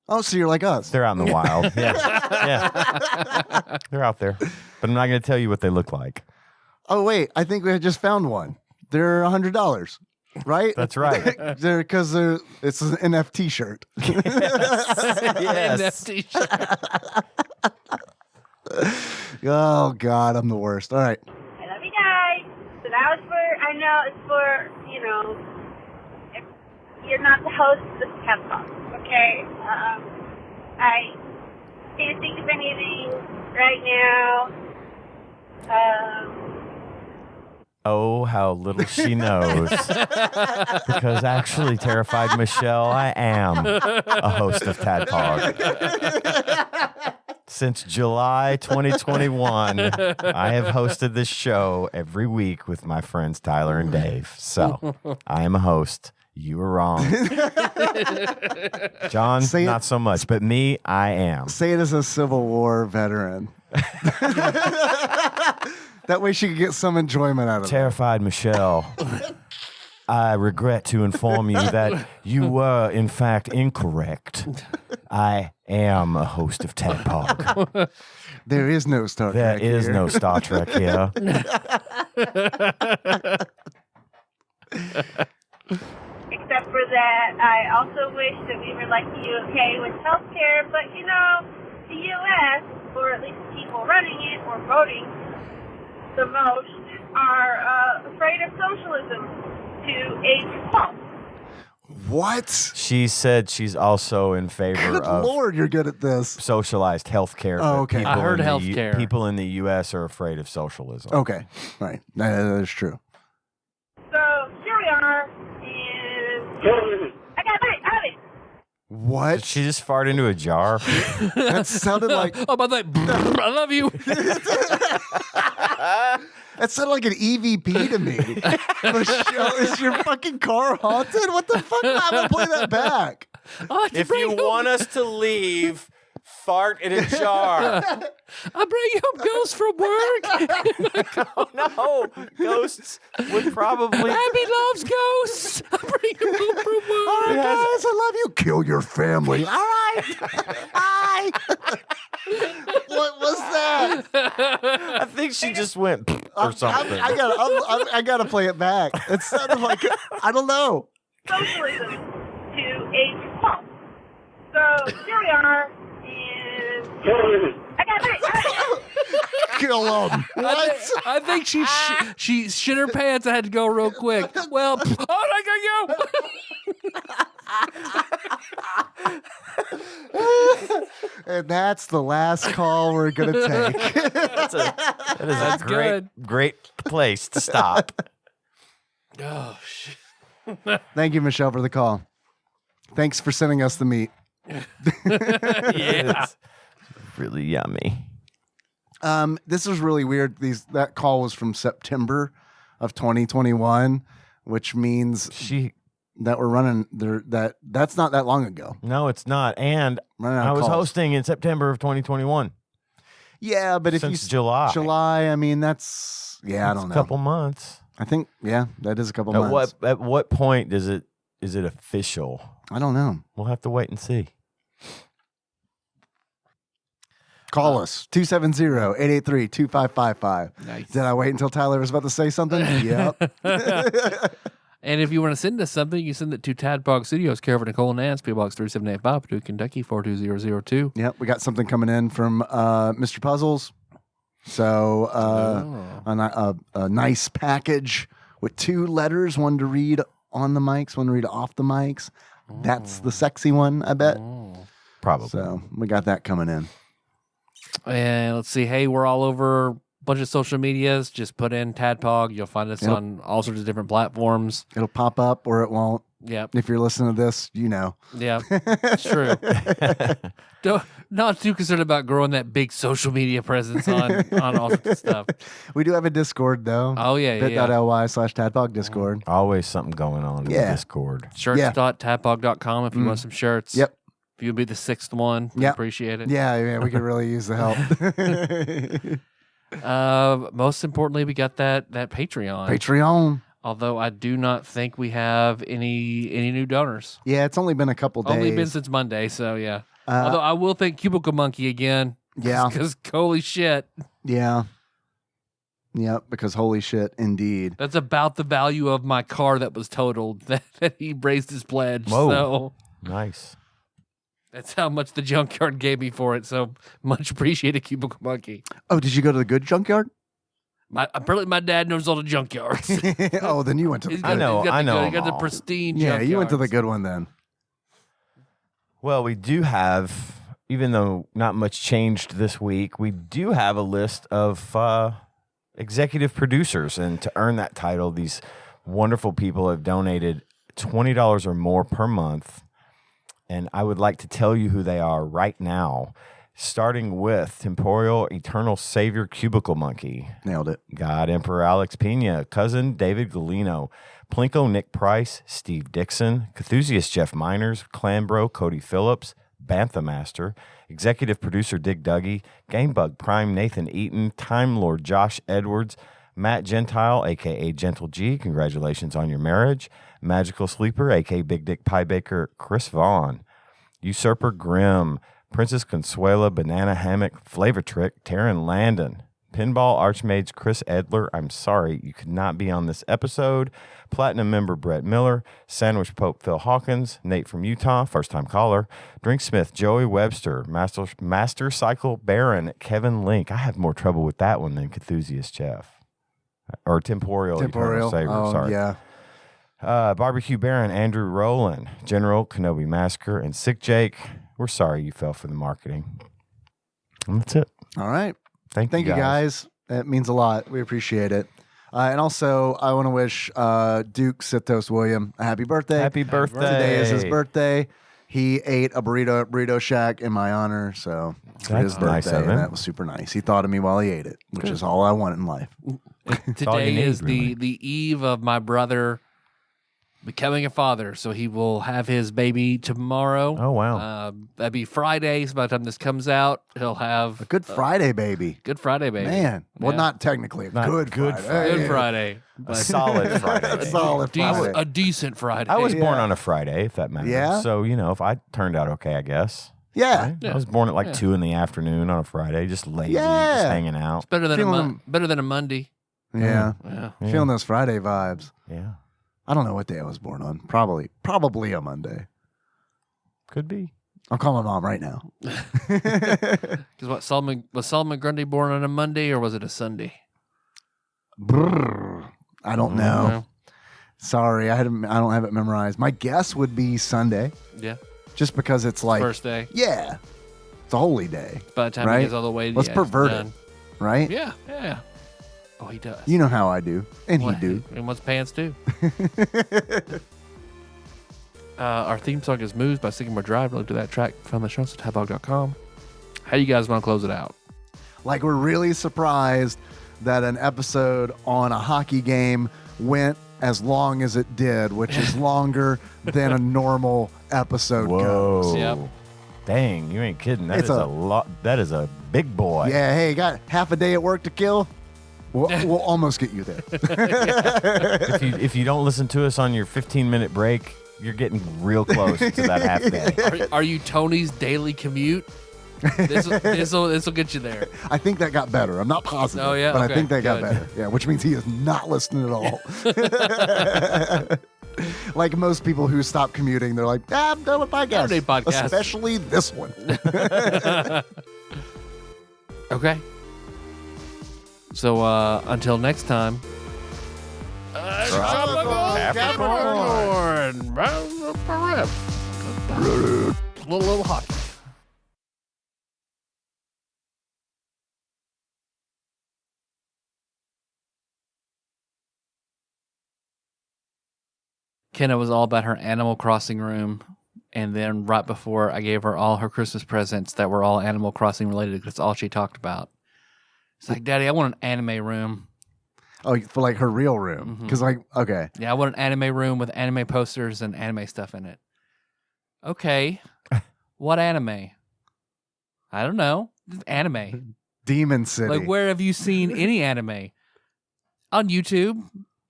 Oh, so you're like us. They're out in the wild. Yeah. They're out there. But I'm not going to tell you what they look like. Oh, wait. I think we had just found one. They're $100, right? That's right. Because it's an NFT shirt. Yes. NFT shirt. Oh, God, I'm the worst. All right. I love you guys. So that was for, I know it's for, if you're not the host of this TADPOG, okay? I can't think of anything right now. Oh, how little she knows. Because actually, Terrified Michelle, I am a host of TADPOG. Since July 2021, I have hosted this show every week with my friends Tyler and Dave. So I am a host. You were wrong. John, Say it. not so much. But me, I am. Say it as a Civil War veteran. That way she could get some enjoyment out of it. Terrified Michelle. I regret to inform you that you were, in fact, incorrect. I am a host of TADPOG. There is no Star There Trek is here. no Star Trek here. Except for that, I also wish that we were like the UK with healthcare, but you know, the US, or at least the people running it or voting the most, are afraid of socialism to age 12. What? She said she's also in favor Good of Lord, you're good at this. socialized health care. Oh, okay. I heard in the healthcare. People in the U.S. are afraid of socialism. Okay. Right. That is true. So here we are, and I got it, I have it. What? Did she just fart into a jar? That sounded like Oh, by the way, I love you. that sounded like an EVP to me. Michelle, is your fucking car haunted? What the fuck? I'm gonna play that back. If you want us to leave, fart in a jar. I bring home ghosts from work. Oh, no. Ghosts would probably... Abby loves ghosts. I bring him home from All work. right, guys, I love you. Kill your family. All right. Bye. What was that? I think she just went or something. I gotta play it back. It sounded like I don't know. Socialism to age 12. So here we are, and I got it, I have it. Kill them. What? I think she shit her pants. I had to go real quick. Well, I gotta go. And that's the last call we're gonna take. That is That's a great, good. great place to stop. Oh shit. Thank you, Michelle, for the call. Thanks for sending us the meat. Yeah. It's really yummy. This was really weird. That call was from September of 2021, which means that we're running there. That's not that long ago. No, it's not. And Running out I of was calls. hosting in September of 2021. Yeah, but if Since you July. July, I mean that's I It's don't know. a couple months. I think that is a couple At months. what point is it official? I don't know. We'll have to wait and see. Call us 270-883-2555. Nice. Did I wait until Tyler was about to say something? Yep. And if you want to send us something, you send it to TADPOG Studios, care of Nicole Nance, P.O. Box 3785, Paducah, Kentucky 42002. Yep. We got something coming in from Mr. Puzzles. So a nice package with 2 letters, one to read on the mics, one to read off the mics. That's the sexy one, I bet. Probably. So we got that coming in. And let's see. Hey, we're all over a bunch of social medias. Just put in TADPOG. You'll find us Yep. on all sorts of different platforms. It'll pop up or it won't. Yep. If you're listening to this, you know. Yep. It's true. Not too concerned about growing that big social media presence on all sorts of stuff. We do have a Discord, though. Oh, yeah. bit.ly/TADPOG Discord. Always something going on in Yeah. the Discord. Shirts.tadpog.com if you want some shirts. Yep. If you would be the 6th one, we Yep. appreciate it. Yeah, we could really use the help. Most importantly, we got that Patreon. Patreon. Although I do not think we have any new donors. Yeah, it's only been a couple days. Only been since Monday, so yeah. Although I will thank Cubicle Monkey again. Yeah. Because holy shit. Yeah. Yep, because holy shit, indeed. That's about the value of my car that was totaled that he raised his pledge. Whoa. So Nice. that's how much the junkyard gave me for it. So much appreciated, Cubicle Monkey. Oh, did you go to the good junkyard? Apparently my dad knows all the junkyards. Oh, then you went to the He's good got I know He got the them all. pristine Yeah, you went to the junkyards. good one then. Well, we do have, even though not much changed this week, we do have a list of executive producers. And to earn that title, these wonderful people have donated $20 or more per month. And I would like to tell you who they are right now, starting with Temporal Eternal Savior Cubicle Monkey, Nailed it. God Emperor Alex Pena, Cousin David Galino, Plinko Nick Price, Steve Dixon, Cthusiast Jeff Miners, Clanbro Cody Phillips, Bantha Master, Executive Producer Dig Duggy, Gamebug Prime Nathan Eaton, Time Lord Josh Edwards, Matt Gentile, a.k.a. Gentle G, congratulations on your marriage. Magical Sleeper, a.k.a. Big Dick Pie Baker, Chris Vaughn. Usurper Grimm, Princess Consuela, Banana Hammock, Flavor Trick, Taryn Landon. Pinball Archmage Chris Edler, I'm sorry you could not be on this episode. Platinum member Brett Miller, Sandwich Pope Phil Hawkins, Nate from Utah, first-time caller, Drinksmith Joey Webster, Master Cycle Baron Kevin Link. I have more trouble with that one than Cthusiast Jeff. Or Temporal Eternal Savior, sorry. Yeah. Barbecue Baron Andrew Rowland, General Kenobi Massacre, and Sick Jake. We're sorry you fell for the marketing. And that's it. All right. Thank you guys. It means a lot. We appreciate it. And also, I want to wish Duke Sitos William a happy birthday. Happy birthday. Today is his birthday. He ate a burrito at Burrito Shack in my honor, so for his birthday, nice of him. and that was super nice. He thought of me while he ate it, which is all I want in life. Today is really. the eve of my brother becoming a father, so he will have his baby tomorrow. Oh, wow. That'd be Friday. So by the time this comes out, he'll have A Good Friday, baby. Good Friday, baby. Man. Well, Yeah. not technically. Not Good Good Friday. Good Friday. A But solid Friday. A solid Friday. a decent Friday. I was Yeah. born on a Friday, if that matters. Yeah? So, if I turned out okay, I guess. Yeah. Right? I was born at 2 in the afternoon on a Friday, just lazy, Yeah. just hanging out. better than Feeling- better than a Monday. Yeah. Yeah. Yeah. Feeling those Friday vibes. Yeah. I don't know what day I was born on. Probably a Monday. Could be. I'll call my mom right now. Because was Solomon Grundy born on a Monday or was it a Sunday? Brrr. I don't know. Sorry, I don't have it memorized. My guess would be Sunday, Yeah. just because it's like First day. yeah, it's a holy day, By the time Right? he gets all the way, Let's it's pervert it. done. right? Yeah. Yeah. Oh, he does. You know how I do, and he Well, do. And what's pants do? Our theme song is Moves by Sycamore Drive. Look to that track from the show at TADPOG.com. How do you guys want to close it out? Like we're really surprised that an episode on a hockey game went as long as it did, which is longer than a normal episode goes. Whoa. Yep. Dang, you ain't kidding. That It's is a- a lot. That is a big boy. Yeah, hey, got half a day at work to kill. We'll almost get you there. If you don't listen to us on your 15-minute break, you're getting real close to that half day. Are you Tony's daily commute? This will get you there. I think that got better. I'm not positive. Oh, yeah? But Okay, I think that got good. better. Yeah, which means he is not listening at all. Like most people who stop commuting, they're like, I'm done with podcasts. don't need podcasts. Especially this one. Okay. So until next time. Capricorn. Little hockey. Kenna was all about her Animal Crossing room. And then right before I gave her all her Christmas presents that were all Animal Crossing related, because that's all she talked about. It's like, Daddy, I want an anime room. Oh, for like her real room. Because okay. Yeah, I want an anime room with anime posters and anime stuff in it. Okay. What anime? I don't know. Anime. Demon City. Like, where have you seen any anime? On YouTube.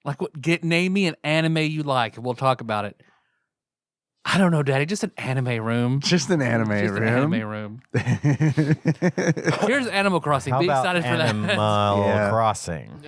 Like, name me an anime you like, and we'll talk about it. I don't know, Daddy. Just an anime room. Just an anime Just room. an anime room. Here's Animal Crossing. How Be about excited for that. Animal Yeah. Crossing?